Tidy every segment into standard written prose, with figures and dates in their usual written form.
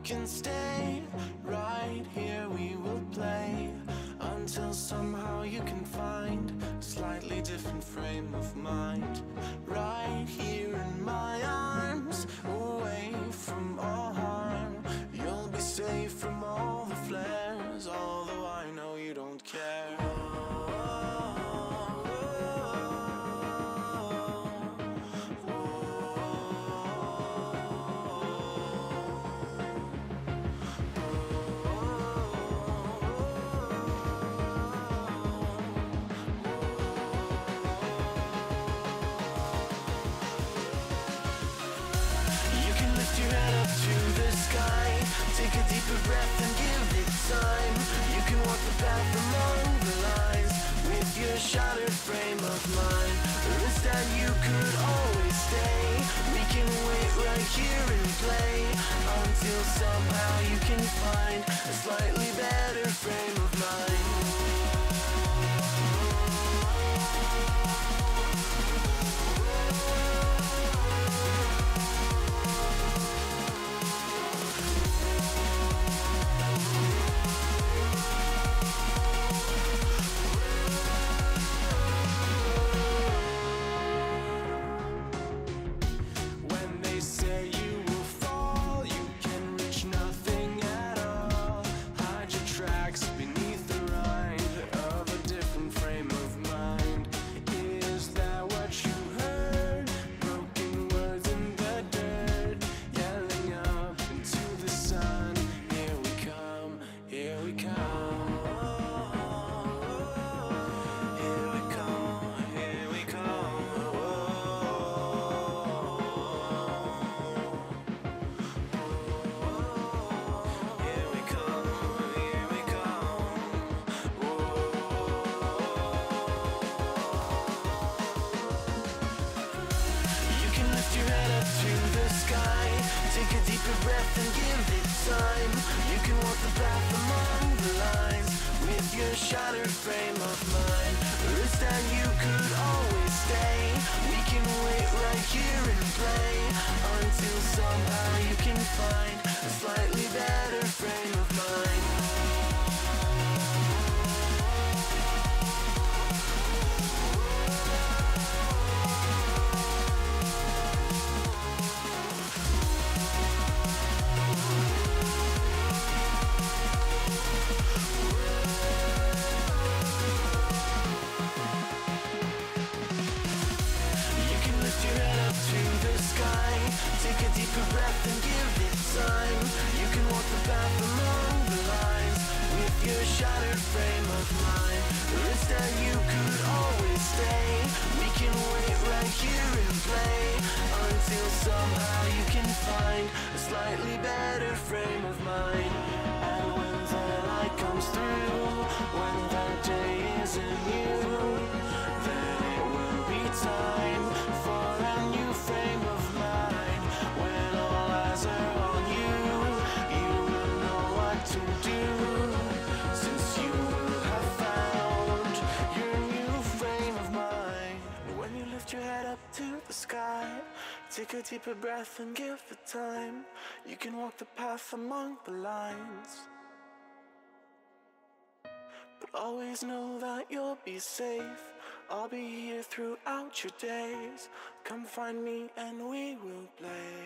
can stay right here, we will play until somehow you can find a slightly different frame of mind. Right here in my arms, away from all harm, you'll be safe from all the flares, although I know you don't care. Take a deeper breath and give it time. You can walk the path along the lines with your shattered frame of mind. Or instead you could always stay. We can wait right here and play until somehow you can find a slightly better frame of mind. Take a deeper breath and give it time. You can walk the path among the lines with your shattered frame of mind. Or instead you could always stay. We can wait right here and play until somehow you can find a slightly better frame of mind. Take a deeper breath and give it time. You can walk the path along the lines with your shattered frame of mind. Or instead you could always stay. We can wait right here and play until somehow you can find a slightly better frame of mind. And when the light comes through, when the day isn't new, then it will be time for a new frame of mind. When all eyes are on you, you will know what to do, since you will have found your new frame of mind. When you lift your head up to the sky, take a deeper breath and give it time. You can walk the path among the lines, but always know that you'll be safe. I'll be here throughout your days. Come find me and we will play.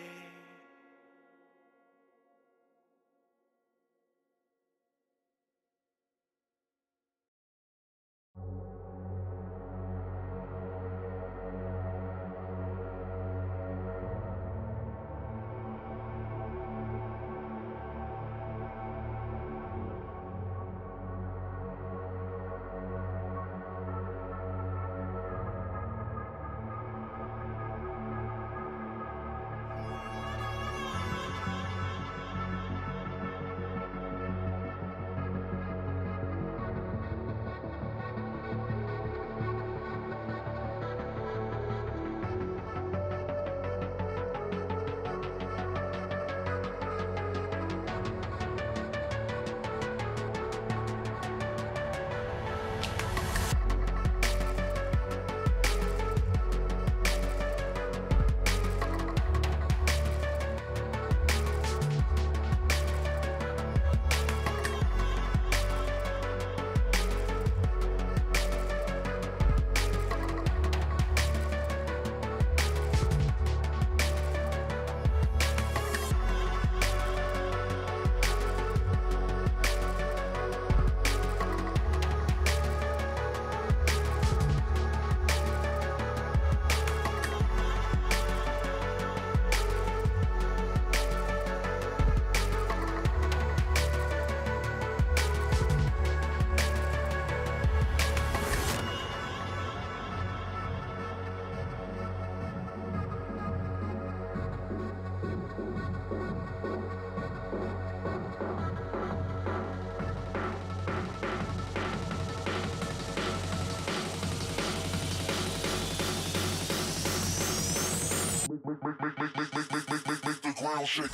Make the ground shake.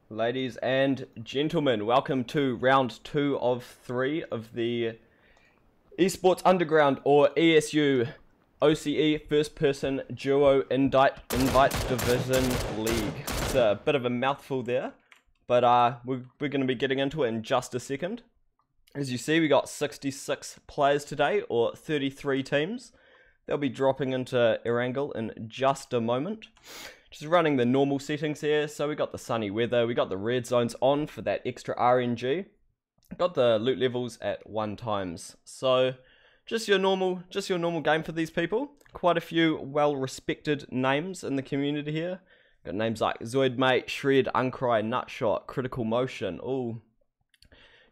Ladies and gentlemen, welcome to round 2 of 3 of the Esports Underground, or ESU, OCE First Person Duo Invite Division League. It's a bit of a mouthful there, but we're going to be getting into it in just a second. As you see, we got 66 players today, or 33 teams. They'll be dropping into Erangel in just a moment. Just running the normal settings here. So we got the sunny weather, we got the red zones on for that extra RNG. Got the loot levels at 1 times. So just your normal game for these people. Quite a few well-respected names in the community here. Got names like Zoidmate, Shred, Uncry, Nutshot, Critical Motion. Ooh,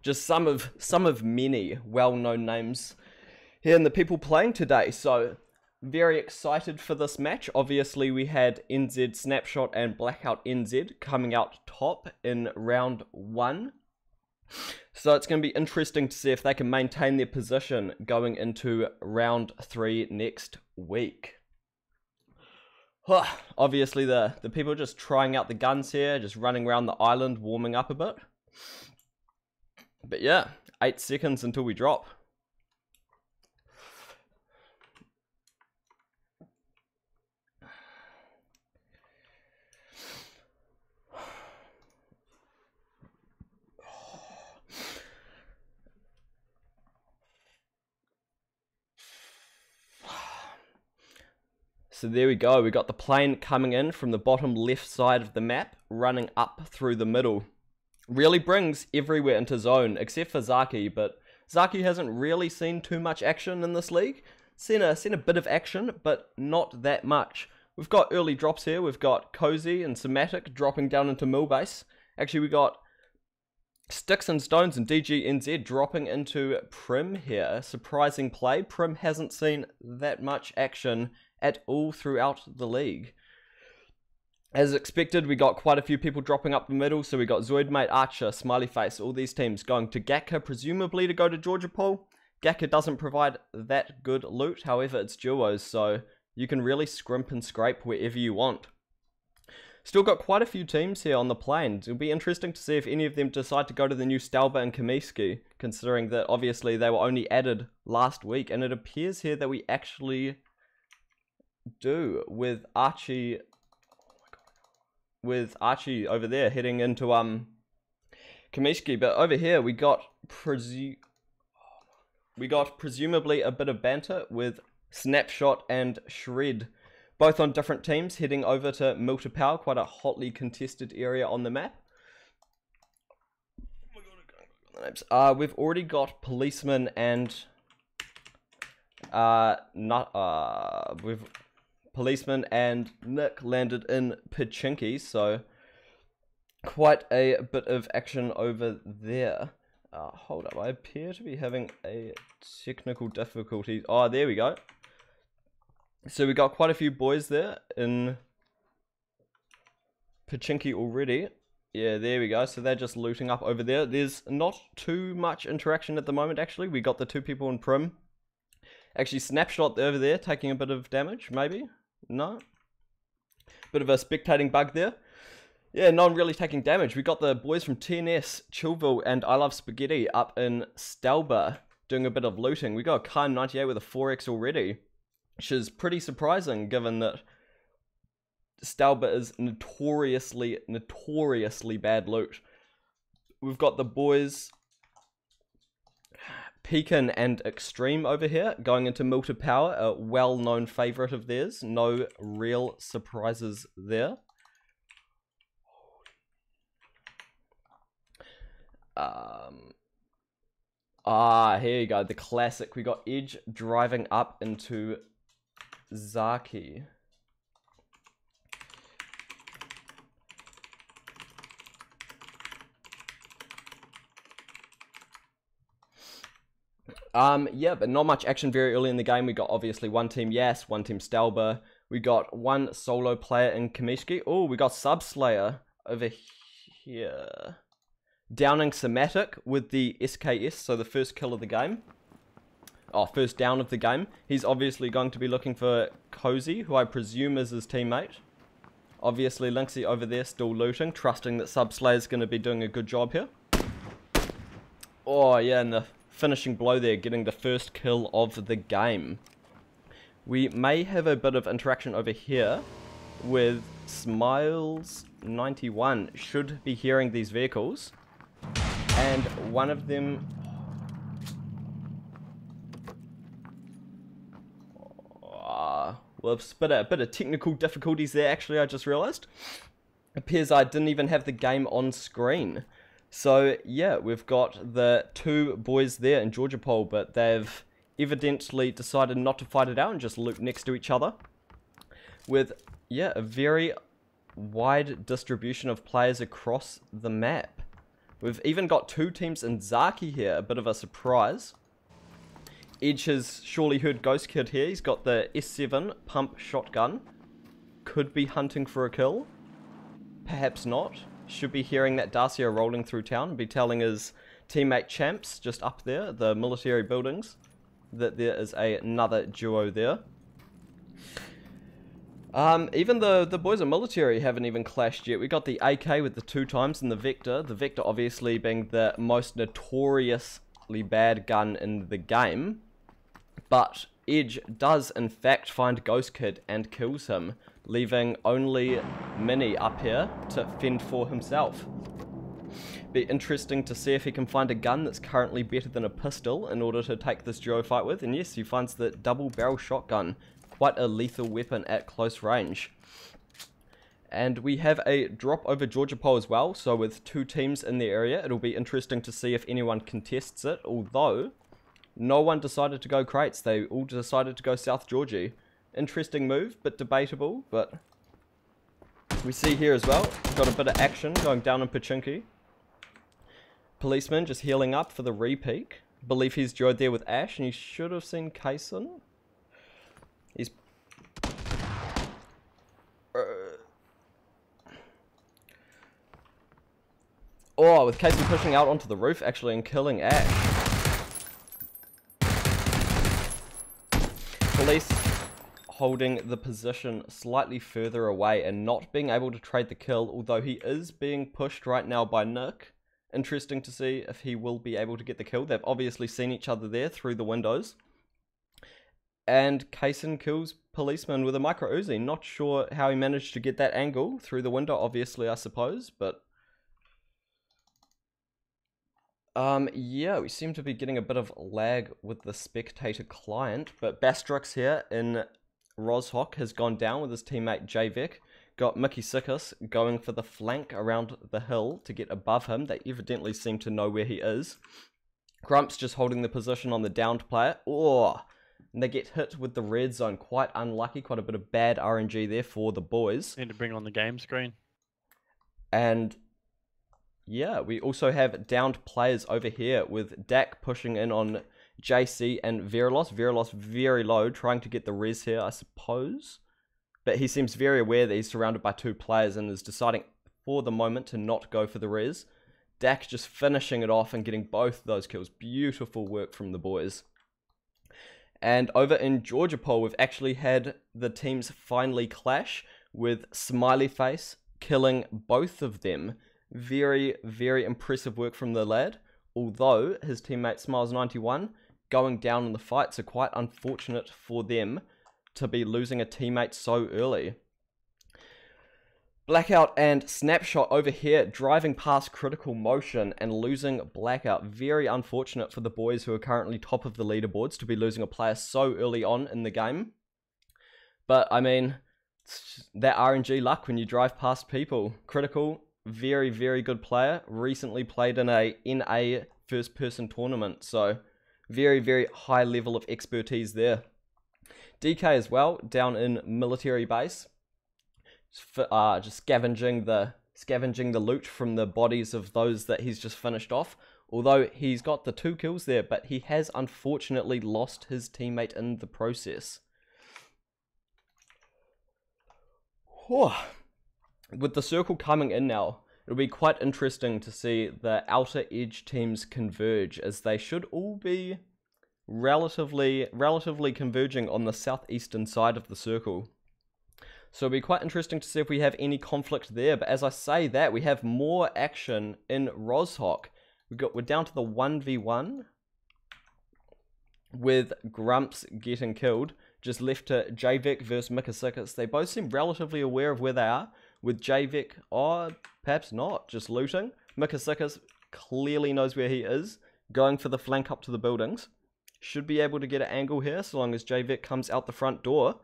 just some of many well-known names here in the people playing today. So very excited for this match. Obviously, we had NZ Snapshot and Blackout NZ coming out top in round 1. So it's going to be interesting to see if they can maintain their position going into round 3 next week. Obviously, the people are just trying out the guns here, just running around the island, warming up a bit. But yeah, 8 seconds until we drop. So there we go, we got the plane coming in from the bottom left side of the map, running up through the middle. Really brings everywhere into zone, except for Zaki, but Zaki hasn't really seen too much action in this league. Seen a bit of action, but not that much. We've got early drops here, we've got Cozy and Somatic dropping down into Millbase. Actually, we got Sticks and Stones and DGNZ dropping into Prim here. Surprising play. Prim hasn't seen that much action at all throughout the league. As expected, we got quite a few people dropping up the middle, so we got Zoidmate, Archer, Smiley Face, all these teams going to Gatka, presumably to go to Georgia Pool. Gatka doesn't provide that good loot, however it's duos, so you can really scrimp and scrape wherever you want. Still got quite a few teams here on the plains. It'll be interesting to see if any of them decide to go to the new Stalba and Kamiski, considering that obviously they were only added last week, and it appears here that we actually do, with Archie over there heading into Kamiski. But over here we got presumably a bit of banter with Snapshot and Shred, both on different teams, heading over to Miltapau, quite a hotly contested area on the map. We've already got Policeman and Policeman and Nick landed in Pachinki, so quite a bit of action over there. Hold up, I appear to be having a technical difficulty. Oh, there we go. So we got quite a few boys there in Pachinki already. Yeah, there we go. So they're just looting up over there. There's not too much interaction at the moment, actually. We got the two people in Prim. Actually, Snapshot over there taking a bit of damage, maybe? No? Bit of a spectating bug there. Yeah, no one really taking damage. We got the boys from TNS, Chillville, and I Love Spaghetti up in Stalba doing a bit of looting. We got Khan 98 with a 4x already, which is pretty surprising given that Stalba is notoriously bad loot. We've got the boys Pekin and Extreme over here going into Miltapau, a well-known favourite of theirs. No real surprises there. Here you go, the classic. We got Edge driving up into Zaki. Yeah, but not much action very early in the game. We got obviously one team Yas, one team Stalba. We got one solo player in Kamishki. Oh, we got Subslayer over here. Downing Somatic with the SKS, so the first kill of the game. Oh, first down of the game. He's obviously going to be looking for Cozy, who I presume is his teammate. Obviously, Lynxy over there still looting, trusting that Subslayer is going to be doing a good job here. Oh, yeah, and the finishing blow there, getting the first kill of the game. We may have a bit of interaction over here with Smiles91. Should be hearing these vehicles. And one of them... Whoops, bit of technical difficulties there actually, I just realized. Appears I didn't even have the game on screen. So yeah, we've got the two boys there in Georgia Pole, but they've evidently decided not to fight it out and just loop next to each other. With, yeah, a very wide distribution of players across the map. We've even got two teams in Zaki here, a bit of a surprise. Edge has surely heard Ghost Kid here. He's got the S7 pump shotgun. Could be hunting for a kill. Perhaps not. Should be hearing that Dacia rolling through town and be telling his teammate Champs just up there, the military buildings, that there is another duo there. Even the boys of military haven't even clashed yet. We got the AK with the 2 times and the Vector. The Vector obviously being the most notoriously bad gun in the game. But Edge does in fact find Ghost Kid and kills him, leaving only Mini up here to fend for himself. Be interesting to see if he can find a gun that's currently better than a pistol in order to take this duo fight with. And yes, he finds the double barrel shotgun, quite a lethal weapon at close range. And we have a drop over Georgia Pole as well, so with 2 teams in the area, it'll be interesting to see if anyone contests it, although no one decided to go crates. They all decided to go South Georgie. Interesting move, bit debatable, but we see here as well, got a bit of action going down in Pachinki. Policeman just healing up for the repeak. Believe he's duoed there with Ash, and he should have seen Kaysen. He's Oh, with Casey pushing out onto the roof actually and killing Ash. Police holding the position slightly further away and not being able to trade the kill, although he is being pushed right now by Nick. Interesting to see if he will be able to get the kill. They've obviously seen each other there through the windows. And Kaysen kills Policeman with a micro Uzi. Not sure how he managed to get that angle through the window, obviously, I suppose, but yeah, we seem to be getting a bit of lag with the spectator client, but Bastrix here in Rozhok has gone down with his teammate Javik. Got Mickey Sikis going for the flank around the hill to get above him. They evidently seem to know where he is. Grumps just holding the position on the downed player. Oh, and they get hit with the red zone. Quite unlucky, quite a bit of bad RNG there for the boys. Need to bring on the game screen. And yeah, we also have downed players over here with Dak pushing in on JC and Verilos. Verilos very low, trying to get the res here, I suppose. But he seems very aware that he's surrounded by two players and is deciding for the moment to not go for the res. Dak just finishing it off and getting both those kills. Beautiful work from the boys. And over in Georgia Pole, we've actually had the teams finally clash with Smiley Face killing both of them. Very, very impressive work from the lad. Although his teammate Smiles91 going down in the fight, so quite unfortunate for them to be losing a teammate so early. Blackout and Snapshot over here, driving past Critical Motion and losing Blackout. Very unfortunate for the boys who are currently top of the leaderboards to be losing a player so early on in the game. But, I mean, that RNG luck when you drive past people. Critical, very, very good player. Recently played in a NA first-person tournament, so very, very high level of expertise there. DK as well, down in military base, just scavenging the loot from the bodies of those that he's just finished off. Although he's got the 2 kills there, but he has unfortunately lost his teammate in the process. Whew. With the circle coming in now, it'll be quite interesting to see the outer edge teams converge, as they should all be relatively converging on the southeastern side of the circle. So it'll be quite interesting to see if we have any conflict there. But as I say that, we have more action in Rozhok. We're down to the 1v1 with Grumps getting killed. Just left to Javik versus Mikasikas. They both seem relatively aware of where they are. With Javik, perhaps not, just looting. Mikasikas clearly knows where he is, going for the flank up to the buildings. Should be able to get an angle here, so long as Javik comes out the front door.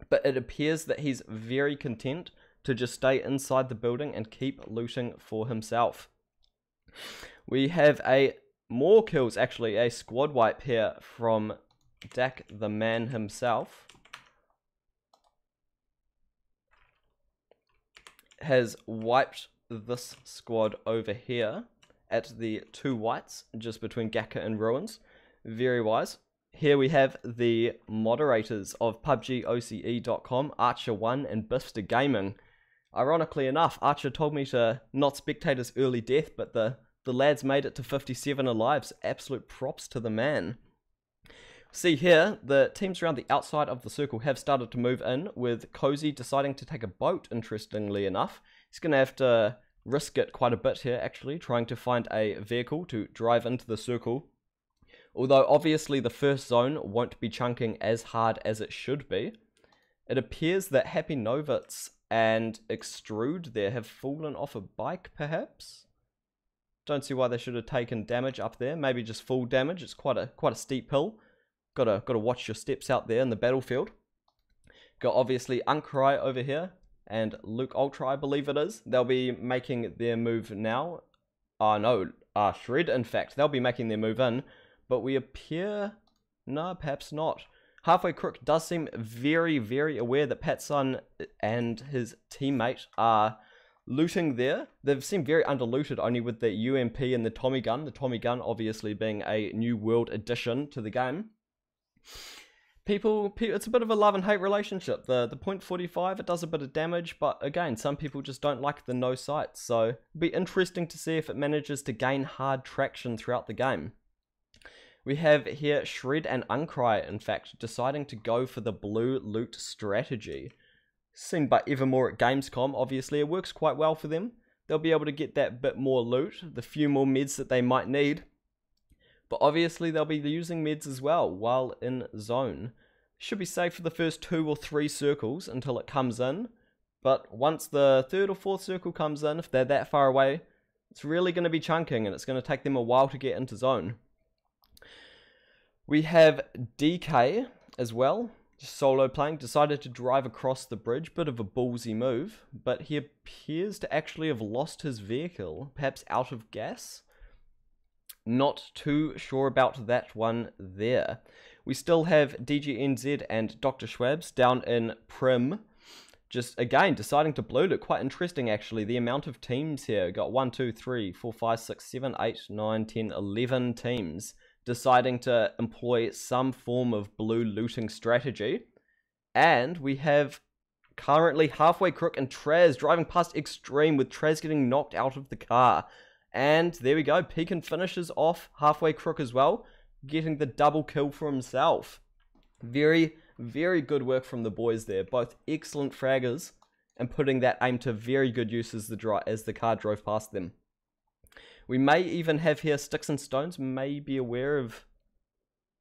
But it appears that he's very content to just stay inside the building and keep looting for himself. We have more kills, actually, a squad wipe here from Dak the man himself. Has wiped this squad over here at the 2 whites, just between Gakka and Ruins. Very wise. Here we have the moderators of PUBGOCE.com, Archer1 and Bifster Gaming. Ironically enough, Archer told me to not spectate his early death, but the lads made it to 57 alive, so absolute props to the man. See here, the teams around the outside of the circle have started to move in, with Cozy deciding to take a boat, interestingly enough. He's going to have to risk it quite a bit here, actually, trying to find a vehicle to drive into the circle. Although, obviously, the first zone won't be chunking as hard as it should be. It appears that Happy Novitz and Extrude there have fallen off a bike, perhaps? Don't see why they should have taken damage up there. Maybe just full damage. It's quite a steep hill. Gotta watch your steps out there in the battlefield. Got obviously Uncry over here and Luke Ultra, I believe it is. They'll be making their move now. Shred, in fact. They'll be making their move in. But we appear... No, perhaps not. Halfway Crook does seem very, very aware that Patson and his teammate are looting there. They've seemed very underlooted only with the UMP and the Tommy Gun. The Tommy Gun obviously being a new world addition to the game. it's a bit of a love and hate relationship. The .45, it does a bit of damage, but again, some people just don't like the no sights. So it'll be interesting to see if it manages to gain hard traction throughout the game. We have here Shred and Uncry, in fact, deciding to go for the blue loot strategy. Seen by Evermore at Gamescom, obviously it works quite well for them. They'll be able to get that bit more loot, the few more meds that they might need. But obviously they'll be using meds as well while in zone. Should be safe for the first 2 or 3 circles until it comes in. But once the 3rd or 4th circle comes in, if they're that far away, it's really going to be chunking and it's going to take them a while to get into zone. We have DK as well, just solo playing, decided to drive across the bridge, bit of a ballsy move, but he appears to actually have lost his vehicle, perhaps out of gas. Not too sure about that one there. We still have DGNZ and Dr. Schwabs down in Prim, just again deciding to blue loot. Quite interesting actually, the amount of teams here. Got 1, 2, 3, 4, 5, 6, 7, 8, 9, 10, 11 teams deciding to employ some form of blue looting strategy. And we have currently Halfway Crook and Traz driving past Extreme, with Traz getting knocked out of the car. And there we go, Pekin finishes off Halfway Crook as well, getting the double kill for himself. Very, very good work from the boys there. Both excellent fraggers and putting that aim to very good use as the car drove past them. We may even have here Sticks and Stones, may be aware of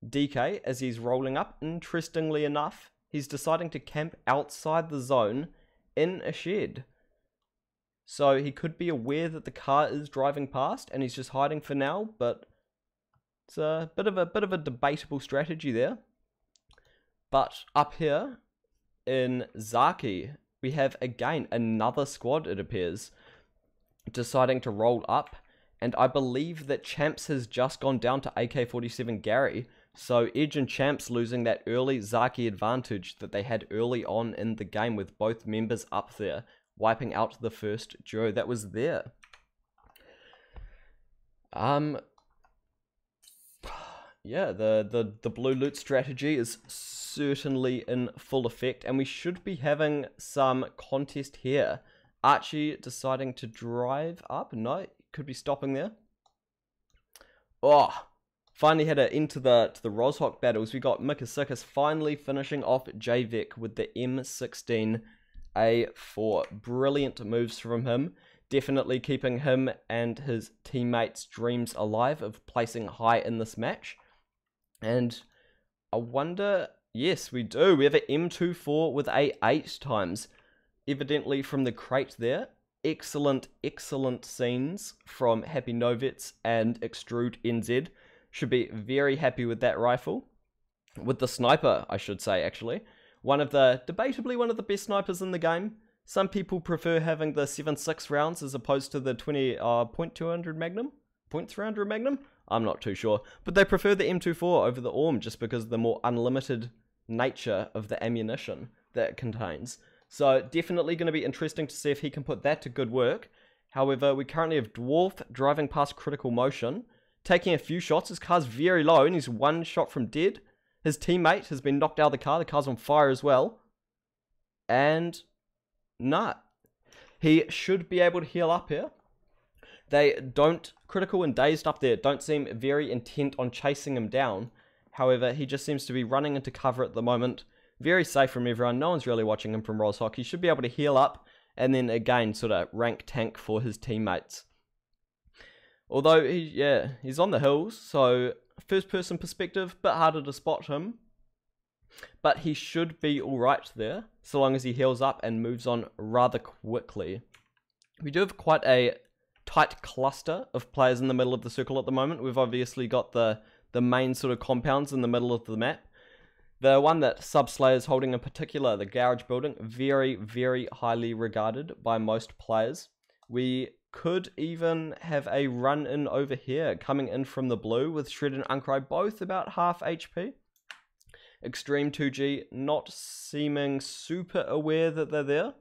DK as he's rolling up. Interestingly enough, he's deciding to camp outside the zone in a shed. So he could be aware that the car is driving past and he's just hiding for now, but it's a bit of a debatable strategy there. But up here in Zaki, we have again another squad, it appears, deciding to roll up. And I believe that Champs has just gone down to AK-47 Gary. So Edge and Champs losing that early Zaki advantage that they had early on in the game with both members up there, wiping out the first duo that was there. Yeah, the blue loot strategy is certainly in full effect, and we should be having some contest here. Archie deciding to drive up. No, could be stopping there. Oh, finally had an end to the Roshawk battles. We got Mikasikas finally finishing off JVEC with the M16A4. Brilliant moves from him. Definitely keeping him and his teammates' dreams alive of placing high in this match. And I wonder, yes, we do. We have an M24 with a 8 times. Evidently from the crate there. Excellent, excellent scenes from Happy Novets and Extrude NZ. Should be very happy with that rifle. With the sniper, I should say, actually. Debatably one of the best snipers in the game. Some people prefer having the 7.6 rounds as opposed to the .200 Magnum? .300 Magnum? I'm not too sure. But they prefer the M24 over the AUM just because of the more unlimited nature of the ammunition that it contains. So definitely going to be interesting to see if he can put that to good work. However, we currently have Dwarf driving past Critical Motion, taking a few shots. His car's very low and he's 1 shot from dead. His teammate has been knocked out of the car. The car's on fire as well. And nah, he should be able to heal up here. Critical and Dazed up there don't seem very intent on chasing him down. However, he just seems to be running into cover at the moment. Very safe from everyone. No one's really watching him from Roshawk. He should be able to heal up and then again sort of rank tank for his teammates. Although, he's on the hills, so first person perspective, bit harder to spot him. But he should be alright there, so long as he heals up and moves on rather quickly. We do have quite a tight cluster of players in the middle of the circle at the moment. We've obviously got the main sort of compounds in the middle of the map. The one that Subslayer is holding in particular, the garage building, very, very highly regarded by most players. We could even have a run in over here, coming in from the blue with Shred and Uncry, both about half HP. Extreme 2G not seeming super aware that they're there.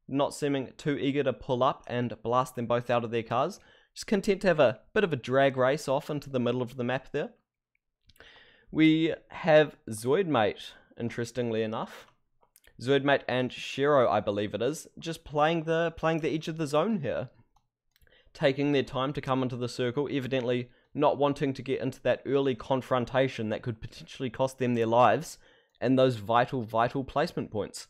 Not seeming too eager to pull up and blast them both out of their cars. Just content to have a bit of a drag race off into the middle of the map there. We have Zoidmate interestingly enough. Zerdmate and Shiro, I believe it is, just playing the edge of the zone here. Taking their time to come into the circle, evidently not wanting to get into that early confrontation that could potentially cost them their lives and those vital placement points.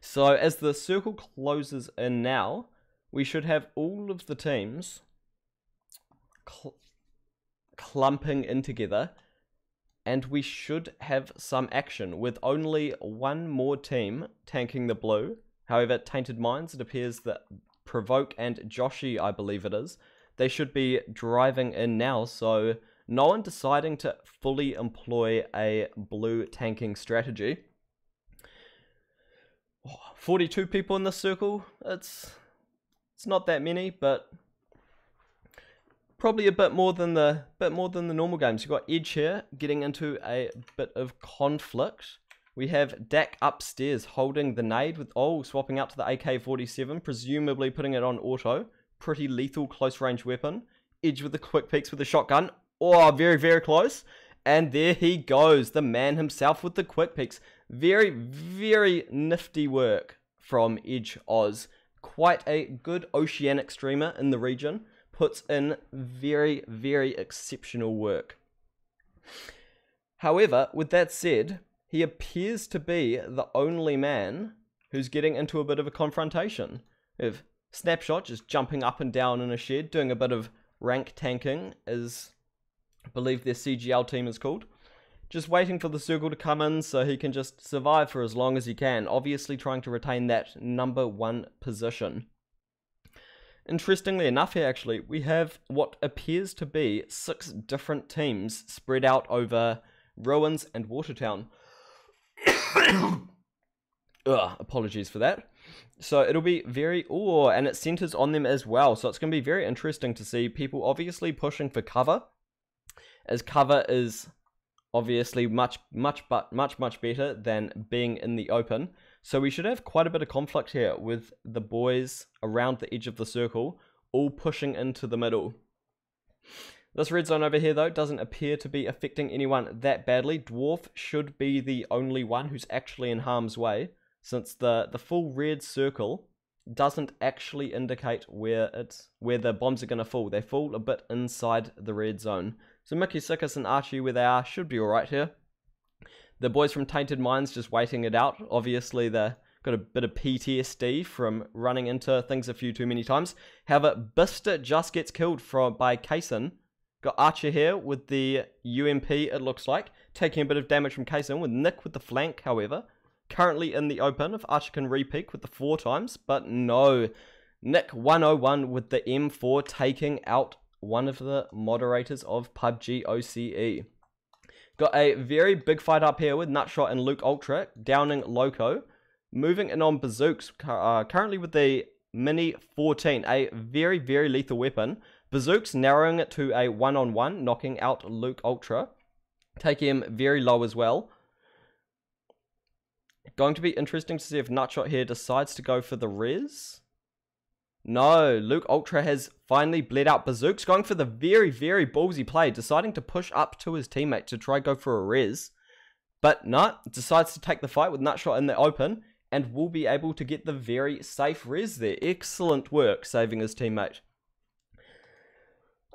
So as the circle closes in now, we should have all of the teams clumping in together, and we should have some action with only one more team tanking the blue. However, Tainted Minds, it appears that Provoke and Joshi, I believe it is, they should be driving in now, so no one deciding to fully employ a blue tanking strategy. 42 people in this circle, it's not that many, but probably a bit more than the normal games. You've got Edge here getting into a bit of conflict. We have Dak upstairs holding the nade with swapping out to the AK-47, presumably putting it on auto. Pretty lethal close range weapon. Edge with the quick peeks with the shotgun. Oh, very close. And there he goes, the man himself with the quick peeks. Very nifty work from Edge Oz. Quite a good oceanic streamer in the region. Puts in very exceptional work. However, with that said, he appears to be the only man who's getting into a bit of a confrontation. If Snapshot just jumping up and down in a shed, doing a bit of rank tanking, as I believe their CGL team is called. Just waiting for the circle to come in so he can just survive for as long as he can, obviously trying to retain that #1 position. Interestingly enough here actually, we have what appears to be 6 different teams spread out over Ruins and Watertown. Apologies for that. So it'll be and it centers on them as well. So it's going to be very interesting to see people obviously pushing for cover, as cover is obviously much better than being in the open. So we should have quite a bit of conflict here with the boys around the edge of the circle, all pushing into the middle. This red zone over here, though, doesn't appear to be affecting anyone that badly. Dwarf should be the only one who's actually in harm's way, since the full red circle doesn't actually indicate where the bombs are going to fall. They fall a bit inside the red zone. So Mickey, Sikis, and Archie, where they are, should be alright here. The boys from Tainted Minds just waiting it out. Obviously, they've got a bit of PTSD from running into things a few too many times. However, Bister just gets killed by Kaysen. Got Archer here with the UMP, it looks like, taking a bit of damage from Kaysen, with Nick with the flank, however. Currently in the open, if Archer can re-peek with the 4 times, but no. Nick 101 with the M4 taking out one of the moderators of PUBG OCE. Got a very big fight up here with Nutshot and Luke Ultra, downing Loco. Moving in on Bazooks, currently with the Mini 14, a very lethal weapon. Bazooks narrowing it to a 1-on-1, knocking out Luke Ultra. Taking him very low as well. Going to be interesting to see if Nutshot here decides to go for the res. No, Luke Ultra has finally bled out Bazooks, going for the very ballsy play, deciding to push up to his teammate to try go for a res. But no, decides to take the fight with Nutshot in the open, and will be able to get the very safe res there. Excellent work saving his teammate.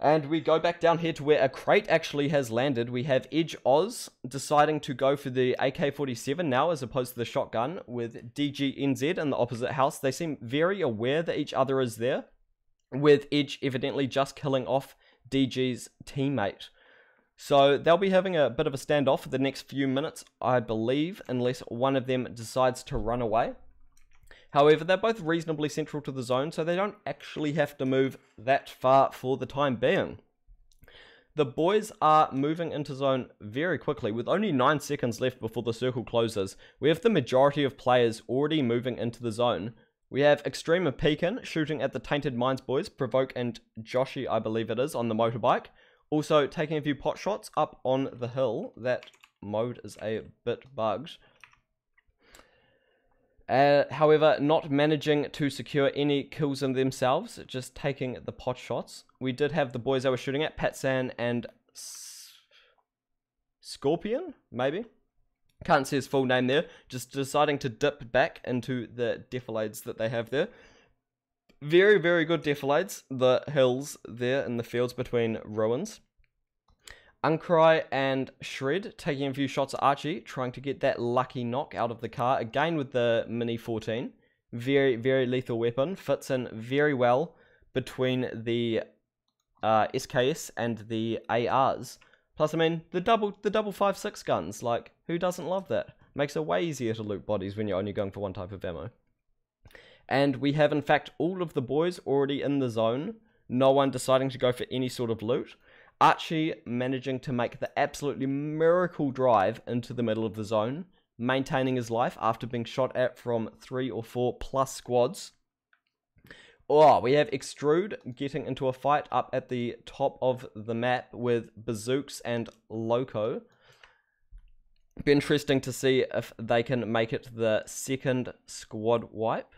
And we go back down here to where a crate actually has landed. We have Edge Oz deciding to go for the AK-47 now as opposed to the shotgun, with DGNZ in the opposite house. They seem very aware that each other is there, with Edge evidently just killing off DG's teammate. So they'll be having a bit of a standoff for the next few minutes, I believe, unless one of them decides to run away. However, they're both reasonably central to the zone, so they don't actually have to move that far for the time being. The boys are moving into zone very quickly, with only 9 seconds left before the circle closes. We have the majority of players already moving into the zone. We have Extreme and Pekin shooting at the Tainted Minds boys, Provoke and Joshi, I believe it is, on the motorbike. Also taking a few pot shots up on the hill. That mode is a bit bugged. However, not managing to secure any kills in themselves, just taking the pot shots. We did have the boys I was shooting at, Patsan and Scorpion, maybe? Can't see his full name there. Just deciding to dip back into the defilades that they have there. Very, very good defilades. The hills there in the fields between ruins. Uncry and Shred taking a few shots at Archie, trying to get that lucky knock out of the car. Again with the Mini 14. Very, very lethal weapon. Fits in very well between the SKS and the ARs. Plus, I mean, the double 5.6 guns. Like, who doesn't love that? Makes it way easier to loot bodies when you're only going for one type of ammo. And we have, in fact, all of the boys already in the zone. No one deciding to go for any sort of loot. Archie managing to make the absolutely miracle drive into the middle of the zone, maintaining his life after being shot at from 3 or 4 plus squads. Oh, we have Extrude getting into a fight up at the top of the map with Bazooks and Loco. Be interesting to see if they can make it the second squad wipe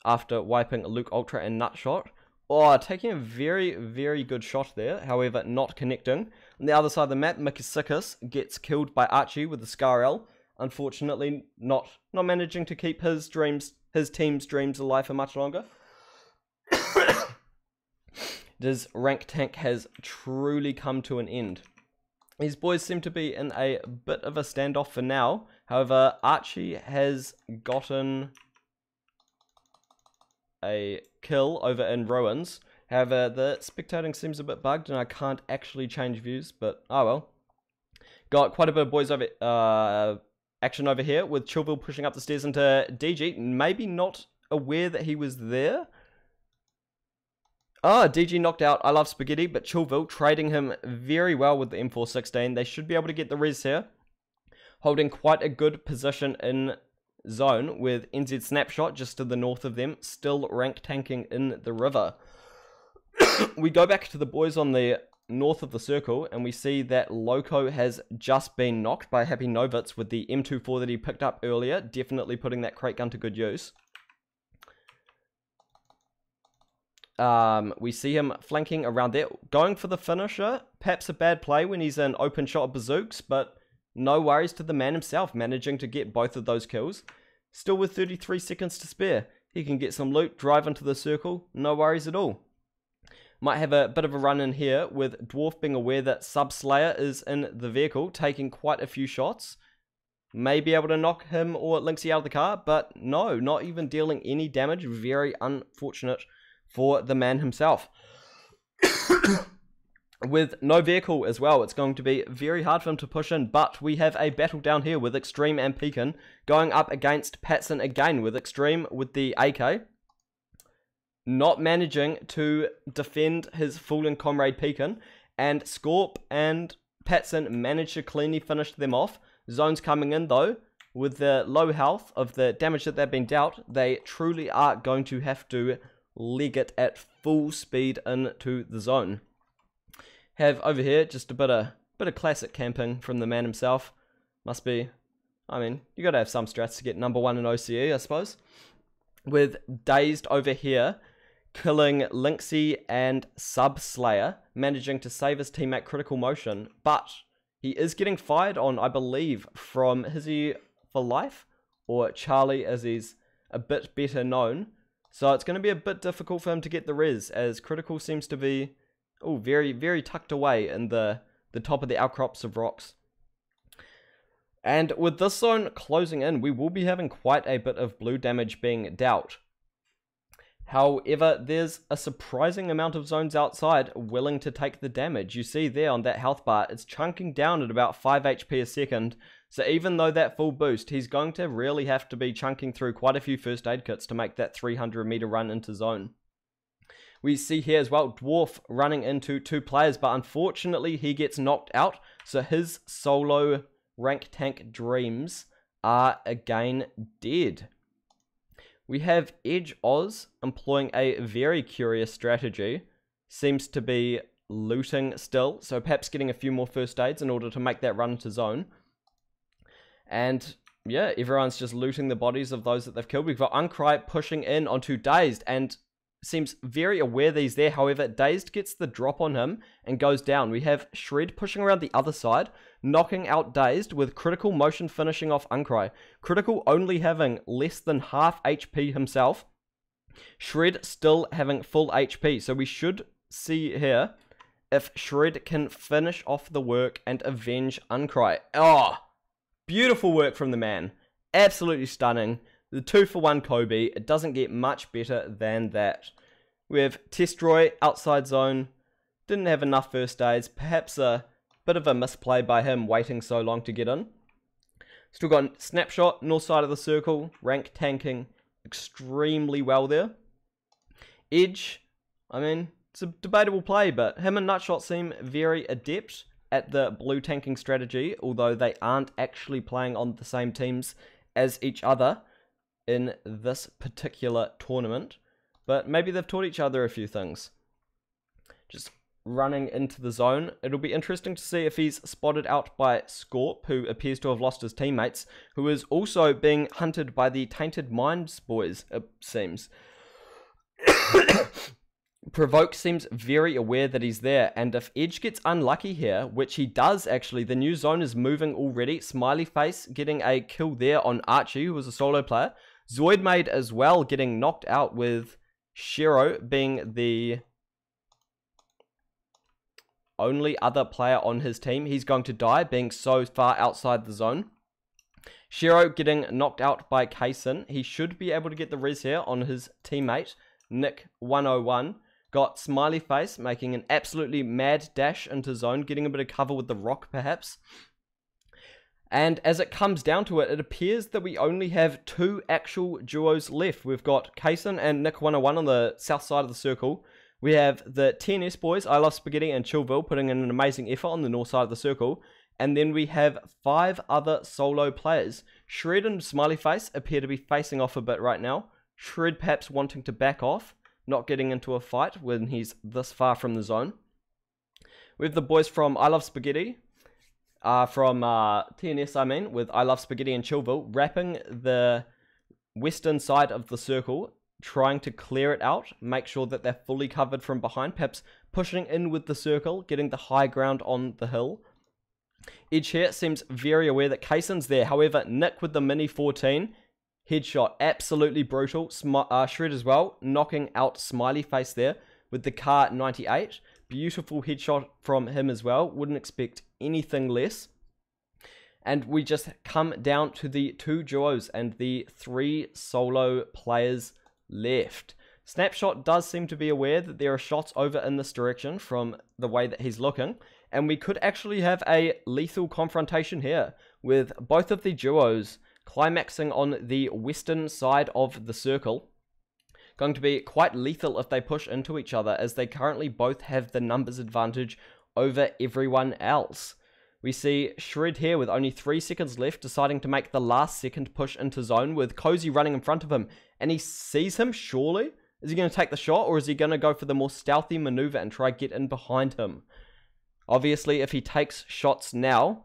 after wiping Luke Ultra and Nutshot. Oh, taking a very, very good shot there, however, not connecting. On the other side of the map, Mikasikas gets killed by Archie with the Scar-L. Unfortunately, not managing to keep his team's dreams alive for much longer. His rank tank has truly come to an end. These boys seem to be in a bit of a standoff for now. However, Archie has gotten a kill over in Ruins. However, the spectating seems a bit bugged and I can't actually change views, but oh well. Got quite a bit of boys over action over here with Chillville pushing up the stairs into DG. Maybe not aware that he was there. DG knocked out I Love Spaghetti, but Chillville trading him very well with the M416. They should be able to get the res here. Holding quite a good position in zone with NZ Snapshot just to the north of them, still rank tanking in the river. We go back to the boys on the north of the circle and we see that Loco has just been knocked by Happy Novitz with the M24 that he picked up earlier, definitely putting that crate gun to good use. We see him flanking around there, going for the finisher. Perhaps a bad play when he's in open shot of bazooks, but no worries to the man himself, managing to get both of those kills. Still with 33 seconds to spare. He can get some loot, drive into the circle, no worries at all. Might have a bit of a run in here with Dwarf being aware that Sub-Slayer is in the vehicle, taking quite a few shots. May be able to knock him or Lynxie out of the car, but no, not even dealing any damage. Very unfortunate for the man himself. With no vehicle as well, it's going to be very hard for him to push in, but we have a battle down here with Extreme and Pekin going up against Patson again with Extreme with the AK. Not managing to defend his fallen comrade Pekin, and Scorp and Patson managed to cleanly finish them off. Zone's coming in though. With the low health of the damage that they've been dealt, they truly are going to have to leg it at full speed into the zone. Have over here just a bit of classic camping from the man himself. Must be, I mean, you gotta have some strats to get number 1 in OCE, I suppose. With Dazed over here, killing Lynxie and Sub-Slayer, managing to save his teammate Critical Motion, but he is getting fired on, I believe, from Hizzy for Life, or Charlie as he's a bit better known. So it's going to be a bit difficult for him to get the res, as Critical seems to be very, very tucked away in the top of the outcrops of rocks. And with this zone closing in, we will be having quite a bit of blue damage being dealt. However, there's a surprising amount of zones outside willing to take the damage. You see there on that health bar, it's chunking down at about 5 HP a second. So even though that full boost, he's going to really have to be chunking through quite a few first aid kits to make that 300 meter run into zone. We see here as well, Dwarf running into 2 players, but unfortunately he gets knocked out. So his solo rank tank dreams are again dead. We have Edge Oz employing a very curious strategy. Seems to be looting still, so perhaps getting a few more first aids in order to make that run to zone. And yeah, everyone's just looting the bodies of those that they've killed. We've got Uncry pushing in onto Dazed, and seems very aware that he's there. However, Dazed gets the drop on him and goes down. We have Shred pushing around the other side, knocking out Dazed with Critical motion finishing off Uncry. Critical only having less than half HP himself. Shred still having full HP. So we should see here if Shred can finish off the work and avenge Uncry. Oh, beautiful work from the man. Absolutely stunning. The 2-for-1 Kobe. It doesn't get much better than that. We have Testroy, outside zone. Didn't have enough first aids. Perhaps a bit of a misplay by him waiting so long to get in. Still got Snapshot, north side of the circle. Rank tanking extremely well there. Edge, I mean, it's a debatable play, but him and Nutshot seem very adept at the blue tanking strategy, although they aren't actually playing on the same teams as each other in this particular tournament. But maybe they've taught each other a few things. Just running into the zone. It'll be interesting to see if he's spotted out by Scorp, who appears to have lost his teammates, who is also being hunted by the Tainted Minds boys, it seems. Provoke seems very aware that he's there, and if Edge gets unlucky here, which he does actually, the new zone is moving already. Smiley Face getting a kill there on Archie, who was a solo player. Zoidmaid as well getting knocked out, with Shiro being the only other player on his team. He's going to die, being so far outside the zone. Shiro getting knocked out by Kaysen. He should be able to get the res here on his teammate, Nick 101. Got Smiley Face making an absolutely mad dash into zone, getting a bit of cover with the rock perhaps. And as it comes down to it, it appears that we only have 2 actual duos left. We've got Kaysen and Nick 101 on the south side of the circle. We have the TNS boys, I Love Spaghetti and Chillville, putting in an amazing effort on the north side of the circle. And then we have 5 other solo players. Shred and Smiley Face appear to be facing off a bit right now. Shred perhaps wanting to back off, not getting into a fight when he's this far from the zone. We have the boys from I Love Spaghetti, from TNS I mean, with I Love Spaghetti and Chillville, wrapping the western side of the circle, trying to clear it out, make sure that they're fully covered from behind, perhaps pushing in with the circle, getting the high ground on the hill. Edge here seems very aware that Kaysen's there. However, Nick with the Mini 14, headshot, absolutely brutal. Shred as well, knocking out Smiley Face there with the Car 98. Beautiful headshot from him as well. Wouldn't expect anything less. And we just come down to the 2 duos and the 3 solo players left. Snapshot does seem to be aware that there are shots over in this direction from the way that he's looking. And we could actually have a lethal confrontation here with both of the duos climaxing on the western side of the circle. Going to be quite lethal if they push into each other, as they currently both have the numbers advantage over everyone else. We see Shred here with only 3 seconds left, deciding to make the last second push into zone with Cozy running in front of him. And he sees him, surely? Is he going to take the shot, or is he going to go for the more stealthy maneuver and try get in behind him? Obviously, if he takes shots now,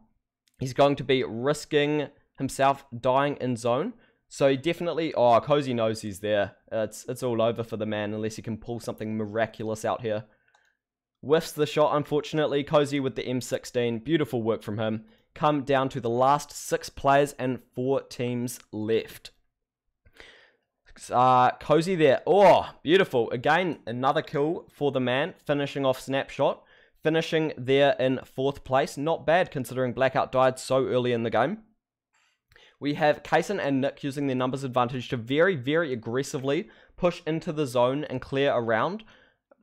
he's going to be risking himself dying in zone. So he definitely... Oh, Cozy knows he's there. It's all over for the man unless he can pull something miraculous out here. Whiffs the shot, unfortunately. Cozy with the M16. Beautiful work from him. Come down to the last 6 players and 4 teams left. Cozy there. Oh, beautiful. Again, another kill for the man. Finishing off Snapshot. Finishing there in 4th place. Not bad considering Blackout died so early in the game. We have Kaysen and Nick using their numbers advantage to very, very aggressively push into the zone and clear around.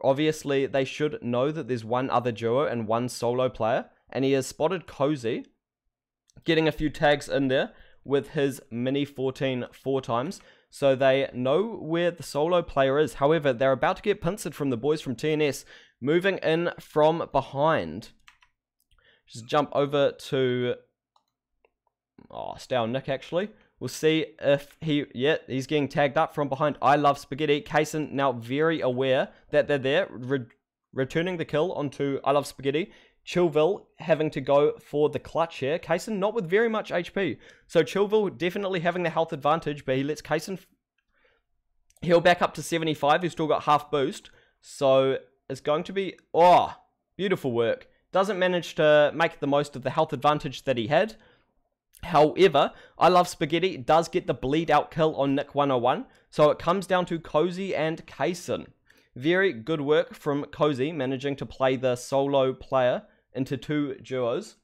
Obviously, they should know that there's 1 other duo and 1 solo player. And he has spotted Cozy, getting a few tags in there with his Mini 14 4 times. So they know where the solo player is. However, they're about to get pincered from the boys from TNS, moving in from behind. Just jump over to... Oh, stay on Nick, actually. We'll see if he... Yeah, he's getting tagged up from behind. I Love Spaghetti. Kaysen now very aware that they're there. Returning the kill onto I Love Spaghetti. Chillville having to go for the clutch here. Kaysen not with very much HP. So Chillville definitely having the health advantage, but he lets Kaysen He'll back up to 75. He's still got half boost. So it's going to be... Oh, beautiful work. Doesn't manage to make the most of the health advantage that he had. However, I Love Spaghetti does get the bleed out kill on Nick 101. So it comes down to Cozy and Kaysen. Very good work from Cozy, managing to play the solo player into 2 duos.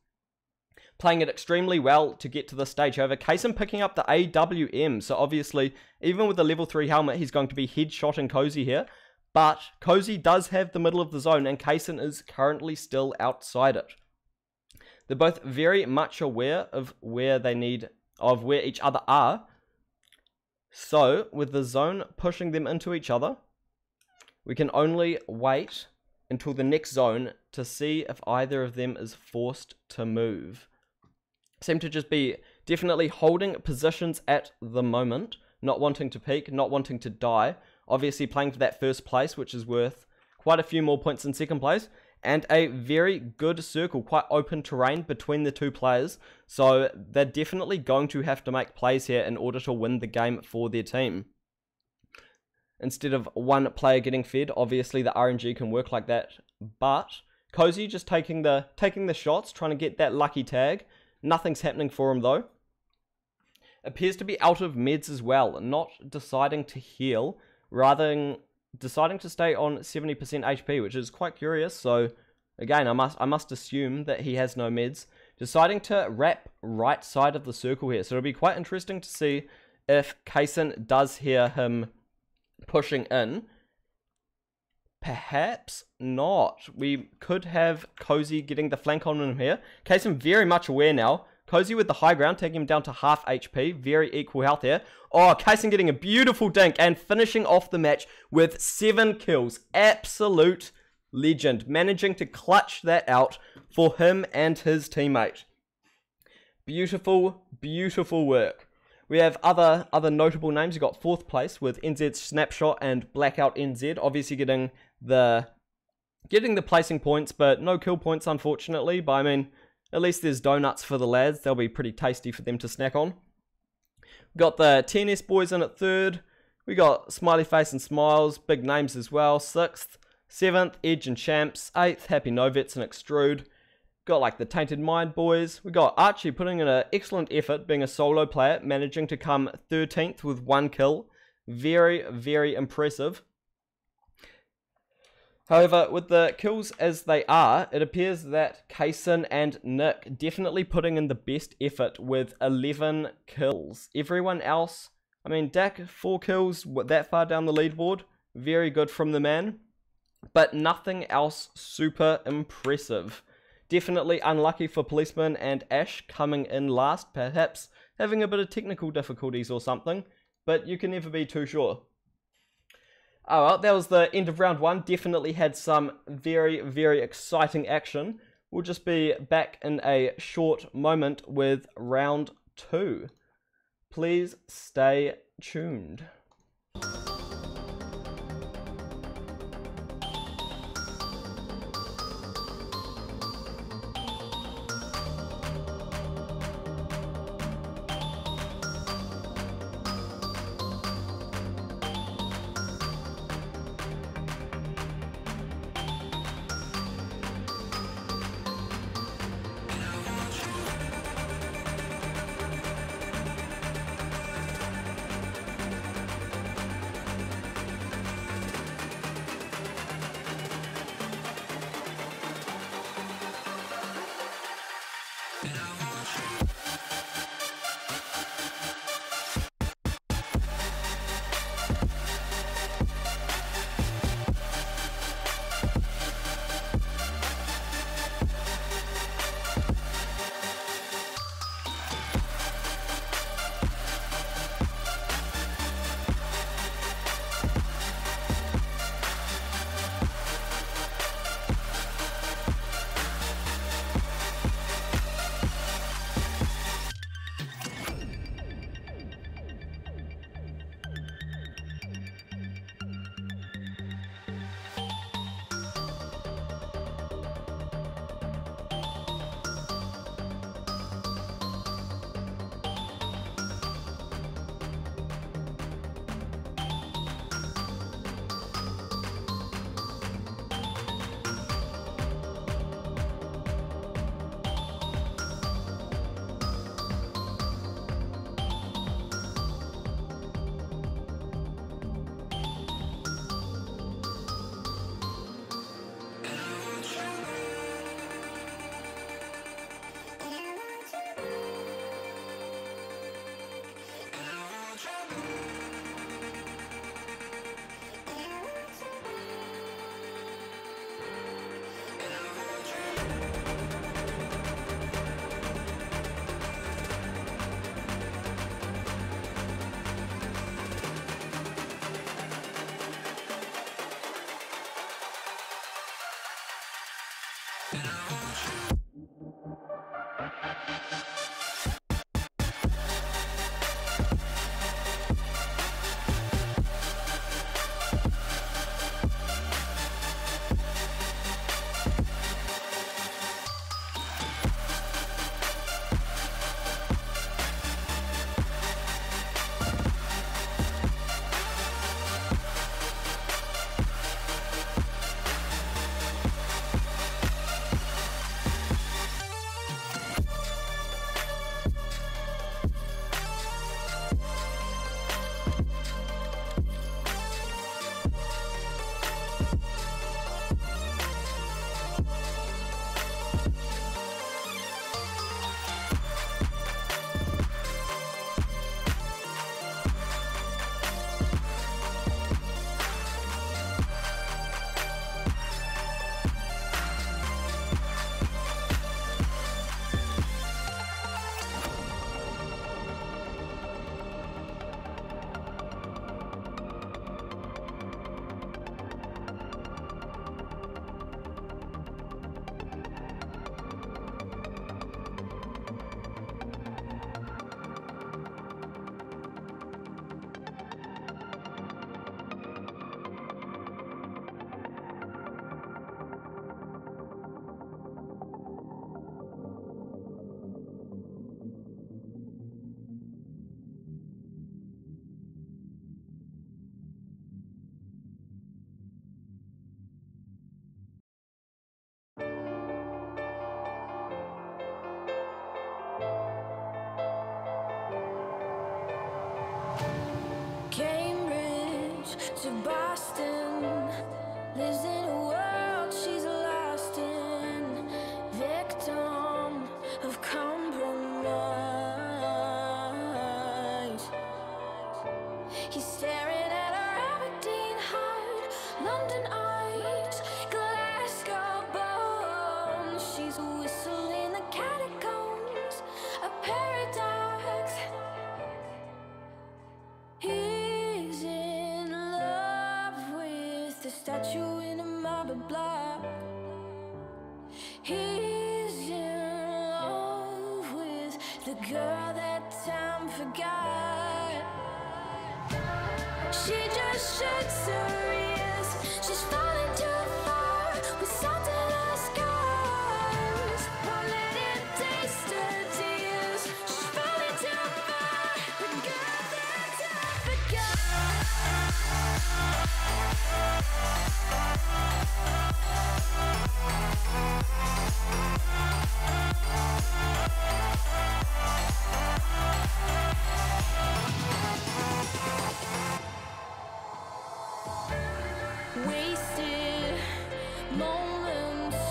Playing it extremely well to get to this stage. However, Kaysen picking up the AWM. So obviously, even with the level 3 helmet, he's going to be headshotting Cozy here. But Cozy does have the middle of the zone, and Kaysen is currently still outside it. They're both very much aware of where each other are. So, with the zone pushing them into each other, we can only wait until the next zone to see if either of them is forced to move. Seem to just be definitely holding positions at the moment, not wanting to peek, not wanting to die. Obviously playing for that first place, which is worth quite a few more points in second place. And a very good circle, quite open terrain between the 2 players. So they're definitely going to have to make plays here in order to win the game for their team. Instead of one player getting fed, obviously the RNG can work like that. But Cozy just taking the shots, trying to get that lucky tag. Nothing's happening for him though. Appears to be out of meds as well, not deciding to heal, rather than deciding to stay on 70% HP, which is quite curious. So again, I must assume that he has no meds. Deciding to wrap right side of the circle here. So it'll be quite interesting to see if Kaysen does hear him pushing in. Perhaps not. We could have Cozy getting the flank on him here. Kaysen very much aware now. Cozy with the high ground, taking him down to half HP. Very equal health here. Oh, Kaysen getting a beautiful dink and finishing off the match with 7 kills. Absolute legend. Managing to clutch that out for him and his teammate. Beautiful, beautiful work. We have other notable names. We've got 4th place with NZ Snapshot and Blackout NZ. Obviously getting the placing points, but no kill points, unfortunately. But I mean, at least there's donuts for the lads. They'll be pretty tasty for them to snack on. We've got the TNS boys in at 3rd. We got Smiley Face and Smiles, big names as well. 6th, 7th, Edge and Champs. 8th, Happy Novets and Extrude. Got like the Tainted Mind boys. We got Archie putting in an excellent effort, being a solo player, managing to come 13th with 1 kill. Very, very impressive. However, with the kills as they are, it appears that Kaysen and Nick definitely putting in the best effort with 11 kills. Everyone else, I mean, Dak, 4 kills that far down the leaderboard. Very good from the man. But nothing else super impressive. Definitely unlucky for Policeman and Ash coming in last, perhaps having a bit of technical difficulties or something, but you can never be too sure. Oh well, that was the end of round 1. Definitely had some very, very exciting action. We'll just be back in a short moment with round 2. Please stay tuned. to Boston, lives in a world she's lost in, victim of compromise. He's staring at her Aberdeen heart, London eyes, Glasgow bones. She's a whistle in the catacombs, a paradox. He's in love with the statue in a marble block. He's in love with the girl that time forgot. She just shakes her ears. She's falling too far with salt in her scars. Won't let him taste her tears. She's falling too far. The girl that time forgot. Wasted moments,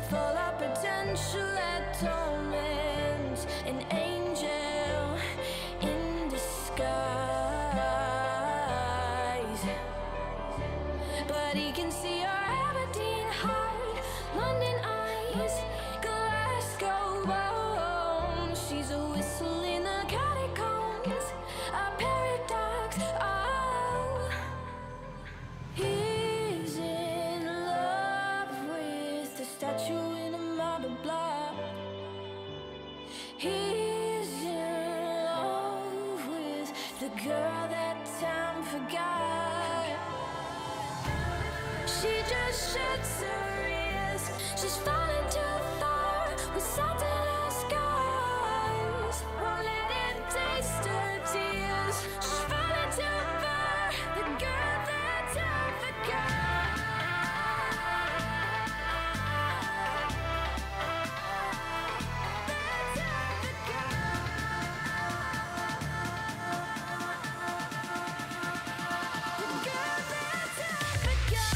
full of potential atonement. An angel in disguise, but he can see her Aberdeen heart, London eyes, Glasgow bones. She's a whistle in the catacombs, a paradox. Oh, he's in love with the statue in a marble block. He's in love with the girl that time forgot. She just shuts her ears. She's falling too far with salt in her scars. Won't let him taste her tears. She's falling too far. The girl that time forgot. The girl that time forgot.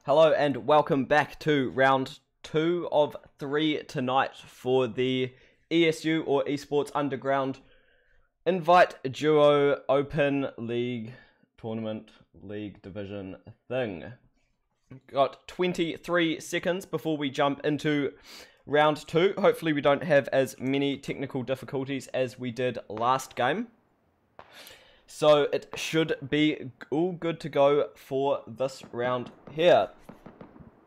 Hello and welcome back to round 2 of 3 tonight for the ESU or Esports Underground Invite Duo Open League Tournament League Division thing. Got 23 seconds before we jump into round 2. Hopefully we don't have as many technical difficulties as we did last game. So it should be all good to go for this round here.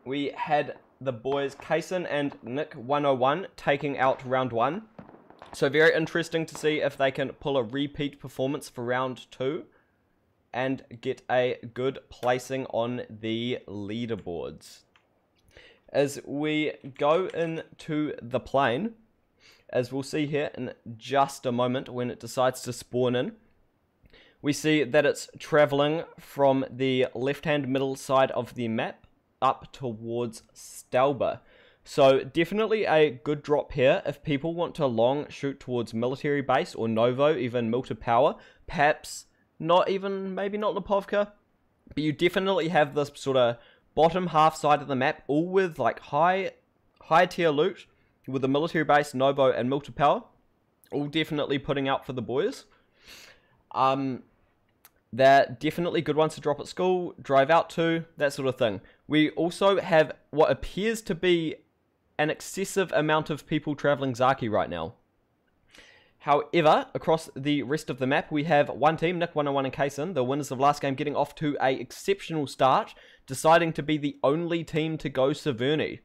We had the boys Kaysen and Nick 101 taking out round 1. So very interesting to see if they can pull a repeat performance for round 2 and get a good placing on the leaderboards. As we go into the plane, as we'll see here in just a moment when it decides to spawn in, we see that it's traveling from the left-hand middle side of the map up towards Stalba. So definitely a good drop here if people want to long shoot towards military base or Novo, even Milta Power, perhaps not even, maybe not Lipovka, but you definitely have this sort of bottom half side of the map, all with like high tier loot, with the military base, Novo, and Milta Power, all definitely putting out for the boys. They're definitely good ones to drop at school, drive out to, that sort of thing. We also have what appears to be an excessive amount of people traveling Zaki right now. However, across the rest of the map, we have one team, Nick 101 and Kaysen, the winners of last game, getting off to an exceptional start, deciding to be the only team to go Severny.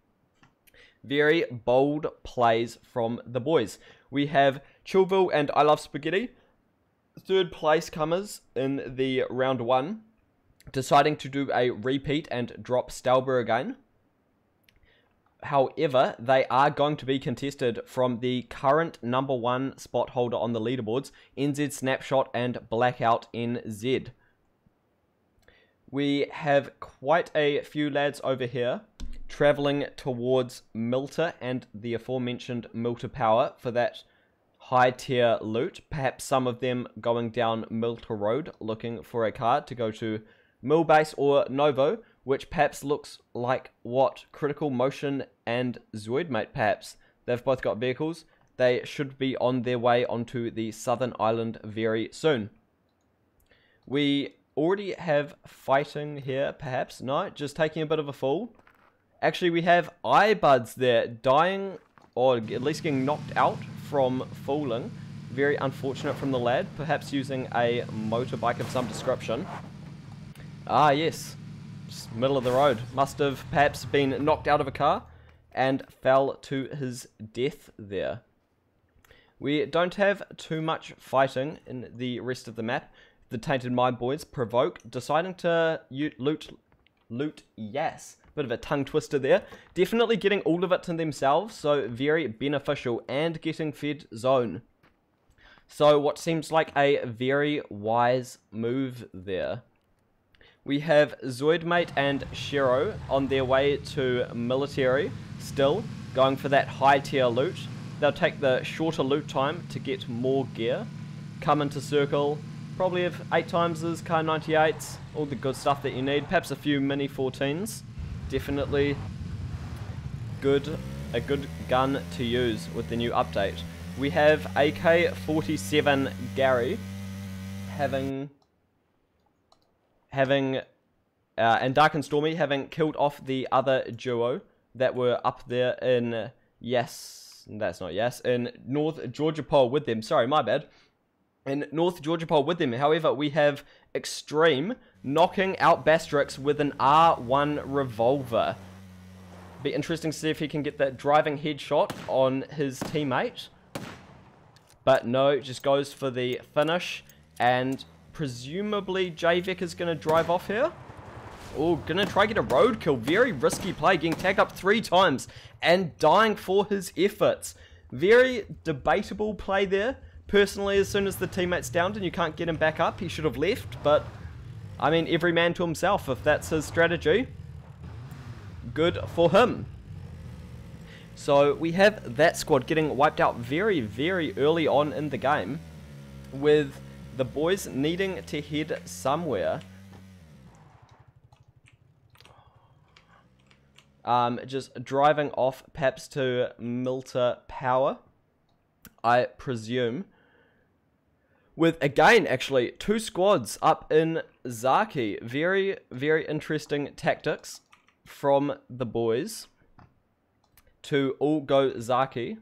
Very bold plays from the boys. We have Chillville and I Love Spaghetti, third place comers in the round 1, deciding to do a repeat and drop Stalber again. However, they are going to be contested from the current number 1 spot holder on the leaderboards, NZ Snapshot and Blackout NZ. We have quite a few lads over here travelling towards Milta and the aforementioned Milta Power for that high tier loot. Perhaps some of them going down Milta Road looking for a car to go to Millbase or Novo, which perhaps looks like what Critical Motion and Zoidmate perhaps. They've both got vehicles. They should be on their way onto the Southern Island very soon. We already have fighting here, perhaps. No, just taking a bit of a fall. Actually, we have iBuds there dying, or at least getting knocked out from falling. Very unfortunate from the lad, perhaps using a motorbike of some description. Ah, yes. Just middle of the road. Must have perhaps been knocked out of a car and fell to his death there. We don't have too much fighting in the rest of the map. The Tainted Mind boys provoke, deciding to loot yes. Bit of a tongue twister there. Definitely getting all of it to themselves, so very beneficial, and getting fed zone. So what seems like a very wise move there. We have Zoidmate and Shiro on their way to military, still going for that high tier loot. They'll take the shorter loot time to get more gear, come into circle, probably have 8 times as Kar 98s, all the good stuff that you need, perhaps a few mini 14s. Definitely a good gun to use with the new update. We have AK-47 Gary and Dark and Stormy having killed off the other duo that were up there in in North Georgia Pole with them. Sorry, my bad. In North Georgia Pole with them. However, we have Extreme knocking out Bastrix with an R1 revolver. Be interesting to see if he can get that driving headshot on his teammate. But no, just goes for the finish. And presumably JVEC is going to drive off here. Oh, going to try get a roadkill. Very risky play, getting tagged up 3 times and dying for his efforts. Very debatable play there. Personally, as soon as the teammate's downed and you can't get him back up, he should have left. But, I mean, every man to himself if that's his strategy. Good for him. So, we have that squad getting wiped out very, very early on in the game, with the boys needing to head somewhere. Just driving off perhaps to Milta Power, I presume. With, again, actually, 2 squads up in Zaki. Very, very interesting tactics. from the boys to all go Zaki.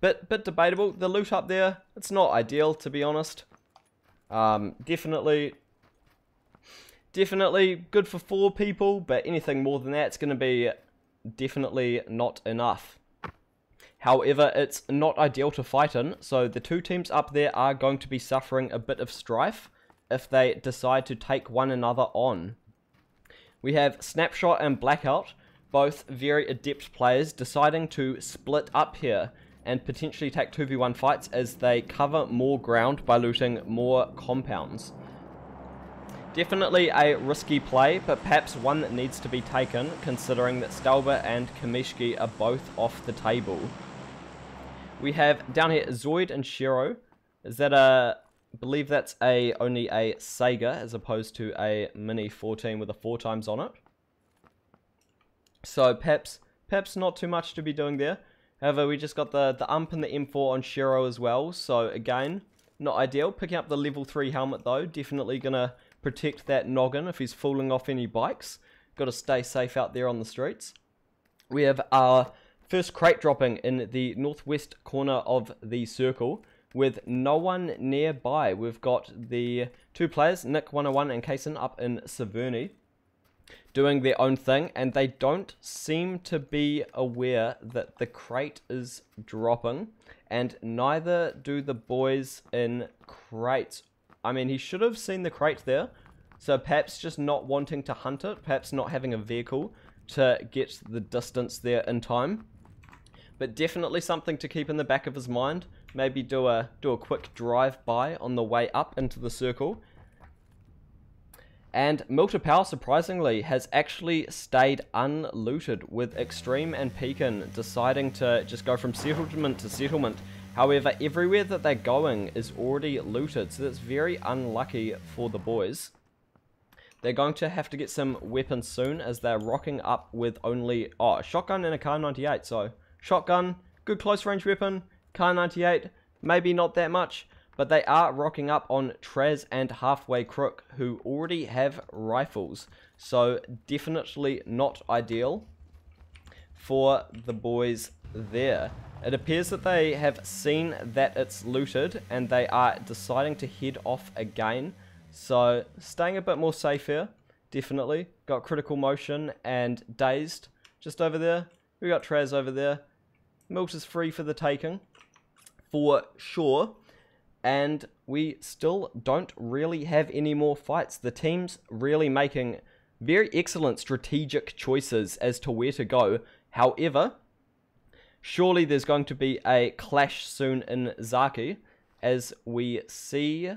Bit debatable. The loot up there, it's not ideal, to be honest. Definitely good for 4 people, but anything more than that, it's going to be definitely not enough. However, it's not ideal to fight in, so the 2 teams up there are going to be suffering a bit of strife if they decide to take one another on. We have Snapshot and Blackout, both very adept players, deciding to split up here and potentially take 2v1 fights as they cover more ground by looting more compounds. Definitely a risky play, but perhaps one that needs to be taken, considering that Stalber and Kamishki are both off the table. We have down here Zoid and Shiro. Is that I believe that's only a Sega as opposed to a Mini 14 with a 4x on it. So perhaps not too much to be doing there. However, we just got the ump and the M4 on Shiro as well. So again, not ideal. Picking up the level 3 helmet though, definitely gonna protect that noggin if he's falling off any bikes. Got to stay safe out there on the streets. We have our first crate dropping in the northwest corner of the circle with no one nearby. We've got the 2 players, Nick 101 and Kaysen, up in Severny, doing their own thing, and they don't seem to be aware that the crate is dropping, and neither do the boys in crates. I mean, he should have seen the crate there, so perhaps just not wanting to hunt it, perhaps not having a vehicle to get the distance there in time. But definitely something to keep in the back of his mind. Maybe do a quick drive-by on the way up into the circle. And Milter Power, surprisingly, has actually stayed unlooted, with Extreme and Pekin deciding to just go from settlement to settlement. However, everywhere that they're going is already looted, so that's very unlucky for the boys. They're going to have to get some weapons soon, as they're rocking up with only a shotgun and a Kar 98. So shotgun, good close range weapon. Kar 98, maybe not that much, but they are rocking up on Traz and Halfway Crook, who already have rifles. So definitely not ideal for the boys there. It appears that they have seen that it's looted and they are deciding to head off again. So staying a bit more safe here, definitely. Got Critical Motion and Dazed just over there. We got Traz over there. Milt is free for the taking, for sure. And we still don't really have any more fights. The team's really making very excellent strategic choices as to where to go. However, surely there's going to be a clash soon in Zaki, as we see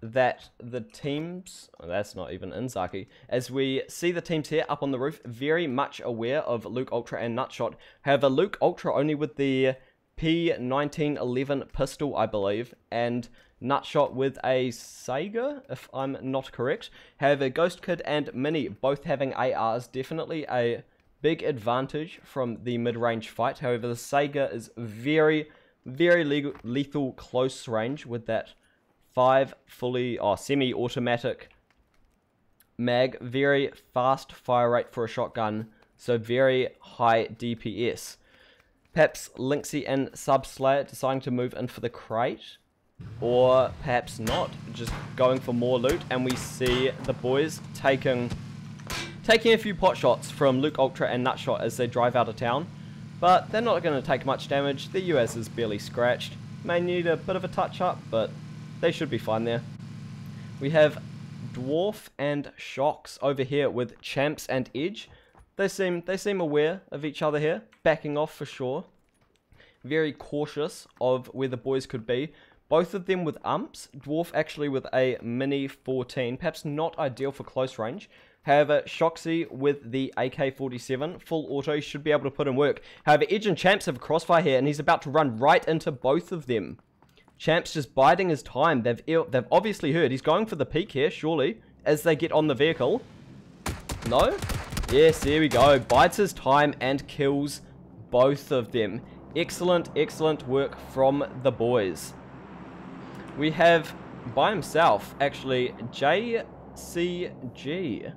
that the teams, that's not even in Zaki, as we see the teams here up on the roof very much aware of Luke Ultra and Nutshot. However, Luke Ultra only with the P1911 pistol, I believe, and Nutshot with a Sega, if I'm not correct. However, Ghost Kid and Mini both having ARs, definitely a big advantage from the mid-range fight. However, the Sega is very, very lethal close range with that 5 fully semi-automatic mag. Very fast fire rate for a shotgun, so very high DPS. Perhaps Lynxy and Subslayer deciding to move in for the crate, or perhaps not, just going for more loot, and we see the boys taking a few pot shots from Luke Ultra and Nutshot as they drive out of town, but they're not going to take much damage. The US is barely scratched, may need a bit of a touch up, but they should be fine there. We have Dwarf and Shocks over here with Champs and Edge. They seem aware of each other here, backing off for sure. Very cautious of where the boys could be. Both of them with umps. Dwarf actually with a Mini 14, perhaps not ideal for close range. However, Shoxy with the AK-47, full auto, should be able to put in work. However, Edge and Champs have a crossfire here, and he's about to run right into both of them. Champs just biding his time. They've obviously heard. He's going for the peak here, surely, as they get on the vehicle. No? Yes, there we go. Bides his time and kills both of them. Excellent, excellent work from the boys. We have, by himself, actually, CG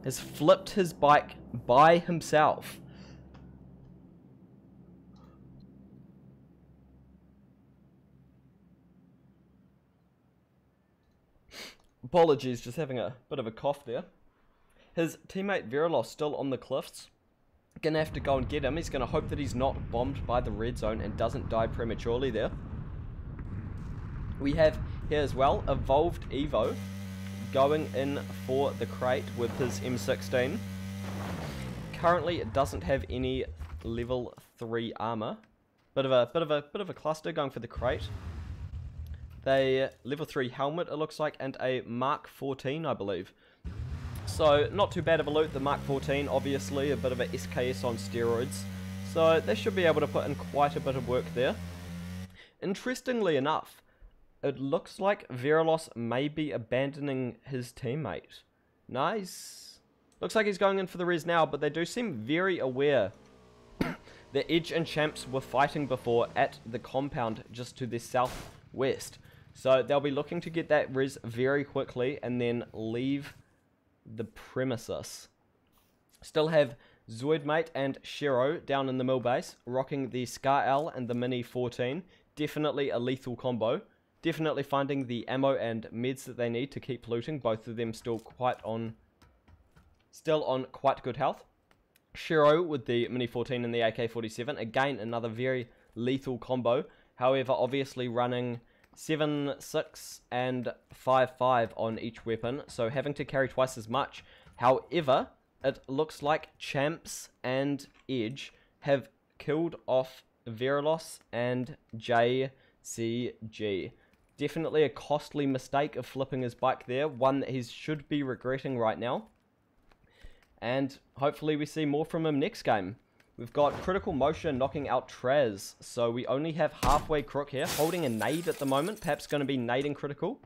has flipped his bike by himself. Apologies, just having a bit of a cough there. His teammate Verilos still on the cliffs. Gonna have to go and get him. He's gonna hope that he's not bombed by the red zone and doesn't die prematurely there. We have here as well Evolved Evo going in for the crate with his M16. Currently it doesn't have any level 3 armor. Bit of a cluster going for the crate. They level 3 helmet it looks like, and a Mark 14 I believe. So not too bad of a loot. The Mark 14 obviously a bit of a SKS on steroids. So they should be able to put in quite a bit of work there. Interestingly enough, it looks like Verilos may be abandoning his teammate. Nice. Looks like he's going in for the res now, but they do seem very aware that Edge and Champs were fighting before at the compound just to the southwest. So they'll be looking to get that res very quickly and then leave the premises. Still have Zoidmate and Shiro down in the mill base, rocking the Scar L and the Mini 14. Definitely a lethal combo. Definitely finding the ammo and meds that they need to keep looting. Both of them still on quite good health. Shiro with the Mini 14 and the AK-47. Again, another very lethal combo. However, obviously running 7.6 and 5.5 on each weapon, so having to carry twice as much. However, it looks like Champs and Edge have killed off Verilos and JCG. Definitely a costly mistake of flipping his bike there, one that he should be regretting right now. And hopefully we see more from him next game. We've got Critical Motion knocking out Traz, so we only have Halfway Crook here, holding a nade at the moment, perhaps going to be nading Critical.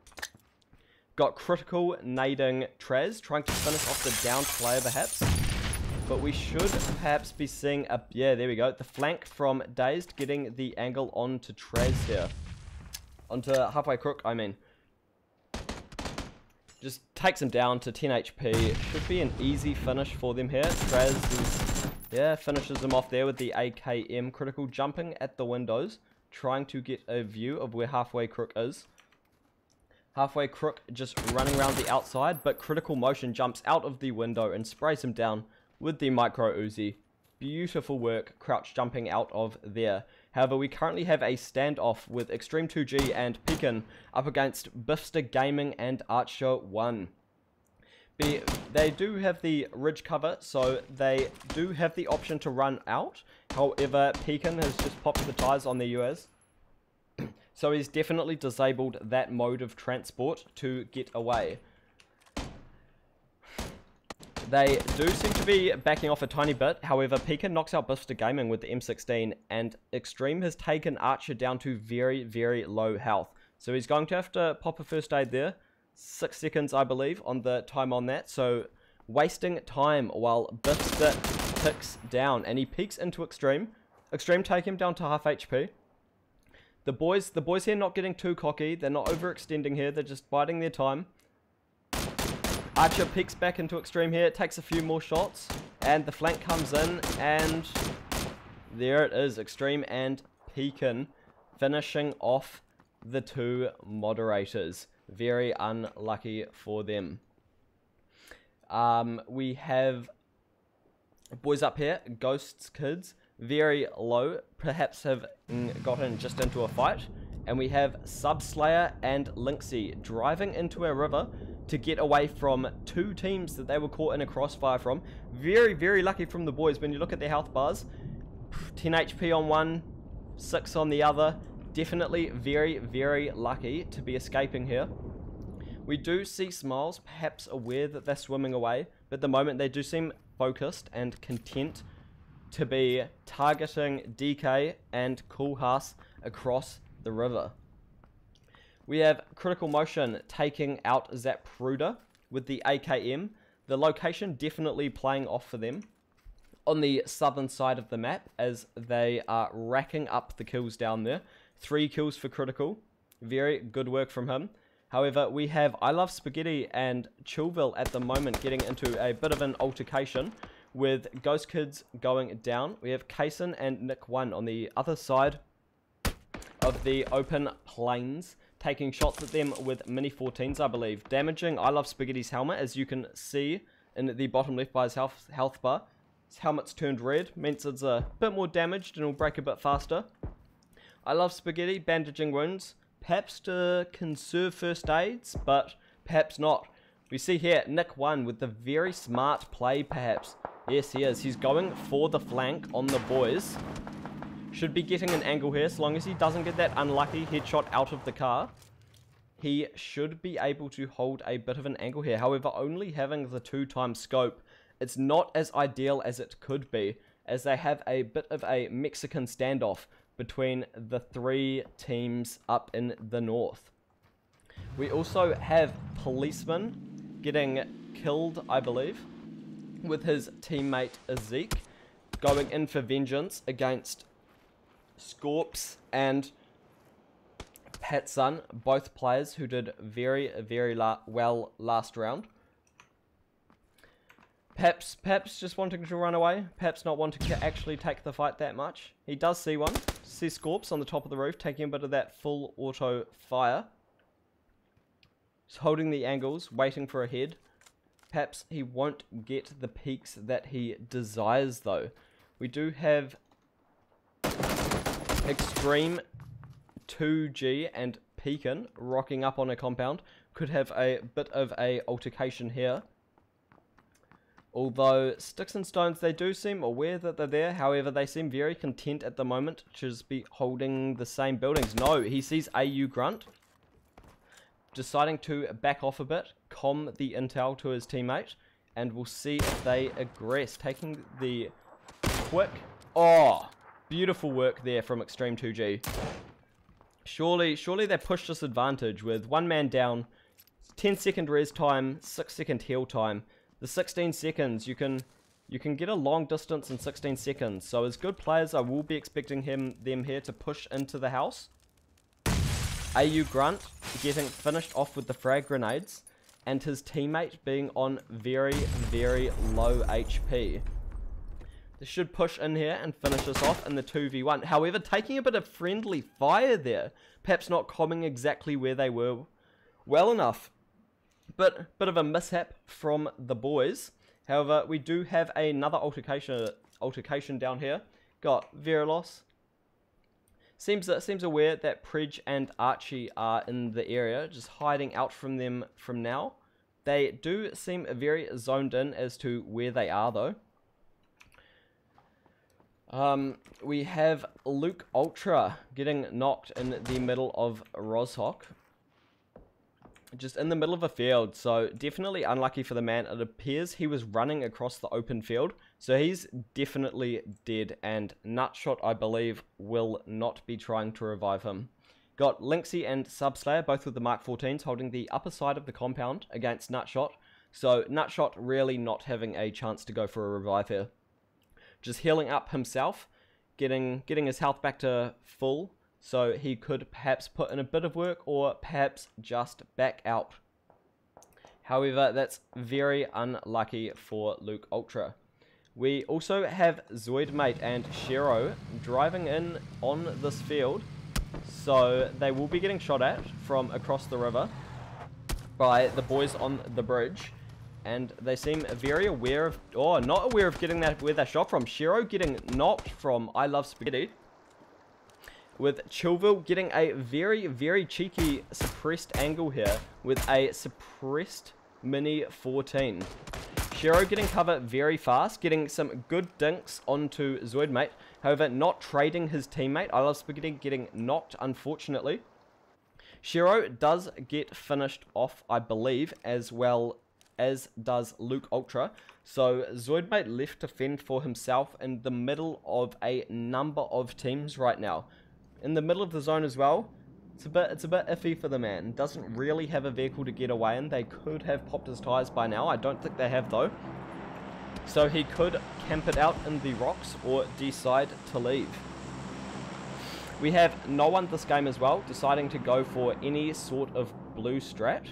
Got Critical nading Traz, trying to finish off the downed player perhaps. But we should perhaps be seeing a, yeah, there we go, the flank from Dazed, getting the angle onto Traz here. Onto Halfway Crook, I mean. Just takes him down to 10 HP. Should be an easy finish for them here. Traz is, yeah, finishes him off there with the AKM. Critical jumping at the windows, trying to get a view of where Halfway Crook is. Halfway Crook just running around the outside, but Critical Motion jumps out of the window and sprays him down with the micro Uzi. Beautiful work, crouch jumping out of there. However, we currently have a standoff with Extreme 2G and Pekin up against Bifster Gaming and Archer 1. They do have the ridge cover, so they do have the option to run out. However, Pekin has just popped the tires on the US. So he's definitely disabled that mode of transport to get away. They do seem to be backing off a tiny bit. However, Pekin knocks out Bifster Gaming with the M16, and Extreme has taken Archer down to very, very low health. So he's going to have to pop a first aid there. 6 seconds, I believe, on the time on that. So wasting time while Bifster ticks down, and he peeks into Extreme. Extreme take him down to half HP. The boys here not getting too cocky. They're not overextending here. They're just biding their time. Archer peeks back into Extreme here, takes a few more shots, and the flank comes in, and there it is, Extreme and Pekin finishing off the two moderators. Very unlucky for them. We have boys up here, Ghosts Kids, very low, perhaps have gotten just into a fight. And we have Subslayer and Lynxy driving into a river to get away from two teams that they were caught in a crossfire from. Very, very lucky from the boys when you look at their health bars. 10 HP on one, 6 on the other. Definitely very, very lucky to be escaping here. We do see Smiles, perhaps aware that they're swimming away, but at the moment they do seem focused and content to be targeting DK and Coolhouse across the river. We have Critical Motion taking out Zapruder with the AKM. The location definitely playing off for them on the southern side of the map as they are racking up the kills down there. 3 kills for Critical. Very good work from him. However, we have I Love Spaghetti and Chillville at the moment getting into a bit of an altercation with Ghost Kids going down. We have Kaysen and Nick 1 on the other side of the open plains, taking shots at them with Mini 14s, I believe. Damaging I Love Spaghetti's helmet, as you can see in the bottom left by his health bar. His helmet's turned red, means it's a bit more damaged and will break a bit faster. I Love Spaghetti, bandaging wounds, perhaps to conserve first aids, but perhaps not. We see here Nick 1 with the very smart play, perhaps. Yes, he is. He's going for the flank on the boys. Should be getting an angle here, so long as he doesn't get that unlucky headshot out of the car. He should be able to hold a bit of an angle here. However, only having the 2x scope, it's not as ideal as it could be, as they have a bit of a Mexican standoff between the 3 teams up in the north. We also have Policeman getting killed, I believe, with his teammate Zeke, going in for vengeance against Scorps and Patson, both players who did very well last round. Perhaps just wanting to run away, perhaps not wanting to actually take the fight that much. He does see one, sees Scorps on the top of the roof, taking a bit of that full auto fire. Just holding the angles, waiting for a head. Perhaps he won't get the peaks that he desires though. We do have Extreme 2G and Pekin rocking up on a compound. Could have a bit of a altercation here. Although Sticks and Stones, they do seem aware that they're there. However, they seem very content at the moment to just be holding the same buildings. No, he sees AU Grunt, deciding to back off a bit, calm the intel to his teammate, and we'll see if they aggress. Taking the quick... Oh, beautiful work there from Extreme 2G. Surely they pushed this advantage with one man down, 10-second res time, 6-second heal time. The 16 seconds, you can get a long distance in 16 seconds. So as good players, I will be expecting them here to push into the house. AU Grunt getting finished off with the frag grenades, and his teammate being on very low HP. They should push in here and finish us off in the 2v1. However, taking a bit of friendly fire there, perhaps not combing exactly where they were well enough. But bit of a mishap from the boys. However, we do have another altercation down here. Got Verilos. Seems aware that Pridge and Archie are in the area, just hiding out from them from now. They do seem very zoned in as to where they are though. We have Luke Ultra getting knocked in the middle of Roshok. Just in the middle of a field, so definitely unlucky for the man. It appears he was running across the open field, so he's definitely dead, and Nutshot, I believe, will not be trying to revive him. Got Lynxy and Subslayer, both with the Mark 14s, holding the upper side of the compound against Nutshot, so Nutshot really not having a chance to go for a revive here. Just healing up himself, getting his health back to full, so he could perhaps put in a bit of work or perhaps just back out. However, that's very unlucky for Luke Ultra. We also have Zoidmate and Shero driving in on this field, so they will be getting shot at from across the river by the boys on the bridge. And they seem very aware of, not aware of getting that where they shot from. Shero getting knocked from I Love Spaghetti, with Chillville getting a very cheeky suppressed angle here with a suppressed Mini 14. Shero getting cover very fast, getting some good dinks onto Zoidmate. However, not trading his teammate. I Love Spaghetti getting knocked, unfortunately. Shero does get finished off, I believe, as well as does Luke Ultra. So Zoidmate left to fend for himself in the middle of a number of teams right now. In the middle of the zone as well. It's a bit iffy for the man. Doesn't really have a vehicle to get away in. They could have popped his tires by now. I don't think they have though. So he could camp it out in the rocks or decide to leave. We have no one this game as well, deciding to go for any sort of blue strat.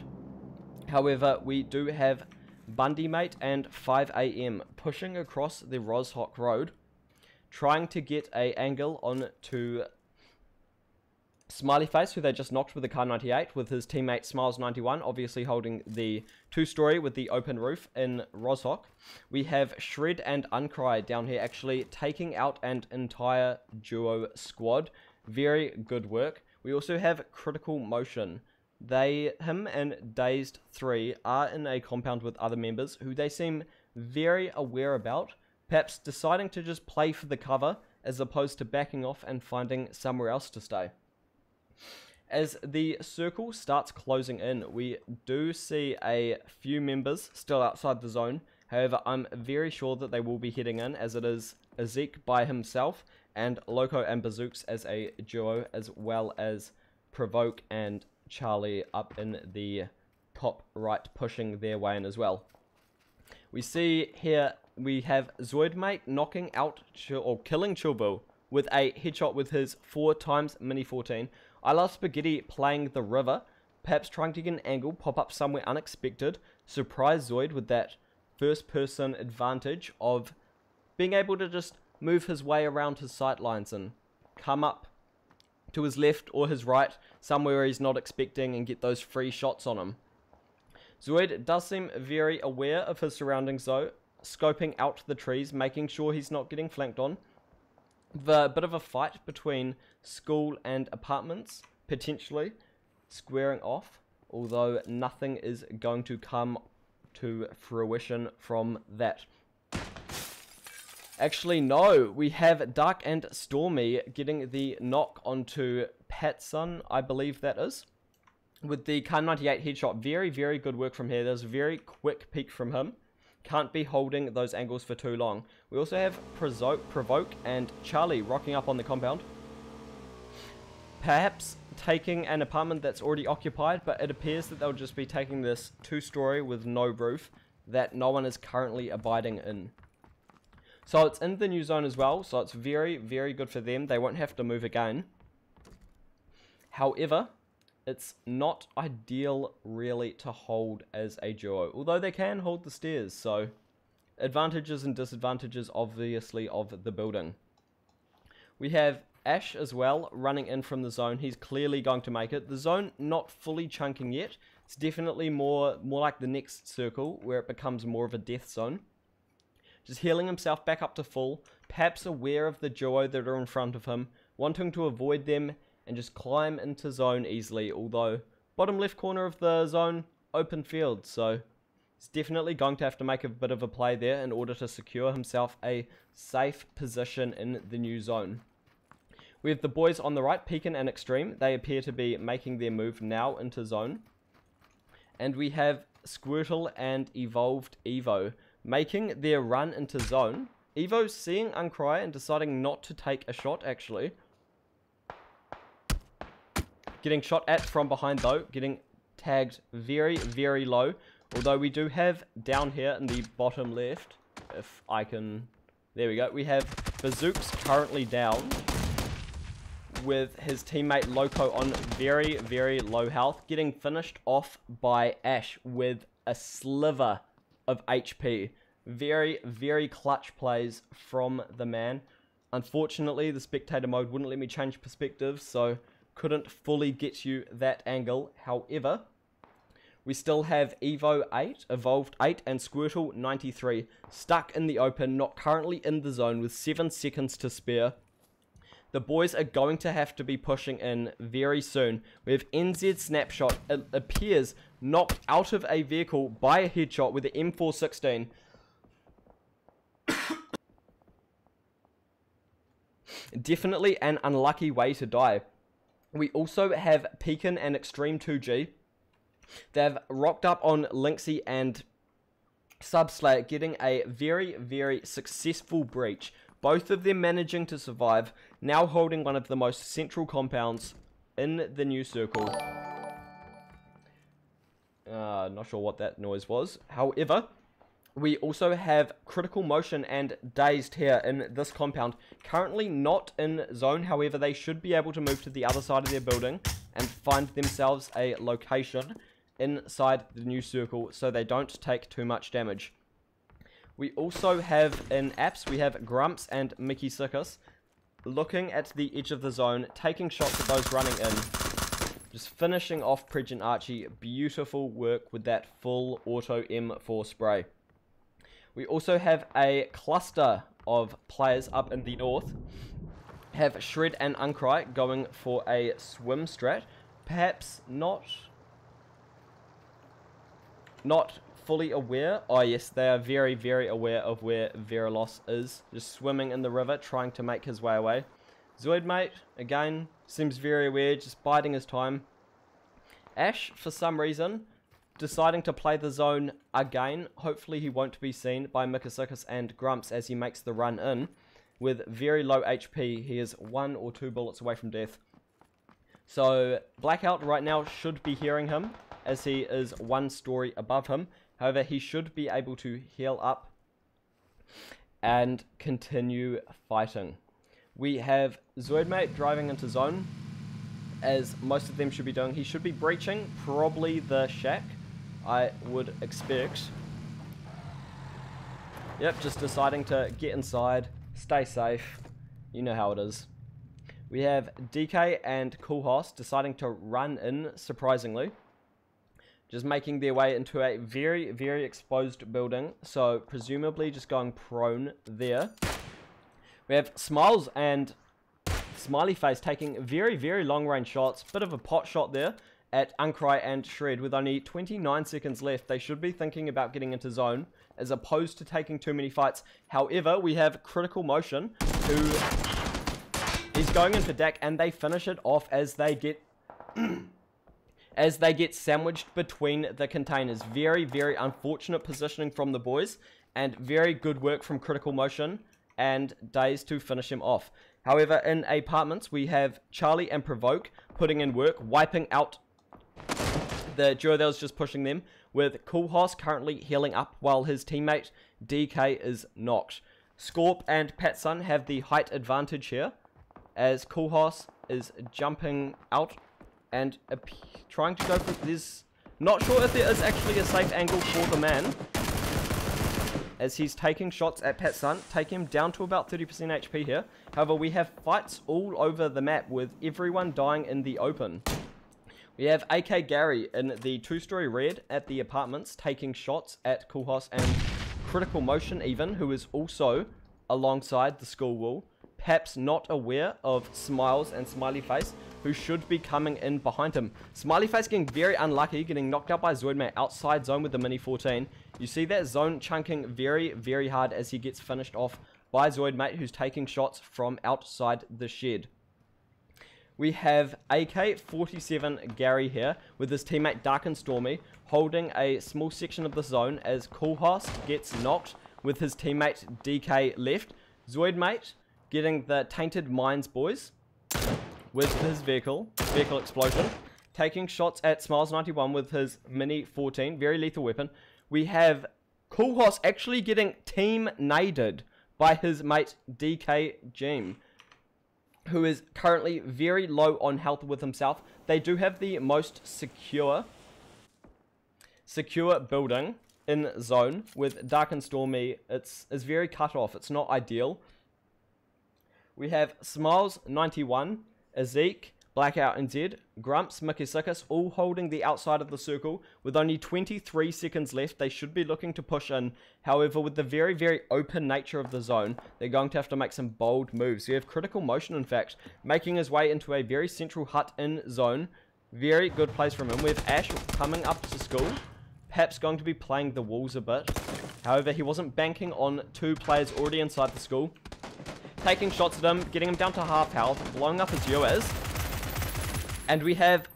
However, we do have Bundy Mate and 5am pushing across the Roshawk Road, trying to get a angle on to Smiley Face, who they just knocked with the Car 98, with his teammate Smiles 91, obviously holding the 2-story with the open roof in Roshawk. We have Shred and Uncry down here, actually taking out an entire duo squad. Very good work. We also have Critical Motion. Him and Dazed 3 are in a compound with other members who they seem very aware about, perhaps deciding to just play for the cover as opposed to backing off and finding somewhere else to stay. As the circle starts closing in, we do see a few members still outside the zone. However, I'm very sure that they will be heading in, as it is Ezek by himself and Loco and Bazooks as a duo, as well as Provoke and Charlie up in the top right pushing their way in as well. We see here we have Zoidmate knocking out or killing Chillbill with a headshot with his 4x Mini 14. I Love Spaghetti playing the river, perhaps trying to get an angle, pop up somewhere unexpected, surprise Zoid with that first person advantage of being able to just move his way around his sight lines and come up to his left or his right, somewhere he's not expecting, and get those free shots on him. Zoid does seem very aware of his surroundings though, scoping out the trees, making sure he's not getting flanked on. The bit of a fight between school and apartments, potentially squaring off, although nothing is going to come to fruition from that. Actually, no, we have Dark and Stormy getting the knock onto Patson, I believe that is, with the Car 98 headshot. Very, very good work from here. There's a very quick peek from him. Can't be holding those angles for too long. We also have Provoke and Charlie rocking up on the compound. Perhaps taking an apartment that's already occupied, but it appears that they'll just be taking this 2-story with no roof that no one is currently abiding in. So it's in the new zone as well, so it's very, very good for them. They won't have to move again. However, it's not ideal really to hold as a duo, although they can hold the stairs, so advantages and disadvantages obviously of the building. We have Ash as well running in from the zone. He's clearly going to make it. The zone not fully chunking yet. It's definitely more like the next circle where it becomes more of a death zone. Just healing himself back up to full, perhaps aware of the duo that are in front of him, wanting to avoid them and just climb into zone easily, although bottom left corner of the zone, open field, so he's definitely going to have to make a bit of a play there in order to secure himself a safe position in the new zone. We have the boys on the right, Pekin and Extreme. They appear to be making their move now into zone. And we have Squirtle and Evolved Evo making their run into zone. Evo seeing Uncry and deciding not to take a shot, actually. Getting shot at from behind though, getting tagged very, very low. Although we do have down here in the bottom left, if I can, there we go, we have Bazooks currently down with his teammate Loco on very, very low health, getting finished off by Ash with a sliver of HP. Very, very clutch plays from the man. Unfortunately, the spectator mode wouldn't let me change perspective, so couldn't fully get you that angle. However, we still have Evo 8, Evolved 8, and Squirtle 93 stuck in the open, not currently in the zone with 7 seconds to spare. The boys are going to have to be pushing in very soon. We have NZ Snapshot, it appears, knocked out of a vehicle by a headshot with the M416. Definitely an unlucky way to die. We also have Pekin and Extreme 2G. They've rocked up on Lynxy and Subslayer, getting a very, very successful breach. Both of them managing to survive, now holding one of the most central compounds in the new circle. Not sure what that noise was. However, we also have Critical Motion and Dazed here in this compound. Currently not in zone, however, they should be able to move to the other side of their building and find themselves a location inside the new circle so they don't take too much damage. We also have in apps, we have Grumps and Mickey Sickus looking at the edge of the zone, taking shots at those running in, just finishing off Predge and Archie. Beautiful work with that full auto M4 spray. We also have a cluster of players up in the north. Have Shred and Uncry going for a swim strat. Perhaps not fully aware. Oh yes, they are very, very aware of where Verilos is. Just swimming in the river, trying to make his way away. Zoidmate, again, seems very aware, just biding his time. Ash, for some reason, deciding to play the zone again. Hopefully he won't be seen by Mikasikas and Grumps as he makes the run in. With very low HP, he is 1 or 2 bullets away from death. So, Blackout right now should be hearing him, as he is 1 story above him. However, he should be able to heal up and continue fighting. We have Zoidmate driving into zone, as most of them should be doing. He should be breaching probably the shack, I would expect. Yep, just deciding to get inside, stay safe. You know how it is. We have DK and Coolhouse deciding to run in, surprisingly. Just making their way into a very, very exposed building. So, presumably just going prone there. We have Smiles and Smiley Face taking very, very long range shots. Bit of a pot shot there at Uncry and Shred. With only 29 seconds left, they should be thinking about getting into zone as opposed to taking too many fights. However, we have Critical Motion, who is going in for deck, and they finish it off as they get sandwiched between the containers. Very, very unfortunate positioning from the boys, and very good work from Critical Motion and Daze to finish him off. However, in apartments, we have Charlie and Provoke putting in work, wiping out the duo that was just pushing them, with Coolhouse currently healing up while his teammate DK is knocked. Scorp and Patsun have the height advantage here, as Coolhouse is jumping out and trying to go for this. Not sure if there is actually a safe angle for the man, as he's taking shots at Patsun, taking him down to about 30% HP here. However, we have fights all over the map with everyone dying in the open. We have AK Gary in the 2-story red at the apartments, taking shots at Coolhouse and Critical Motion even, who is also alongside the school wall. Perhaps not aware of Smiles and Smiley Face, who should be coming in behind him. Smiley Face getting very unlucky, getting knocked out by Zoidmate outside zone with the Mini 14. You see that zone chunking very, very hard as he gets finished off by Zoidmate, who's taking shots from outside the shed. We have AK-47 Gary here with his teammate Dark and Stormy holding a small section of the zone as Coolhouse gets knocked with his teammate DK left. Zoidmate getting the Tainted Mines boys with his vehicle explosion, taking shots at Smiles 91 with his Mini 14, very lethal weapon. We have Coolhouse actually getting team naded by his mate DK Jim, who is currently very low on health with himself. They do have the most secure building in zone with Dark and Stormy. It's very cut off. It's not ideal. We have Smiles 91, Ezek, Blackout and Zed, Grumps, Mikasikas, all holding the outside of the circle. With only 23 seconds left, they should be looking to push in. However, with the very, very open nature of the zone, they're going to have to make some bold moves. We have Critical Motion, in fact, making his way into a very central hut in zone. Very good place from him. We have Ash coming up to school, perhaps going to be playing the walls a bit. However, he wasn't banking on 2 players already inside the school. Taking shots at him, getting him down to half health, blowing up his UAS. And we have,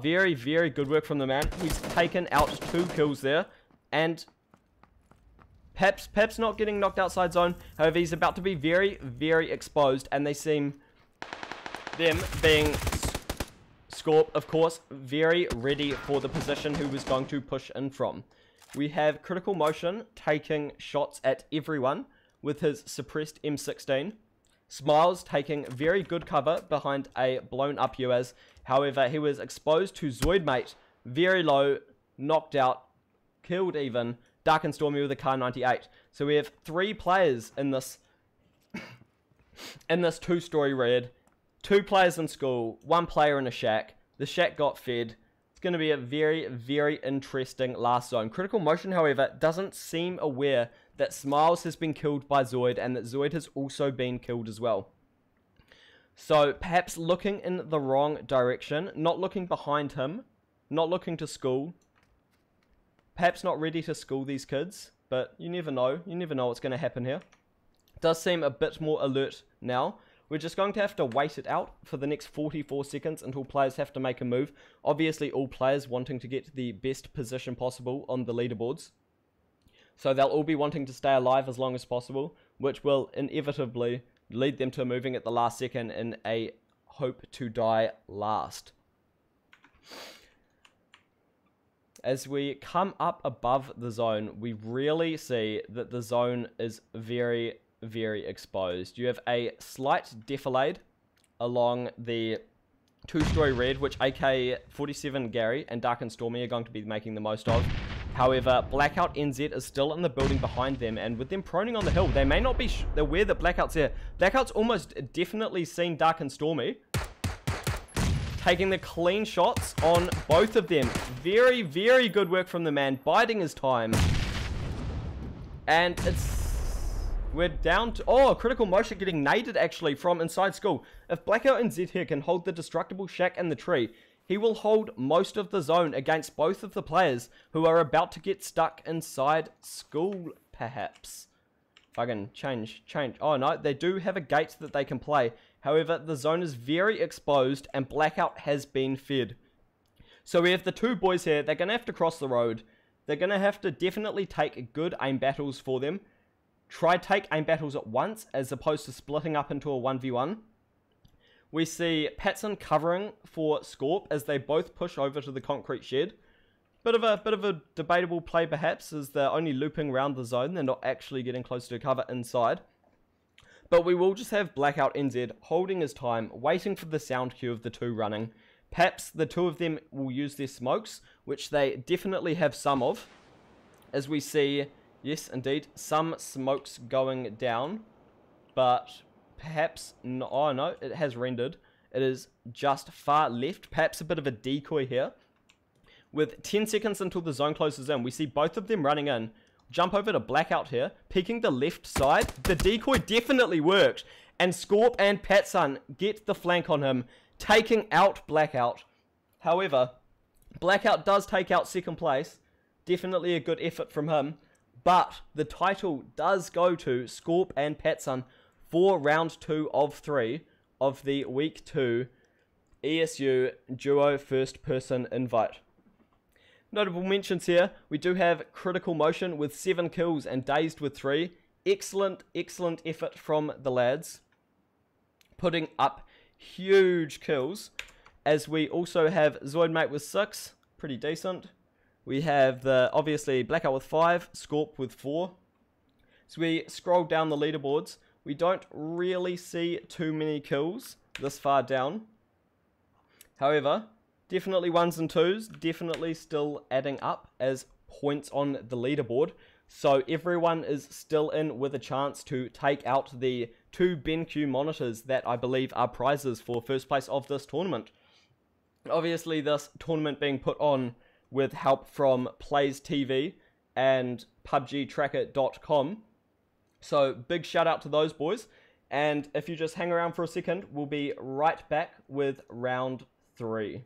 very, very good work from the man. He's taken out 2 kills there. And Pep's not getting knocked outside zone. However, he's about to be very, very exposed. And they seem, them being Scorp, of course, very ready for the position who was going to push in from. We have Critical Motion taking shots at everyone with his suppressed M16. Smiles taking very good cover behind a blown up UAS. However, he was exposed to Zoidmate, very low, knocked out, killed even, Dark and Stormy with a Car 98. So we have 3 players in this two-story raid. 2 players in school, 1 player in a shack. The shack got fed. It's going to be a very, very interesting last zone. Critical Motion, however, doesn't seem aware that Smiles has been killed by Zoid and that Zoid has also been killed as well. So perhaps looking in the wrong direction, not looking behind him, not looking to school. Perhaps not ready to school these kids, but you never know. You never know what's going to happen here. Does seem a bit more alert now. We're just going to have to wait it out for the next 44 seconds until players have to make a move. Obviously, all players wanting to get the best position possible on the leaderboards. So they'll all be wanting to stay alive as long as possible, which will inevitably lead them to moving at the last second in a hope to die last. As we come up above the zone, we really see that the zone is very, very exposed. You have a slight defilade along the 2-story red, which AK-47 Gary and Dark and Stormy are going to be making the most of. However, Blackout NZ is still in the building behind them, and with them proning on the hill, they may not be aware that Blackout's there. Blackout's almost definitely seen Dark and Stormy, taking the clean shots on both of them. Very, very good work from the man, biding his time. And we're down to... Oh, Critical Motion getting naded, actually, from inside school. If Blackout NZ here can hold the destructible shack and the tree, he will hold most of the zone against both of the players who are about to get stuck inside school, perhaps. If I can change. Oh, no, they do have a gate that they can play. However, the zone is very exposed and Blackout has been fed. So we have the 2 boys here. They're going to have to cross the road. They're going to have to definitely take good aim battles for them. Try take aim battles at once as opposed to splitting up into a 1v1. We see Patson covering for Scorp as they both push over to the concrete shed. Bit of a debatable play perhaps, as they're only looping around the zone. They're not actually getting close to cover inside. But we will just have Blackout NZ holding his time, waiting for the sound cue of the 2 running. Perhaps the 2 of them will use their smokes, which they definitely have some of. As we see, yes indeed, some smokes going down. But perhaps, no, oh no, it has rendered. It is just far left, perhaps a bit of a decoy here. With 10 seconds until the zone closes in, we see both of them running in. Jump over to Blackout here, peeking the left side. The decoy definitely worked. And Scorp and Patson get the flank on him, taking out Blackout. However, Blackout does take out second place. Definitely a good effort from him. But the title does go to Scorp and Patson for round 2 of 3 of the week 2 ESU Duo First Person Invite. Notable mentions here, we do have Critical Motion with 7 kills and Dazed with 3. Excellent, excellent effort from the lads, putting up huge kills. As we also have Zoidmate with 6, pretty decent. We have obviously Blackout with 5, Scorp with 4. So we scroll down the leaderboards. We don't really see too many kills this far down. However, definitely 1s and 2s, definitely still adding up as points on the leaderboard. So everyone is still in with a chance to take out the 2 BenQ monitors that I believe are prizes for first place of this tournament. Obviously this tournament being put on with help from Plays TV and PUBGTracker.com. So big shout out to those boys. And if you just hang around for a second, we'll be right back with round 3.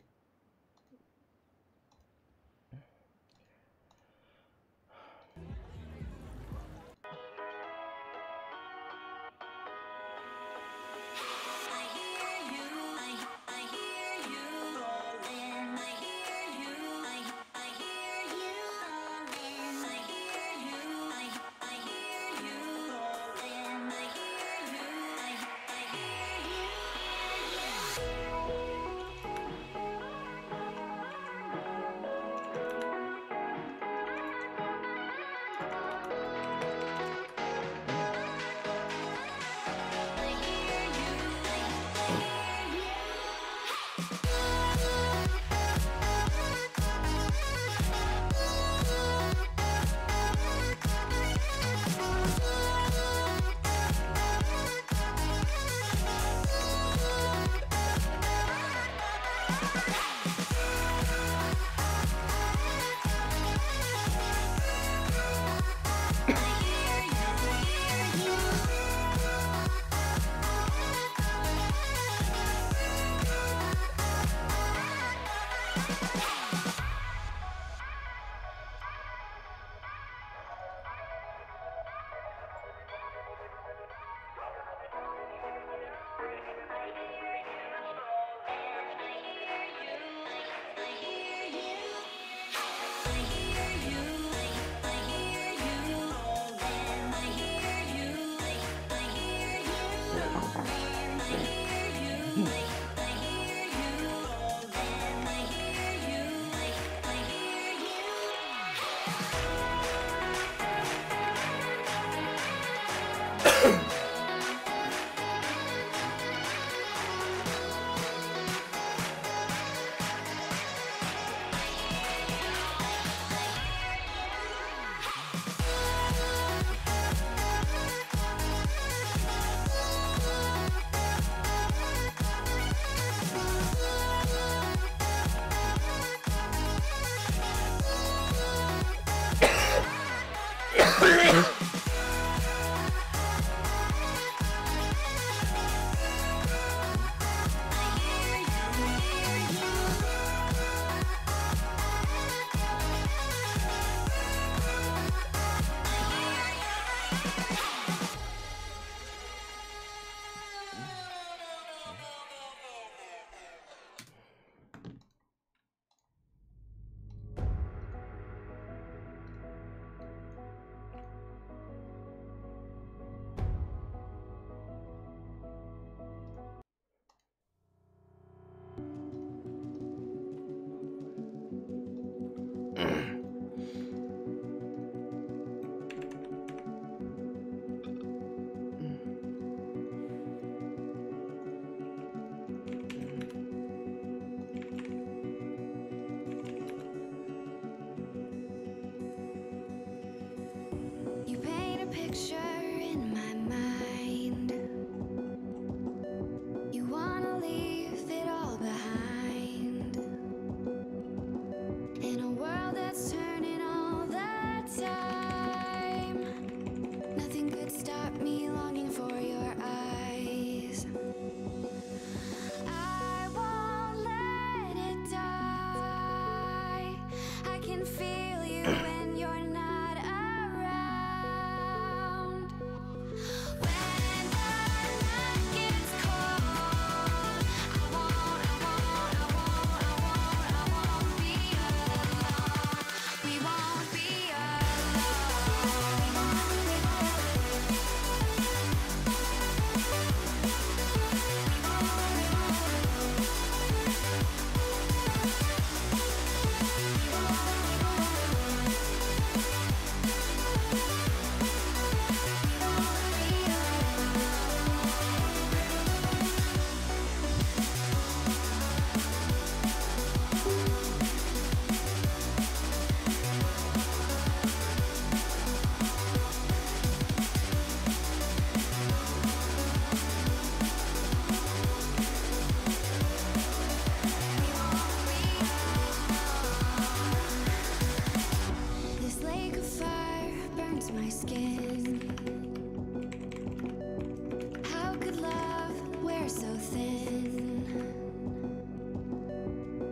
thin.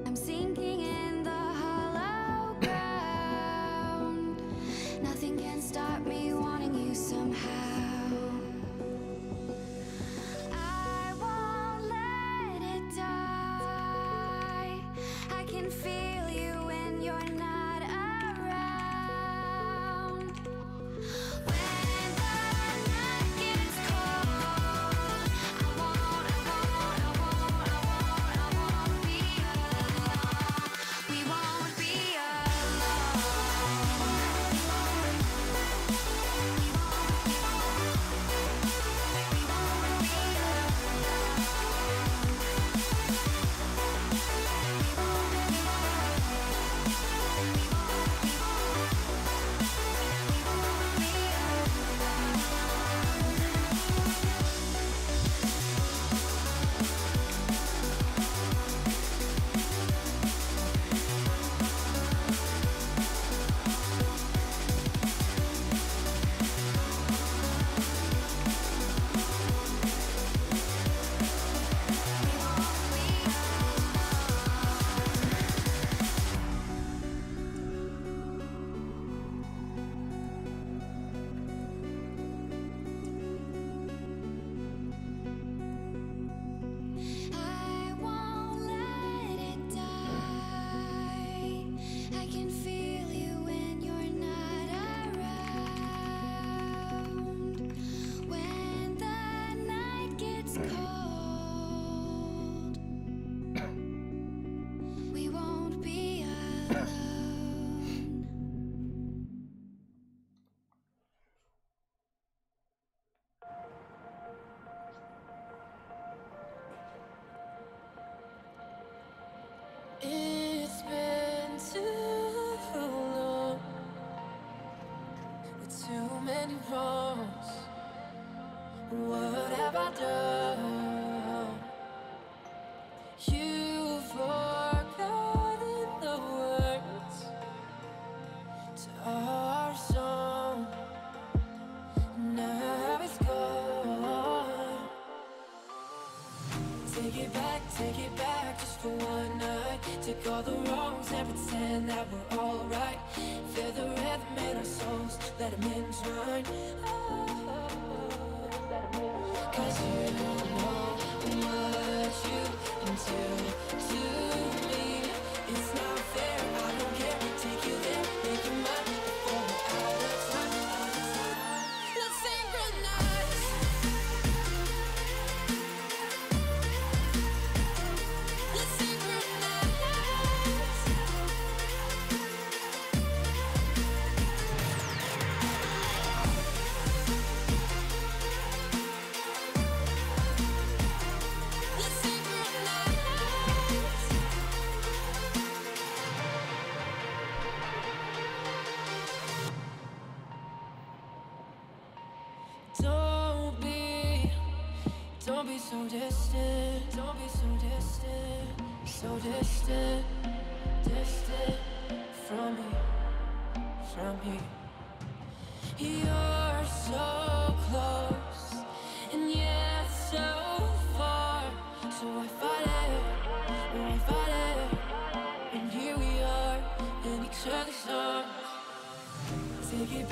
I'm sinking in the hollow ground. Nothing can stop me wanting you somehow. I won't let it die. I can feel you when you're not around. When the night gets cold, I won't be alone. We won't be I won't let it die. I can feel you when you're not around. When the night gets cold, we won't be alone. It's been too long with too many wrongs. What have I done? You've forgotten the words to our song. Now it's gone. Take it back just for one night. Take all the wrongs and pretend that we're alright. Feel the rhythm in our souls, let them entwine. Cause you know what you can do to me. It's not fair, I don't care. Take you there, make you mine before we're out of time. Let's synchronize. Let's synchronize. Let's synchronize. Don't be so distant. Don't be so distant. So distant, distant from me, from me. You're so close and yet so far. So I fight it, and here we are in each other's arms. Take it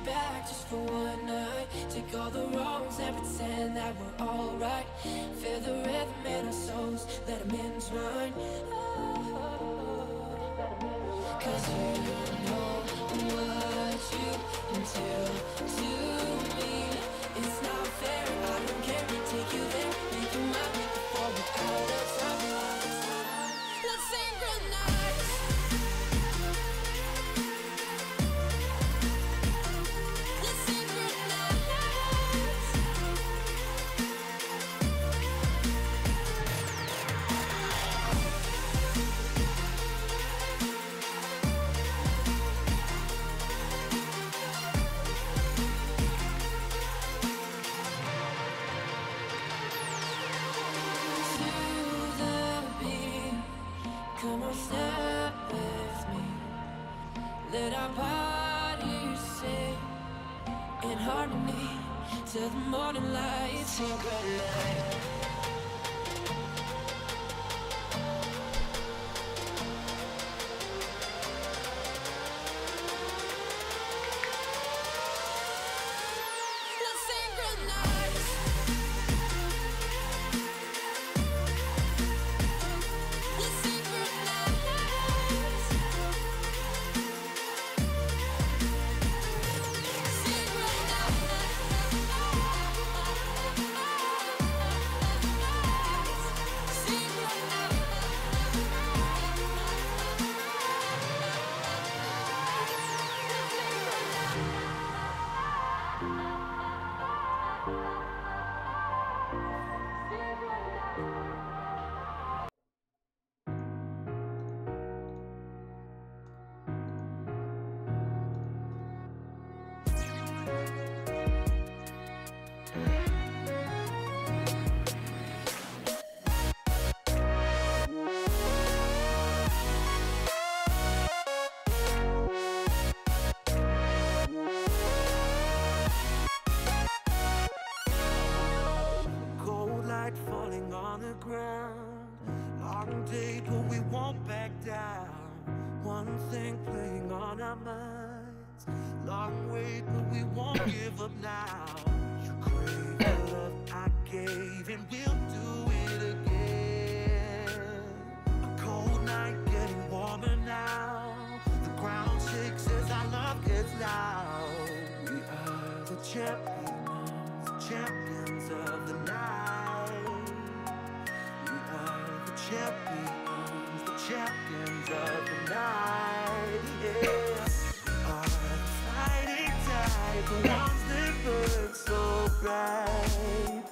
back just for one night. Take all the wrongs and pretend that we're alright. Feel the rhythm in our souls, let them entwine. Cause you know what you can do to me. It's not fair, I don't care. Take you there, make you mine before we're out of time. Let's synchronize. Let's synchronize. Come on, step with me. Let our bodies sing in harmony till the morning light. Synchronize. Cold light falling on the ground. Long day, but we won't back down. One thing playing on our minds. Long wait, but we won't give up now. You crave the love I gave, and we'll do it again. A cold night getting warmer now. The ground shakes as our love gets loud. We are the champions of the night. We are the champions of the night. Yeah. We are the fighting tide, the ones that burn so bright.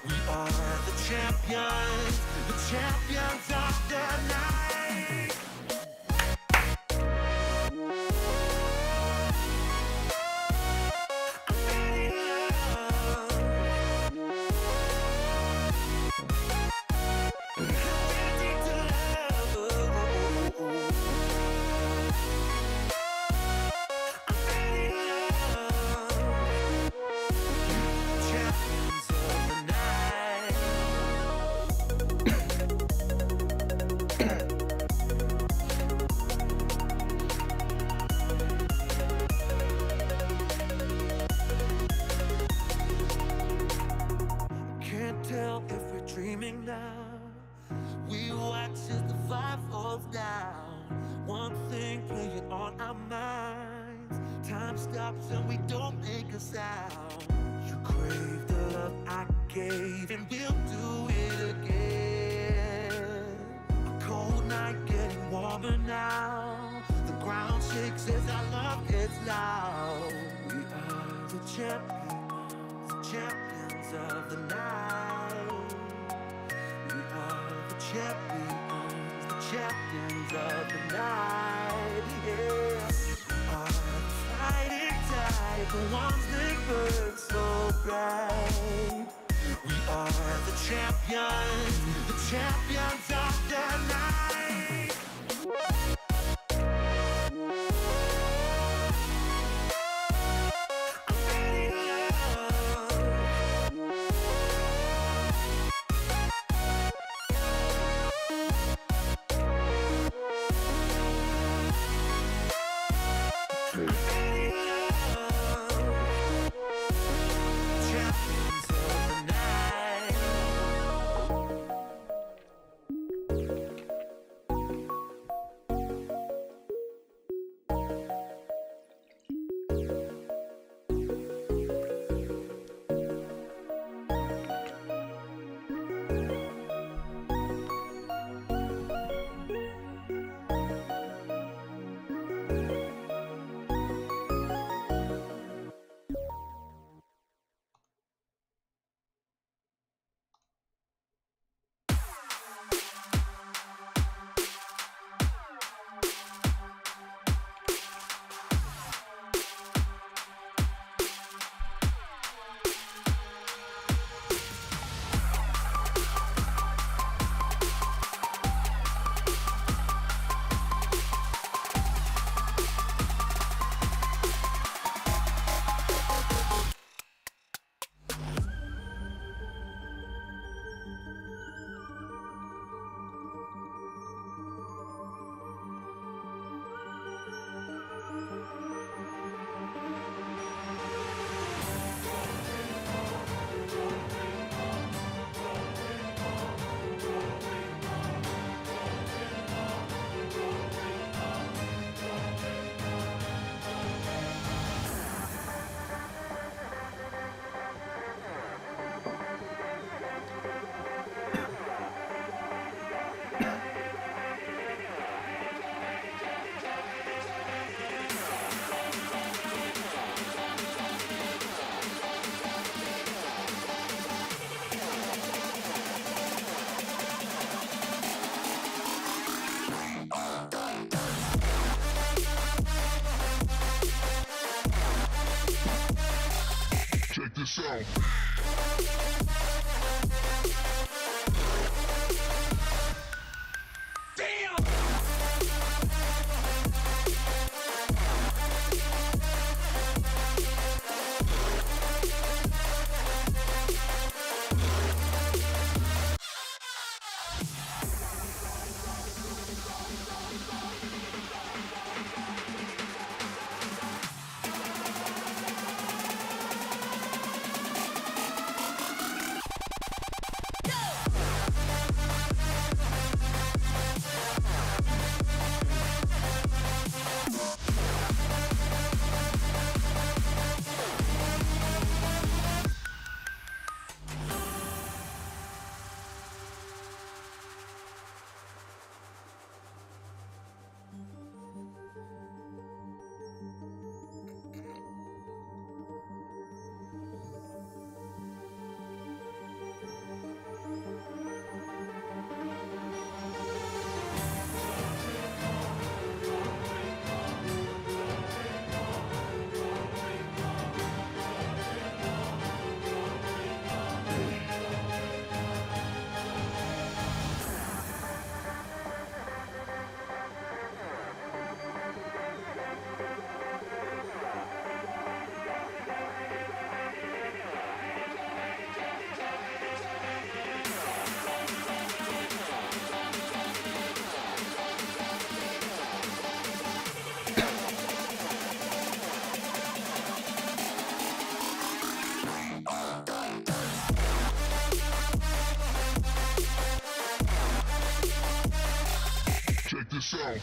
We are the champions of the night. I'm ready to love. I'm ready to love. I'm ready to love. Champions of the night. Can't tell if we're dreaming now. We watch as the fire falls down. One thing playing on our minds. Time stops and we don't make a sound. You crave the love I gave, and we'll do it again. A cold night getting warmer now. The ground shakes as our love gets loud. We are the champions of the night. We are the champions of the night. Yeah. We are the fighting tide, the ones that burn so bright. We are the champions of the night. I'm ready to love. I'm ready to love. Champions of the night. sound. Check this out.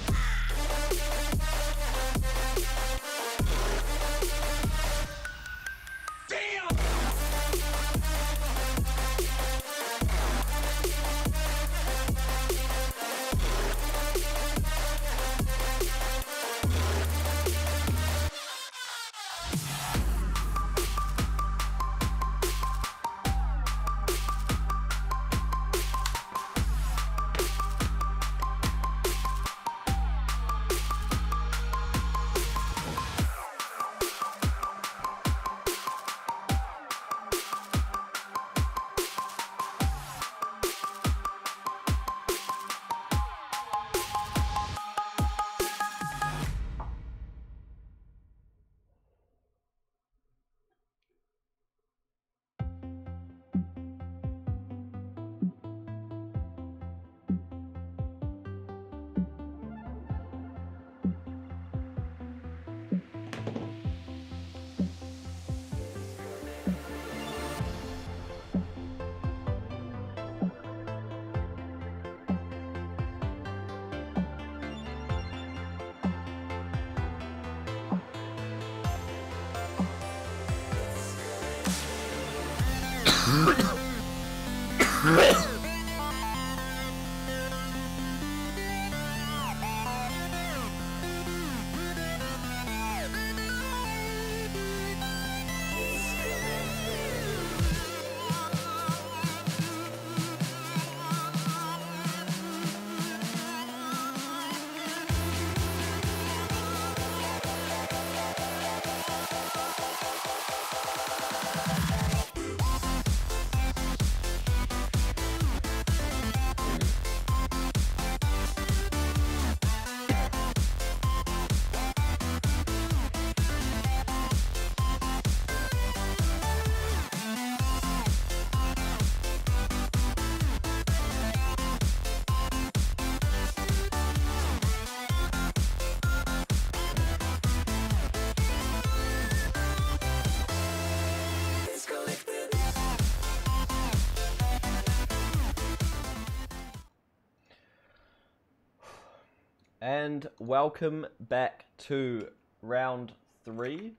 And welcome back to round 3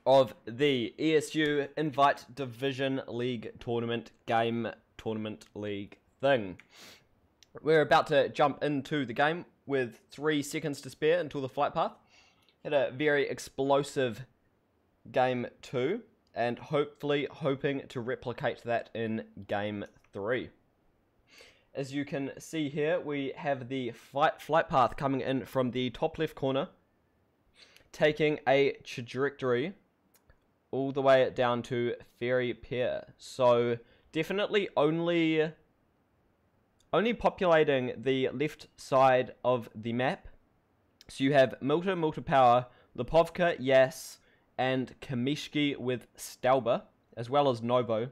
of the ESU Invite Division League Tournament League thing. We're about to jump into the game with 3 seconds to spare until the flight path. Had a very explosive game 2 and hoping to replicate that in game 3. As you can see here, we have the flight path coming in from the top left corner, taking a trajectory all the way down to Ferry Pier. So definitely only populating the left side of the map. So you have Milta Power, Lipovka, Yas, and Kamishki with Stalba, as well as Novo,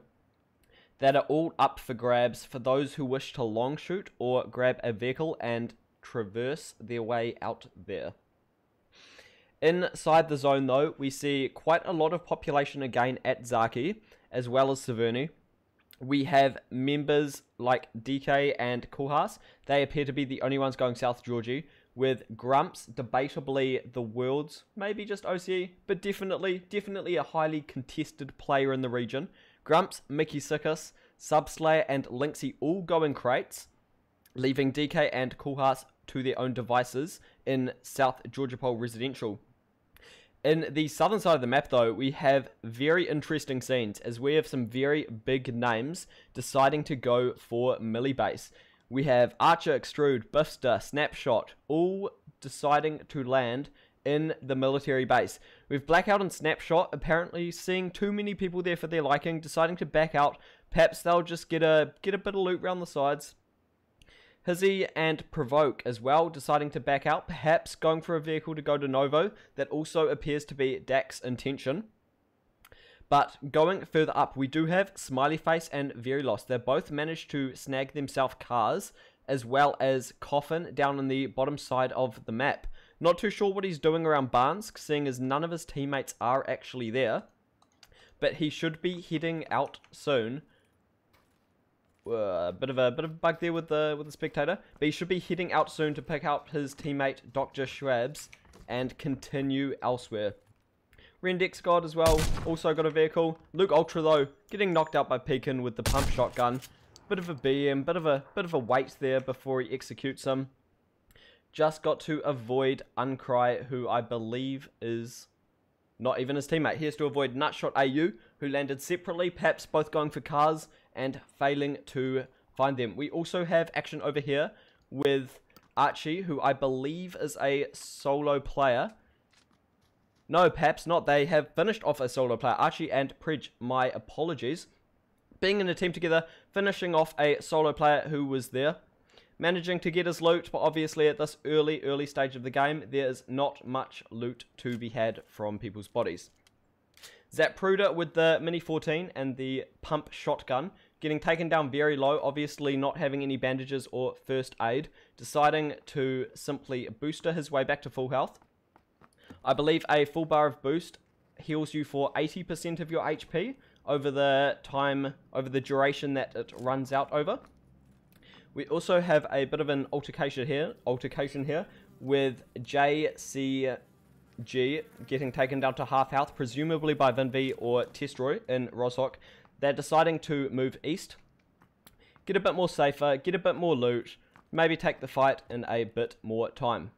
that are all up for grabs for those who wish to long shoot or grab a vehicle and traverse their way out there. Inside the zone though, we see quite a lot of population again at Zaki, as well as Severny. We have members like DK and Kulhas. They appear to be the only ones going South Georgie, with Grumps, debatably the world's, maybe just OCE, but definitely a highly contested player in the region. Grumps, Mickey Sikas, Subslayer, and Lynxy all going crates, leaving DK and Kulhas to their own devices in South Georgia Pole Residential. In the southern side of the map, though, we have very interesting scenes, as we have some very big names deciding to go for Millie Base. We have Archer, Extrude, Bifster, Snapshot, all deciding to land in the military base. With Blackout and Snapshot apparently seeing too many people there for their liking, deciding to back out. Perhaps they'll just get a bit of loot around the sides. Hizzy and Provoke as well, deciding to back out, perhaps going for a vehicle to go to Novo. That also appears to be Dak's intention. But going further up, we do have Smiley Face and Very Lost. They both managed to snag themselves cars, as well as Coffin down on the bottom side of the map. Not too sure what he's doing around Barnes, seeing as none of his teammates are actually there. But he should be heading out soon. A bit of a bug there with the spectator, but he should be heading out soon to pick up his teammate Dr. Schwabs and continue elsewhere. Rendex God as well, also got a vehicle. Luke Ultra though, getting knocked out by Pekin with the pump shotgun. Bit of a BM, bit of a wait there before he executes him. Just got to avoid Uncry, who I believe is not even his teammate. He has to avoid Nutshot AU, who landed separately, perhaps both going for cars and failing to find them. We also have action over here with Archie, who I believe is a solo player. No, perhaps not. They have finished off a solo player. Archie and Pridge, my apologies. Being in a team together, finishing off a solo player who was there. Managing to get his loot, but obviously at this early stage of the game, there is not much loot to be had from people's bodies. Zapruder with the Mini 14 and the pump shotgun, getting taken down very low, obviously not having any bandages or first aid, deciding to simply booster his way back to full health. I believe a full bar of boost heals you for 80% of your HP over the duration that it runs out over. We also have a bit of an altercation here with JCG getting taken down to half health, presumably by Vinvi or Testroy in Roshok. They're deciding to move east, get a bit more safer, get a bit more loot, maybe take the fight in a bit more time.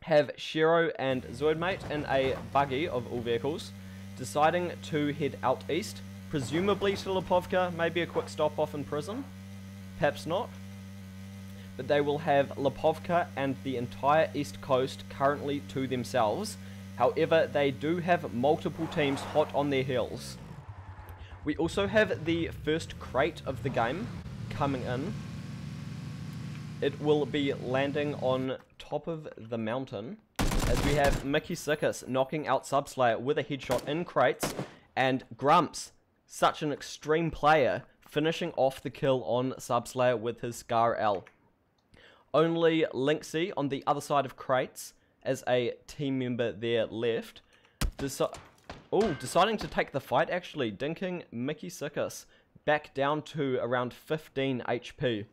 Have Shiro and Zoidmate in a buggy of all vehicles, deciding to head out east, presumably to Lipovka, maybe a quick stop off in prison, perhaps not. But they will have Lipovka and the entire east coast currently to themselves. However, they do have multiple teams hot on their heels. We also have the first crate of the game coming in. It will be landing on top of the mountain, as we have Mickey Sikas knocking out Subslayer with a headshot in crates, and Grumps, such an extreme player, finishing off the kill on Subslayer with his Scar L. Only Lynxy on the other side of crates as a team member there left. Deciding to take the fight actually, dinking Mickey Sikas back down to around 15 HP.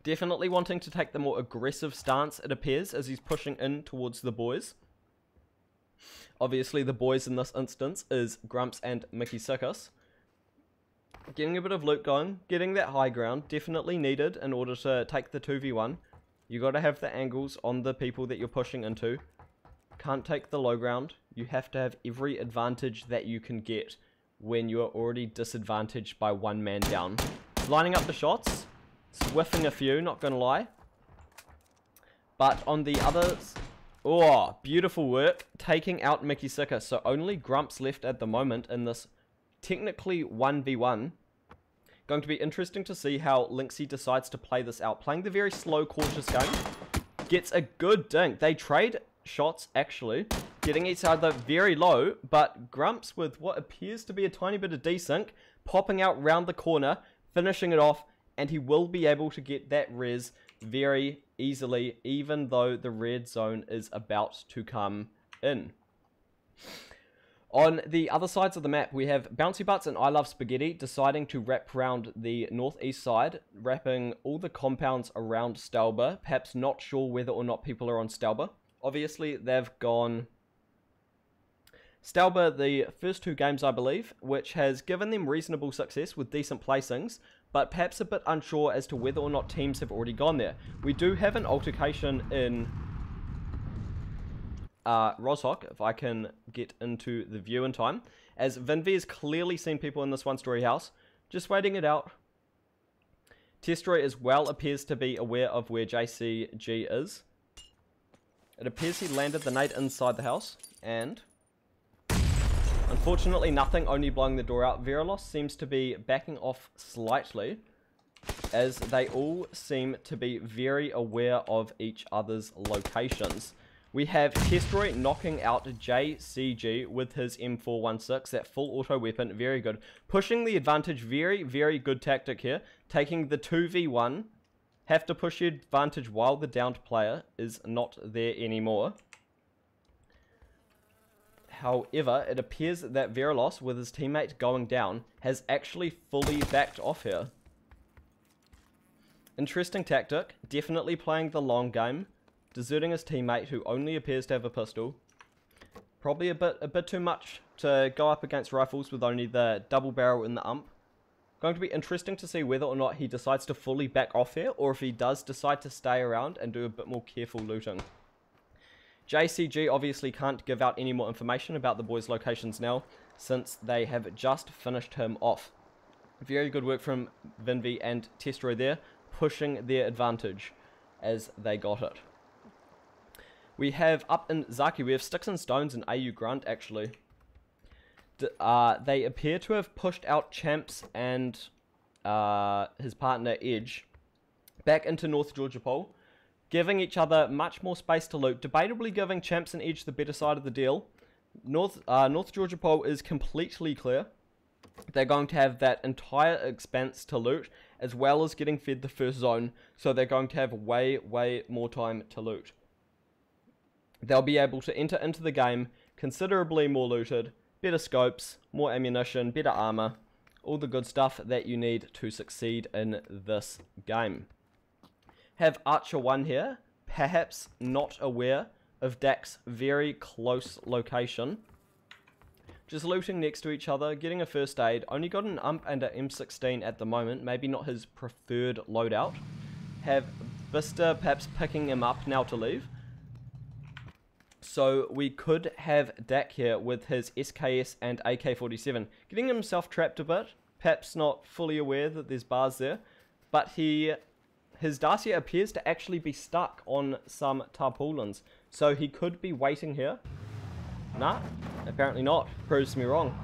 Definitely wanting to take the more aggressive stance, it appears, as he's pushing in towards the boys. Obviously the boys in this instance is Grumps and Mickey Sikas. Getting a bit of loot going, getting that high ground, definitely needed in order to take the 2v1. You got to have the angles on the people that you're pushing into. Can't take the low ground. You have to have every advantage that you can get when you're already disadvantaged by one man down. Lining up the shots, swiffing a few, not gonna lie. But on the Oh, beautiful work. Taking out Mickey Sika. So only Grumps left at the moment in this technically 1v1. Going to be interesting to see how Lynxy decides to play this out. Playing the very slow, cautious game. Gets a good dink. They trade shots, actually. Getting each other very low. But Grumps, with what appears to be a tiny bit of desync, popping out round the corner, finishing it off. And he will be able to get that res very easily, even though the red zone is about to come in. On the other sides of the map, we have Bouncy Butts and I Love Spaghetti deciding to wrap around the northeast side, wrapping all the compounds around Stalba, perhaps not sure whether or not people are on Stalba. Obviously, they've gone Stalba the first 2 games, I believe, which has given them reasonable success with decent placings, but perhaps a bit unsure as to whether or not teams have already gone there. We do have an altercation in Roshok, if I can get into the view in time, as Vinvi has clearly seen people in this one-story house, just waiting it out. Testroy as well appears to be aware of where JCG is. It appears he landed the nade inside the house, and unfortunately nothing, only blowing the door out. Verilos seems to be backing off slightly, as they all seem to be very aware of each other's locations. We have Testroy knocking out JCG with his M416, that full auto weapon, very good. Pushing the advantage, very, very good tactic here. Taking the 2v1, have to push the advantage while the downed player is not there anymore. However, it appears that Verilos, with his teammate going down, has actually fully backed off here. Interesting tactic, definitely playing the long game. Deserting his teammate, who only appears to have a pistol. Probably a bit too much to go up against rifles with only the double barrel in the ump. Going to be interesting to see whether or not he decides to fully back off here, or if he does decide to stay around and do a bit more careful looting. JCG obviously can't give out any more information about the boys' locations now, since they have just finished him off. Very good work from Vinvi and Testroy there, pushing their advantage as they got it. We have up in Zaki, we have Sticks and Stones and AU Grunt, actually. They appear to have pushed out Champs and his partner Edge back into North Georgia Pole, giving each other much more space to loot, debatably giving Champs and Edge the better side of the deal. North Georgia Pole is completely clear. They're going to have that entire expanse to loot, as well as getting fed the first zone, so they're going to have way, way more time to loot. They'll be able to enter into the game considerably more looted, better scopes, more ammunition, better armor, all the good stuff that you need to succeed in this game. Have Archer 1 here, perhaps not aware of Dak's very close location. Just looting next to each other, getting a first aid, only got an ump and an M16 at the moment, maybe not his preferred loadout. Have Vista perhaps picking him up now to leave. So we could have Dak here with his SKS and AK-47, getting himself trapped a bit, perhaps not fully aware that there's bars there, but his Dacia appears to actually be stuck on some tarpaulins, so he could be waiting here. Nah, apparently not, proves me wrong.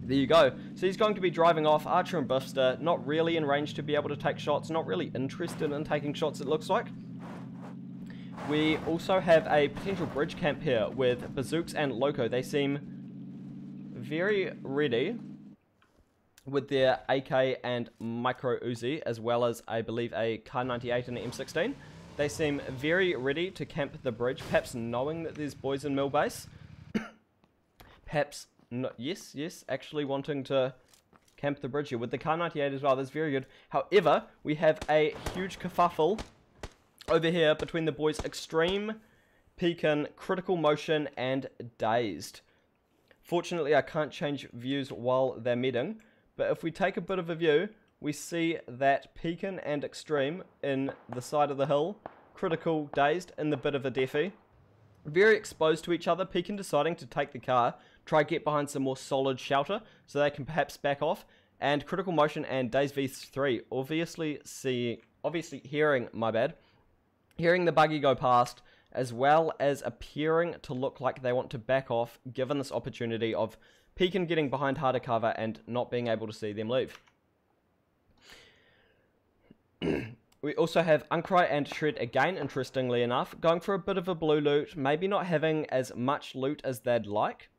There you go. So he's going to be driving off. Archer and Buster, not really in range to be able to take shots, not really interested in taking shots it looks like. We also have a potential bridge camp here with Bazooks and Loco. They seem very ready with their AK and Micro Uzi, as well as, I believe, a Kar98 and an M16. They seem very ready to camp the bridge, perhaps knowing that there's boys in mill base. Perhaps, no, yes, actually wanting to camp the bridge here with the Kar98 as well. That's very good. However, we have a huge kerfuffle over here between the boys Extreme, Pekin, Critical Motion, and Dazed. Fortunately, I can't change views while they're meeting, but if we take a bit of a view, we see that Pekin and Extreme in the side of the hill, Critical, Dazed in the bit of a defy. Very exposed to each other, Pekin deciding to take the car, try get behind some more solid shelter, so they can perhaps back off, and Critical Motion and Dazed V3 obviously hearing the buggy go past, as well as appearing to look like they want to back off given this opportunity of Pekin getting behind harder cover and not being able to see them leave. We also have Uncry and Shred again, interestingly enough, going for a bit of a blue loot, maybe not having as much loot as they'd like.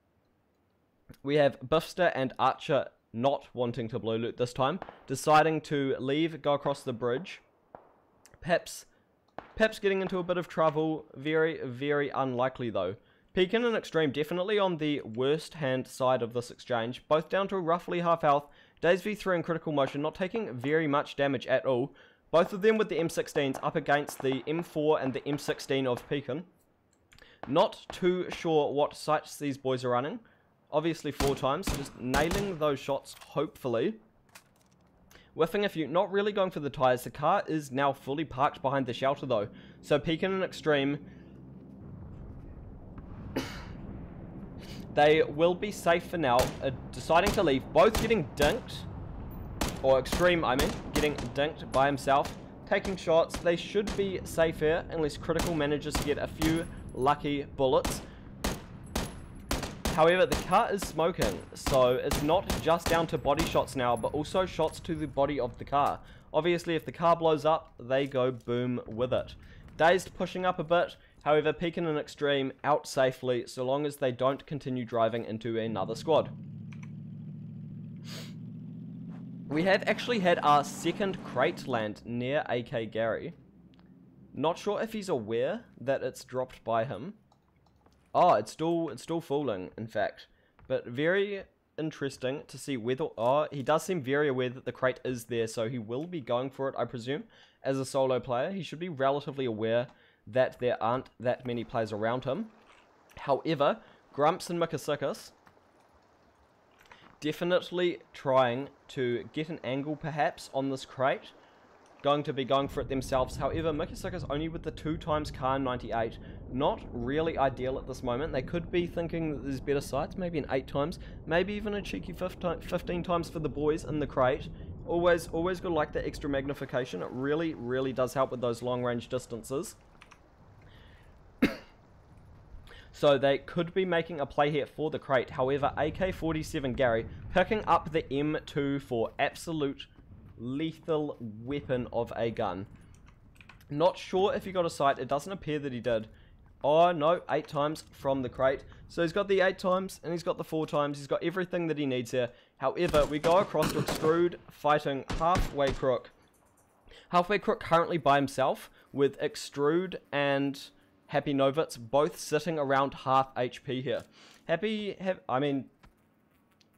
We have Biffster and Archer not wanting to blue loot this time, deciding to leave, go across the bridge. Perhaps getting into a bit of trouble, very, very unlikely though. Pekin and Extreme definitely on the worst hand side of this exchange, both down to roughly half health. Days V3 in critical motion, not taking very much damage at all. Both of them with the M16s up against the M4 and the M16 of Pekin. Not too sure what sights these boys are running. Obviously 4 times, just nailing those shots, hopefully. Whiffing a few, not really going for the tires. The car is now fully parked behind the shelter though. So Pekin and Extreme, they will be safe for now, deciding to leave, both getting dinked. Or Extreme, I mean, getting dinked by himself, taking shots. They should be safe here, unless Critical manages to get a few lucky bullets. However, the car is smoking, so it's not just down to body shots now, but also shots to the body of the car. Obviously, if the car blows up, they go boom with it. Dazed pushing up a bit, however, Pekin and Extreme out safely, so long as they don't continue driving into another squad. We have actually had our second crate land near AK Gary. Not sure if he's aware that it's dropped by him. Oh, it's still falling, in fact. But very interesting to see whether... Oh, he does seem very aware that the crate is there, so he will be going for it, I presume. As a solo player, he should be relatively aware that there aren't that many players around him. However, Grumps and Mikasikas definitely trying to get an angle perhaps on this crate. Going to be going for it themselves. However, Mikasikas only with the 2 times Kar 98. Not really ideal at this moment. They could be thinking that there's better sights. Maybe an 8 times. Maybe even a cheeky 15 times for the boys in the crate. Always gotta like that extra magnification. It really, really does help with those long range distances. So they could be making a play here for the crate. However, AK-47 Gary picking up the M2 for absolute lethal weapon of a gun. Not sure if he got a sight. It doesn't appear that he did. Oh no, 8 times from the crate. So he's got the 8 times and he's got the 4 times. He's got everything that he needs here. However, we go across to Extrude fighting Halfway Crook. Halfway Crook currently by himself with Extrude and Happy Novitz both sitting around half HP here.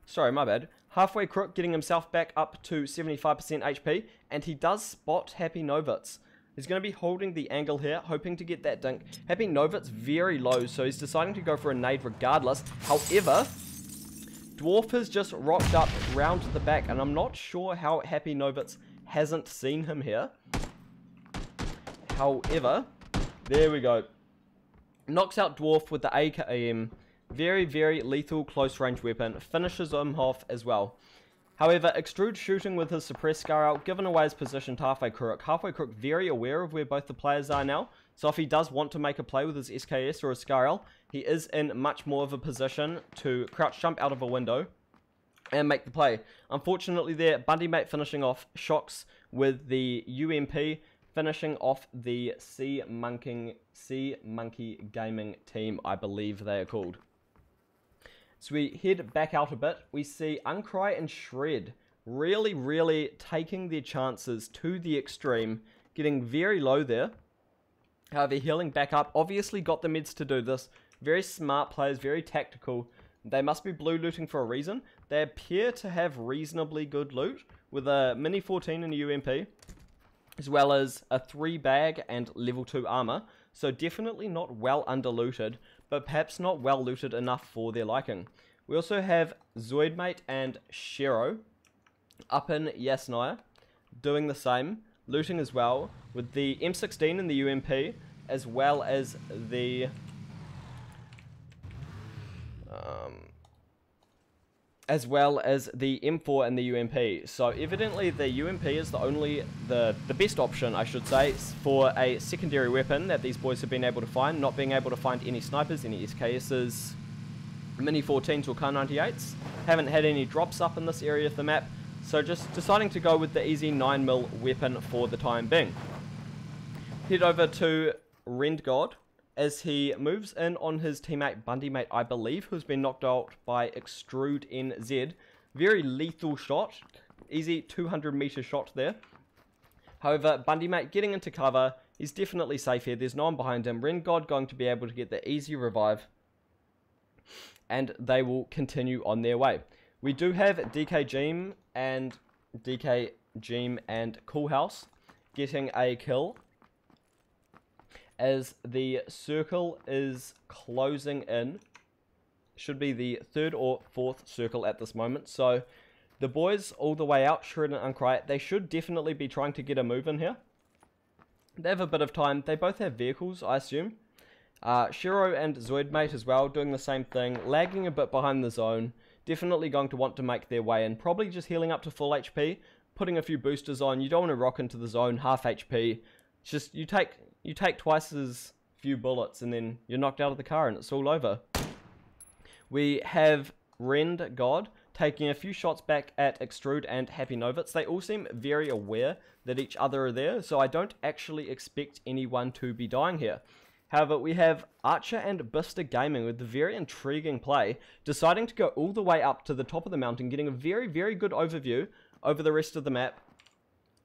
Sorry, my bad. Halfway Crook getting himself back up to 75% HP, and he does spot Happy Novitz. He's going to be holding the angle here, hoping to get that dink. Happy Novitz very low, so he's deciding to go for a nade regardless. However, Dwarf has just rocked up round the back, and I'm not sure how Happy Novitz hasn't seen him here. However, there we go. Knocks out Dwarf with the AKM. Very, very lethal close range weapon. Finishes him off as well. However, Extrude shooting with his suppressed Scarl, given away his position to Halfway Crook. Halfway Crook very aware of where both the players are now. So if he does want to make a play with his SKS or his Scarl, he is in much more of a position to crouch jump out of a window and make the play. Unfortunately there, Bundy Mate finishing off Shocks with the UMP, finishing off the Sea Monkey Gaming team, I believe they are called. So we head back out a bit. We see Uncry and Shred really, really taking their chances to the extreme, getting very low there. However, healing back up, obviously got the meds to do this. Very smart players, very tactical. They must be blue looting for a reason. They appear to have reasonably good loot with a Mini 14 and a UMP, as well as a 3 bag and level 2 armor. So definitely not well underlooted, but perhaps not well looted enough for their liking. We also have Zoidmate and Shero up in Yasnaya doing the same, looting as well, with the M16 and the UMP, as well as the as well as the M4 and the UMP. So evidently the UMP is the best option, I should say, for a secondary weapon that these boys have been able to find, not being able to find any snipers, any SKSs, Mini 14s or Kar 98s. Haven't had any drops up in this area of the map, so just deciding to go with the easy 9mm weapon for the time being. Head over to Rendgod as he moves in on his teammate Bundymate, I believe, who's been knocked out by Extrude NZ. Very lethal shot, easy 200 meter shot there. However, Bundymate getting into cover, he's definitely safe here, there's no one behind him. Rendgod going to be able to get the easy revive, and they will continue on their way. We do have DK Jeem and Coolhouse getting a kill as the circle is closing in. Should be the 3rd or 4th circle at this moment. So the boys all the way out, Shred and Uncry, they should definitely be trying to get a move in here. They have a bit of time. They both have vehicles, I assume. Shiro and Zoidmate as well, doing the same thing, lagging a bit behind the zone, definitely going to want to make their way in, probably just healing up to full HP, putting a few boosters on. You don't want to rock into the zone half HP, it's just you take twice as few bullets and then you're knocked out of the car and it's all over. We have Rendgod taking a few shots back at Extrude and Happy Novitz. They all seem very aware that each other are there, so I don't actually expect anyone to be dying here. However, we have Archer and Bister Gaming with the very intriguing play, deciding to go all the way up to the top of the mountain, getting a very, very good overview over the rest of the map.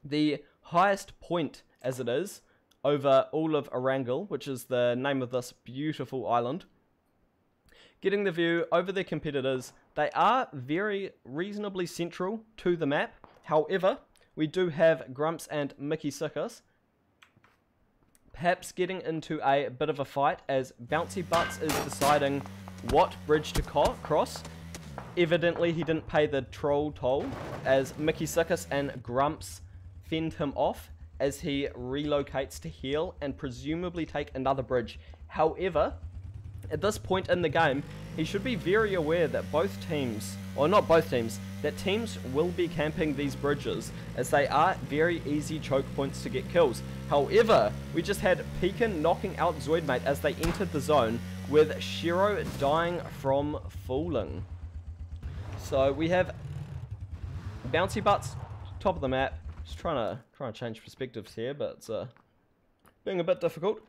The highest point, as it is, over all of Erangel, which is the name of this beautiful island. Getting the view over their competitors. They are very reasonably central to the map. However, we do have Grumps and Mickey Sickus perhaps getting into a bit of a fight as Bouncy Butts is deciding what bridge to cross. Evidently he didn't pay the troll toll as Mickey Sickus and Grumps fend him off as he relocates to heal and presumably take another bridge. However, at this point in the game, he should be very aware that both teams, or not both teams, that teams will be camping these bridges as they are very easy choke points to get kills. However, we just had Pekin knocking out Zoidmate as they entered the zone with Shiro dying from falling. So we have Bouncy Butts, top of the map. Just trying to change perspectives here, but it's being a bit difficult.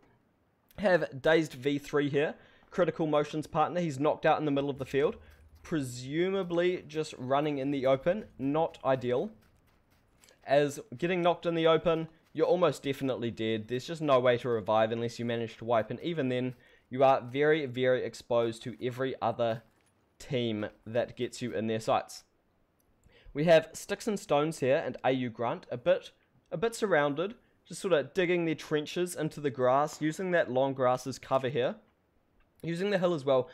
Have Dazed V3 here, critical motions partner. He's knocked out in the middle of the field, presumably just running in the open. Not ideal, as getting knocked in the open, you're almost definitely dead. There's just no way to revive unless you manage to wipe, and even then you are very, very exposed to every other team that gets you in their sights. We have Sticks and Stones here and AU Grunt, a bit surrounded, just sort of digging their trenches into the grass, using that long grass as cover here. Using the hill as well,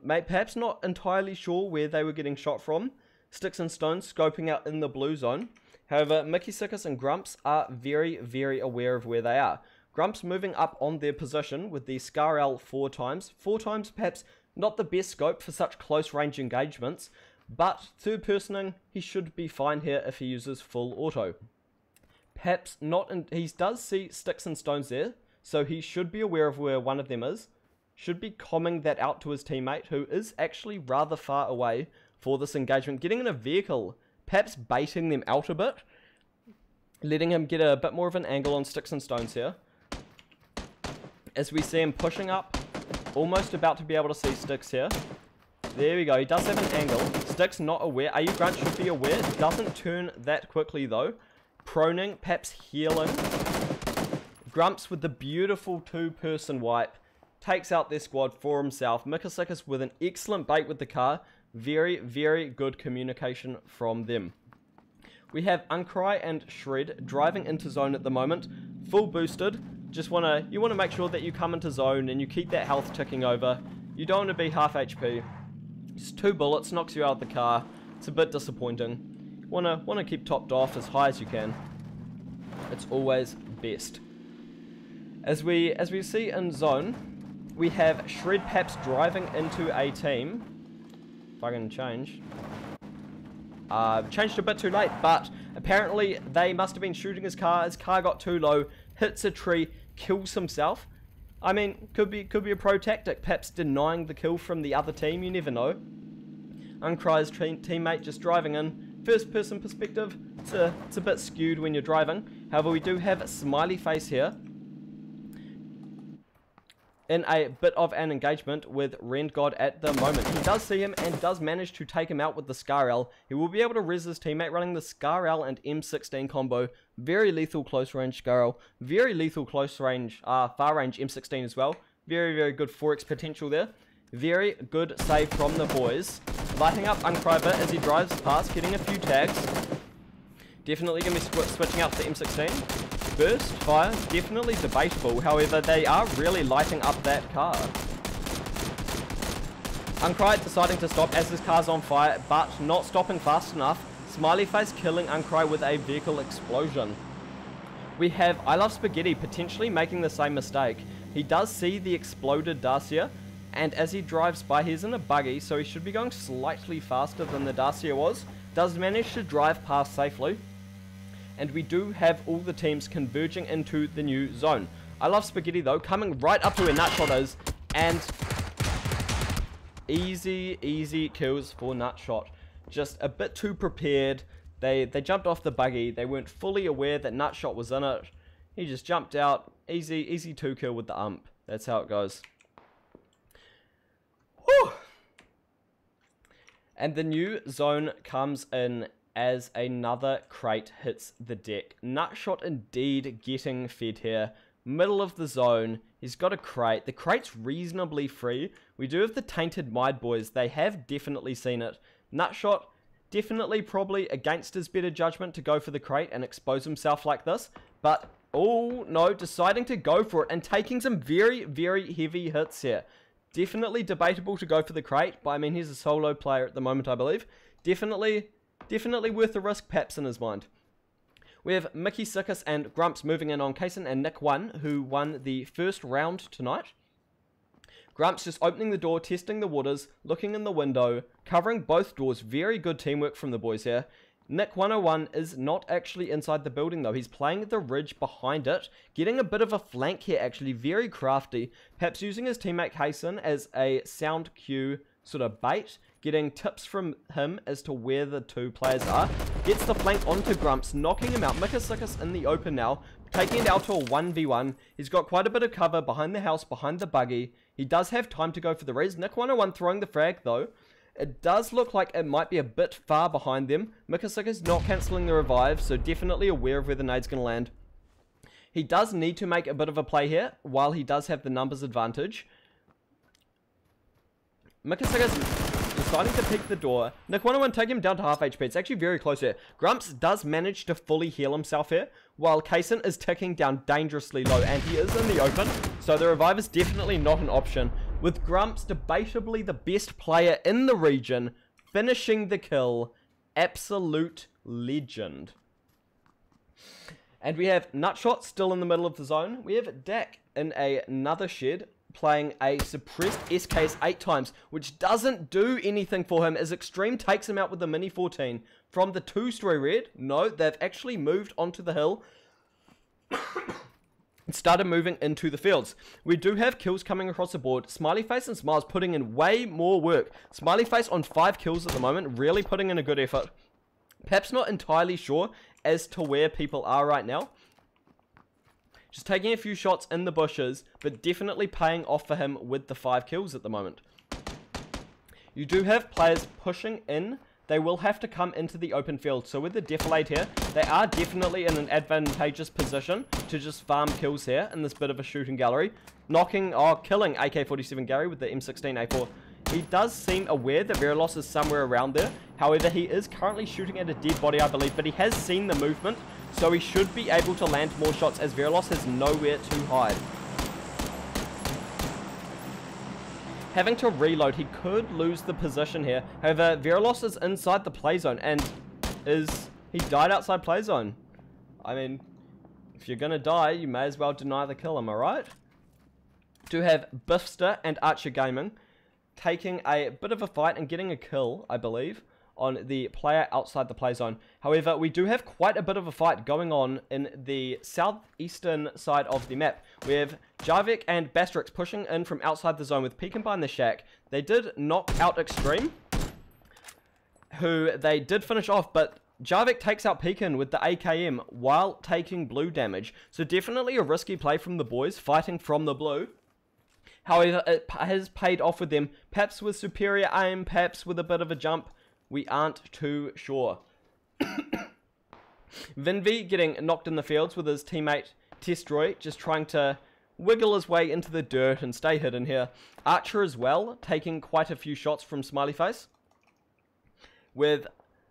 perhaps not entirely sure where they were getting shot from. Sticks and Stones scoping out in the blue zone. However, Mickey Sickus and Grumps are very, very aware of where they are. Grumps moving up on their position with the Scar L 4 times. 4 times perhaps not the best scope for such close range engagements, but third personing, he should be fine here if he uses full auto. Perhaps not, he does see Sticks and Stones there, so he should be aware of where one of them is. Should be comming that out to his teammate, who is actually rather far away for this engagement. Getting in a vehicle, perhaps baiting them out a bit, letting him get a bit more of an angle on Sticks and Stones here. As we see him pushing up, almost about to be able to see Sticks here. There we go, he does have an angle. Sticks not aware. AU Grunt should be aware. Doesn't turn that quickly though. Proning, perhaps healing. Grumps with the beautiful two-person wipe. Takes out their squad for himself. Mikasikas with an excellent bait with the car. Very, very good communication from them. We have Uncry and Shred driving into zone at the moment. Full boosted. You want to make sure that you come into zone and you keep that health ticking over. You don't want to be half HP. Just 2 bullets knocks you out of the car. It's a bit disappointing. Want to keep topped off as high as you can. It's always best. As we see in zone, we have Shred perhaps driving into a team. If I can change. changed a bit too late, but apparently they must have been shooting his car. His car got too low, hits a tree, kills himself. I mean, could be a pro tactic, perhaps denying the kill from the other team, you never know. Uncry's teammate just driving in. First person perspective, it's a bit skewed when you're driving. However, we do have a smiley face here in a bit of an engagement with Rendgod at the moment. He does see him and does manage to take him out with the Scar-L. He will be able to res his teammate running the Scar-L and M16 combo. Very lethal close range Scar-L. Very lethal close range, far range M16 as well. Very, very good 4x potential there. Very good save from the boys. Lighting up Uncry a bit as he drives past, getting a few tags. Definitely going to be switching out to M16. Burst fire, definitely debatable. However, they are really lighting up that car. Uncry deciding to stop as his car's on fire, but not stopping fast enough. Smiley face killing Uncry with a vehicle explosion. We have I Love Spaghetti potentially making the same mistake. He does see the exploded Dacia, and as he drives by, he's in a buggy, so he should be going slightly faster than the Dacia was. Does manage to drive past safely. And we do have all the teams converging into the new zone. I Love Spaghetti though, coming right up to where Nutshot is, and easy kills for Nutshot. Just a bit too prepared. They jumped off the buggy. They weren't fully aware that Nutshot was in it. He just jumped out. Easy 2 kill with the ump. That's how it goes. Whew. And the new zone comes in as another crate hits the deck. Nutshot indeed getting fed here. Middle of the zone. He's got a crate. The crate's reasonably free. We do have the Tainted Mind boys. They have definitely seen it. Nutshot definitely probably against his better judgment to go for the crate and expose himself like this. But, oh no, deciding to go for it and taking some very, very heavy hits here. Definitely debatable to go for the crate, but I mean, he's a solo player at the moment, I believe. Definitely worth the risk, perhaps, in his mind. We have Mickey Sikis and Grumps moving in on Kaysen and Nick 1, who won the first round tonight. Grumps just opening the door, testing the waters, looking in the window, covering both doors. Very good teamwork from the boys here. Nick 101 is not actually inside the building though. He's playing the ridge behind it, getting a bit of a flank here actually. Very crafty. Perhaps using his teammate Kaysen as a sound cue sort of bait. Getting tips from him as to where the two players are. Gets the flank onto Grumps, knocking him out. Mikasikas in the open now, taking it out to a 1v1. He's got quite a bit of cover behind the house, behind the buggy. He does have time to go for the res. Nick 101 throwing the frag though. It does look like it might be a bit far behind them. Mikasikas not cancelling the revive, so definitely aware of where the nade's going to land. He does need to make a bit of a play here, while he does have the numbers advantage. Mikasikas deciding to pick the door. Nick 101 take him down to half HP. It's actually very close here. Grumps does manage to fully heal himself here, while Kaysen is ticking down dangerously low, and he is in the open, so the revive is definitely not an option. With Grumps debatably the best player in the region, finishing the kill. Absolute legend. And we have Nutshot still in the middle of the zone. We have Dak in another shed, playing a suppressed SKS 8 times, which doesn't do anything for him as Extreme takes him out with the Mini 14 from the 2-story red. No, they've actually moved onto the hill and started moving into the fields. We do have kills coming across the board. Smiley Face and Smiles putting in way more work. Smiley Face on 5 kills at the moment, really putting in a good effort. Perhaps not entirely sure as to where people are right now. Just taking a few shots in the bushes, but definitely paying off for him with the 5 kills at the moment. You do have players pushing in. They will have to come into the open field. So with the defilade here, they are definitely in an advantageous position to just farm kills here in this bit of a shooting gallery. Killing AK-47 Gary with the M16A4. He does seem aware that Verilos is somewhere around there. However, he is currently shooting at a dead body, I believe, but he has seen the movement. So he should be able to land more shots as Verilos has nowhere to hide. Having to reload, he could lose the position here. However, Verilos is inside the play zone and he died outside play zone. I mean, if you're gonna die, you may as well deny the kill, am I right? To have Biffster and Archer Gaming taking a bit of a fight and getting a kill, I believe, on the player outside the play zone. However, we do have quite a bit of a fight going on in the southeastern side of the map. We have Jarvik and Bastrix pushing in from outside the zone with Pekin behind the shack. They did knock out Extreme, who they did finish off, but Jarvik takes out Pekin with the AKM while taking blue damage. So definitely a risky play from the boys fighting from the blue. However, it has paid off with them, perhaps with superior aim, perhaps with a bit of a jump. We aren't too sure. Vinvi getting knocked in the fields with his teammate Testroy, just trying to wiggle his way into the dirt and stay hidden here. Archer as well, taking quite a few shots from Smiley Face, with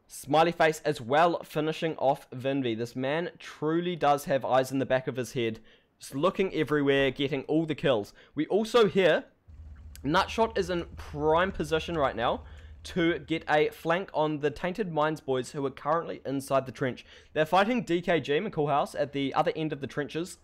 Smiley Face as well finishing off Vinvi. This man truly does have eyes in the back of his head, just looking everywhere, getting all the kills. We also hear Nutshot is in prime position right now to get a flank on the Tainted Minds boys who are currently inside the trench. They're fighting DKG McCallhouse at the other end of the trenches,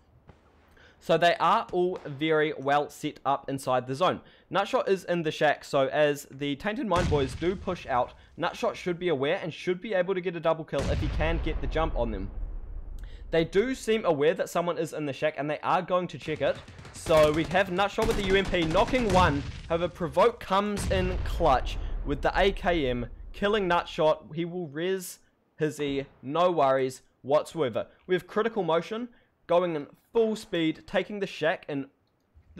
so they are all very well set up inside the zone. Nutshot is in the shack, so as the Tainted Mind boys do push out, Nutshot should be aware and should be able to get a double kill if he can get the jump on them. They do seem aware that someone is in the shack and they are going to check it. So we have Nutshot with the UMP knocking one. However, Provoke comes in clutch with the AKM, killing Nutshot. He will res his E, no worries whatsoever. We have Critical Motion going in full speed, taking the shack in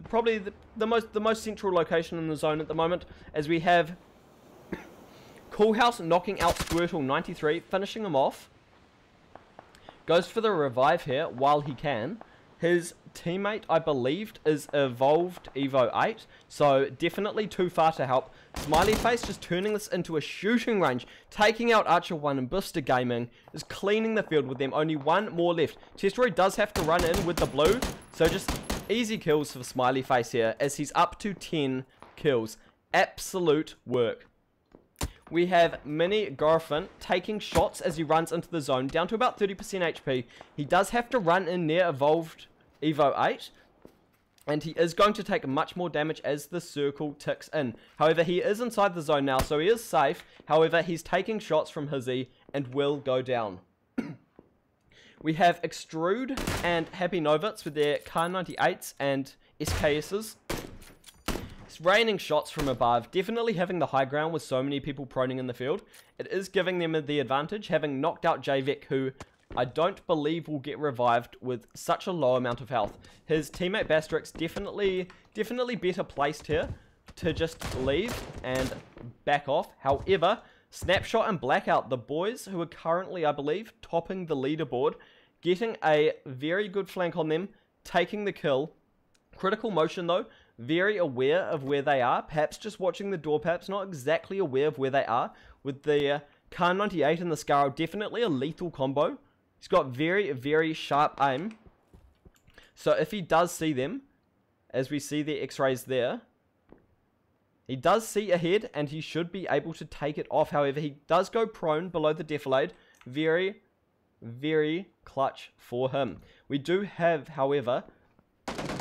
probably the most central location in the zone at the moment, as we have Coolhouse knocking out Squirtle 93, finishing him off. Goes for the revive here while he can. His teammate, I believe, is Evolved Evo 8, so definitely too far to help. Smiley Face just turning this into a shooting range, taking out Archer 1 and Buster Gaming, is cleaning the field with them. Only one more left. Testroy does have to run in with the blue, so just easy kills for Smiley Face here, as he's up to 10 kills. Absolute work. We have Mini Garfin taking shots as he runs into the zone, down to about 30% HP. He does have to run in near Evolved Evo 8, and he is going to take much more damage as the circle ticks in. However, he is inside the zone now, so he is safe. However, he's taking shots from Hizzy and will go down. We have Extrude and Happy Novitz with their Kar 98s and SKSs. It's raining shots from above, definitely having the high ground with so many people proning in the field. It is giving them the advantage, having knocked out Javik, who I don't believe will get revived with such a low amount of health. His teammate Bastrix definitely better placed here to just leave and back off. However, Snapshot and Blackout, the boys who are currently, I believe, topping the leaderboard, getting a very good flank on them, taking the kill. Critical Motion though, very aware of where they are, perhaps just watching the door, perhaps not exactly aware of where they are, with the Kar 98 and the Scarrow, definitely a lethal combo. He's got very, very sharp aim, so if he does see them, as we see the x-rays there, he does see ahead, and he should be able to take it off. However, he does go prone below the defilade, very, very clutch for him. We do have, however,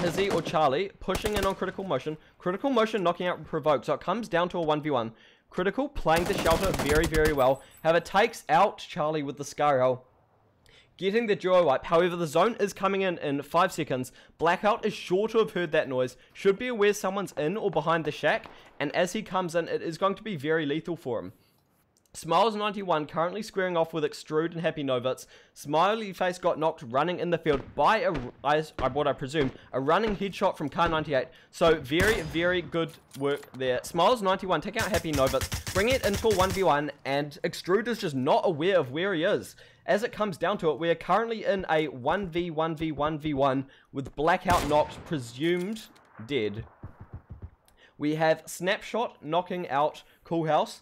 Hizzy or Charlie pushing in on Critical Motion. Critical Motion knocking out Provoke, so it comes down to a 1v1. Critical playing the shelter very, very well. However, takes out Charlie with the Scarrow, getting the duo wipe. However, the zone is coming in 5 seconds. Blackout is sure to have heard that noise, should be aware someone's in or behind the shack, and as he comes in, it is going to be very lethal for him. Smiles91 currently squaring off with Extrude and Happy Novitz. Smiley Face got knocked running in the field by what I presume, a running headshot from Kar 98. So very, very good work there. Smiles91 taking out Happy Novitz, bringing it into a 1v1, and Extrude is just not aware of where he is. As it comes down to it, we are currently in a 1v1v1v1 with Blackout knocked, presumed dead. We have Snapshot knocking out Coolhouse,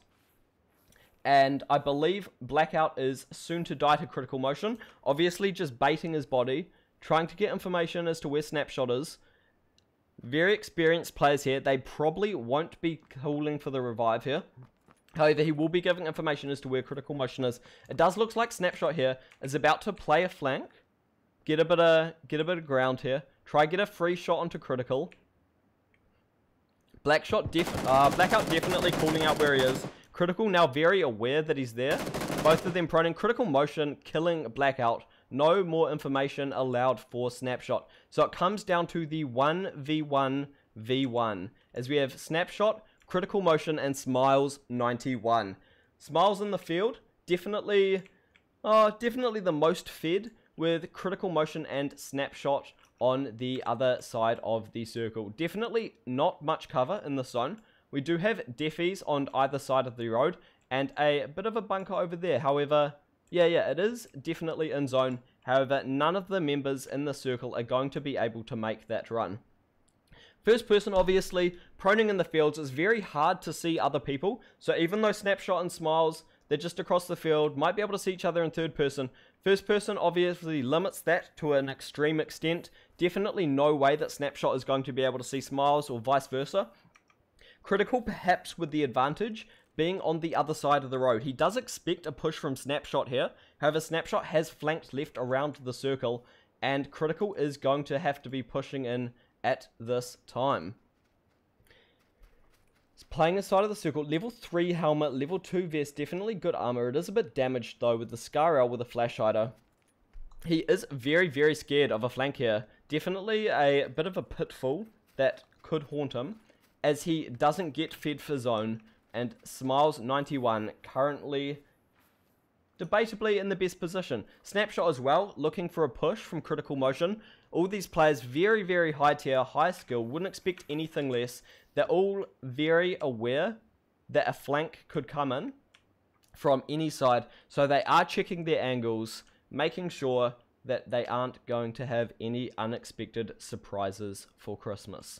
and I believe Blackout is soon to die to Critical Motion. Obviously just baiting his body, trying to get information as to where Snapshot is. Very experienced players here. They probably won't be calling for the revive here. However, he will be giving information as to where Critical Motion is. It does look like Snapshot here is about to play a flank, get a bit of ground here, try get a free shot onto Critical. Blackout definitely calling out where he is. Critical now very aware that he's there. Both of them proning. Critical motion, killing Blackout. No more information allowed for Snapshot. So it comes down to the 1v1v1. As we have Snapshot, Critical Motion, and Smiles 91. Smiles in the field, definitely the most fed, with Critical Motion and Snapshot on the other side of the circle. Definitely not much cover in the zone. We do have defies on either side of the road, and a bit of a bunker over there. However, yeah, it is definitely in zone. However, none of the members in the circle are going to be able to make that run. First person, obviously, proning in the fields is very hard to see other people. So even though Snapshot and Smiles, they're just across the field, might be able to see each other in third person. First person obviously limits that to an extreme extent. Definitely no way that Snapshot is going to be able to see Smiles or vice versa. Critical perhaps with the advantage being on the other side of the road. He does expect a push from Snapshot here. However, Snapshot has flanked left around the circle, and Critical is going to have to be pushing in at this time. He's playing inside of the circle. Level 3 helmet, level 2 vest, definitely good armor. It is a bit damaged though with the Scar L with a flash hider. He is very, very scared of a flank here. Definitely a bit of a pitfall that could haunt him, as he doesn't get fed for zone, and Smiles 91 currently debatably in the best position. Snapshot as well, looking for a push from Critical Motion. All these players very, very high tier, high skill, wouldn't expect anything less. They're all very aware that a flank could come in from any side, so they are checking their angles, making sure that they aren't going to have any unexpected surprises for Christmas.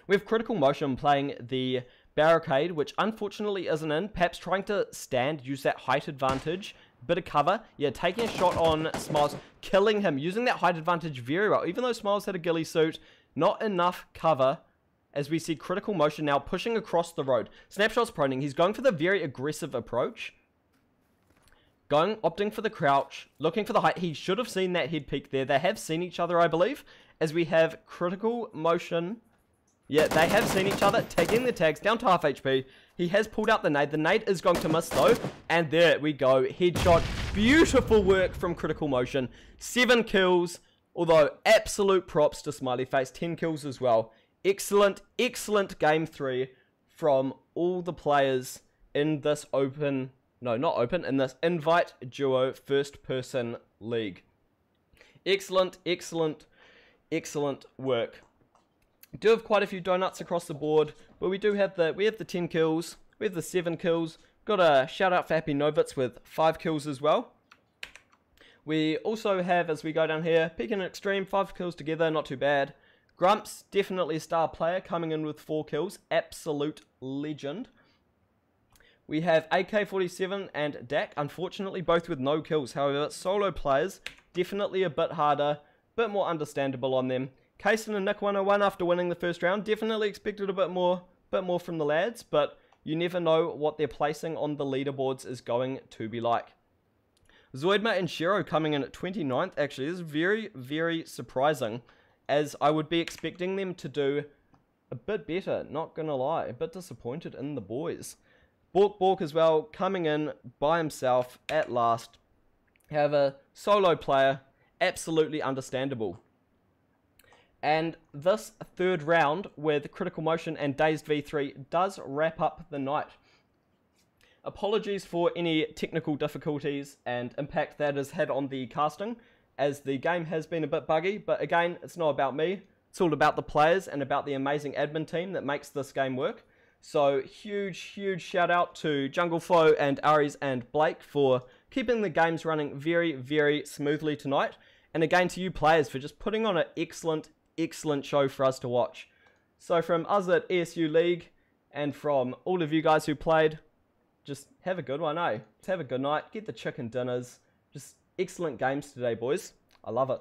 We have Critical Motion playing the barricade, which unfortunately isn't in. Perhaps trying to stand, use that height advantage. Bit of cover. Yeah, taking a shot on Smiles, killing him, using that height advantage very well. Even though Smiles had a ghillie suit, not enough cover, as we see Critical Motion now pushing across the road. Snapshot's proning. He's going for the very aggressive approach. Opting for the crouch, looking for the height. He should have seen that head peek there. They have seen each other, I believe, as we have Critical Motion. Yeah, they have seen each other, taking the tags down to half HP. He has pulled out the nade. The nade is going to miss though. And there we go. Headshot. Beautiful work from Critical Motion. 7 kills. Although, absolute props to Smiley Face. 10 kills as well. Excellent, excellent game 3 from all the players in this open... No, not open. In this Invite Duo First Person League. Excellent, excellent, excellent work. Do have quite a few donuts across the board, but we have the 10 kills, we have the 7 kills. Got a shout out for Happy Novitz with 5 kills as well. We also have, as we go down here, Peak and Extreme, 5 kills together, not too bad. Grumps, definitely a star player, coming in with 4 kills, absolute legend. We have AK-47 and Dak, unfortunately both with no kills. However, solo players, definitely a bit harder, bit more understandable on them. Kaysen and Nick 101 after winning the first round, definitely expected a bit more from the lads, but you never know what their placing on the leaderboards is going to be like. Zoidma and Shiro coming in at 29th, actually, this is very, very surprising, as I would be expecting them to do a bit better, not gonna lie, a bit disappointed in the boys. Bork as well, coming in by himself at last. However, solo player, absolutely understandable. And this third round with Critical Motion and Dazed V3 does wrap up the night. Apologies for any technical difficulties and impact that has had on the casting, as the game has been a bit buggy, but again, it's not about me. It's all about the players and about the amazing admin team that makes this game work. So huge shout out to Jungle Flow and Aries and Blake for keeping the games running very, very smoothly tonight. And again to you players for just putting on an excellent show for us to watch. So from us at ESU League and from all of you guys who played, just have a good one, eh? Have a good night, get the chicken dinners. Just excellent games today, boys. I love it.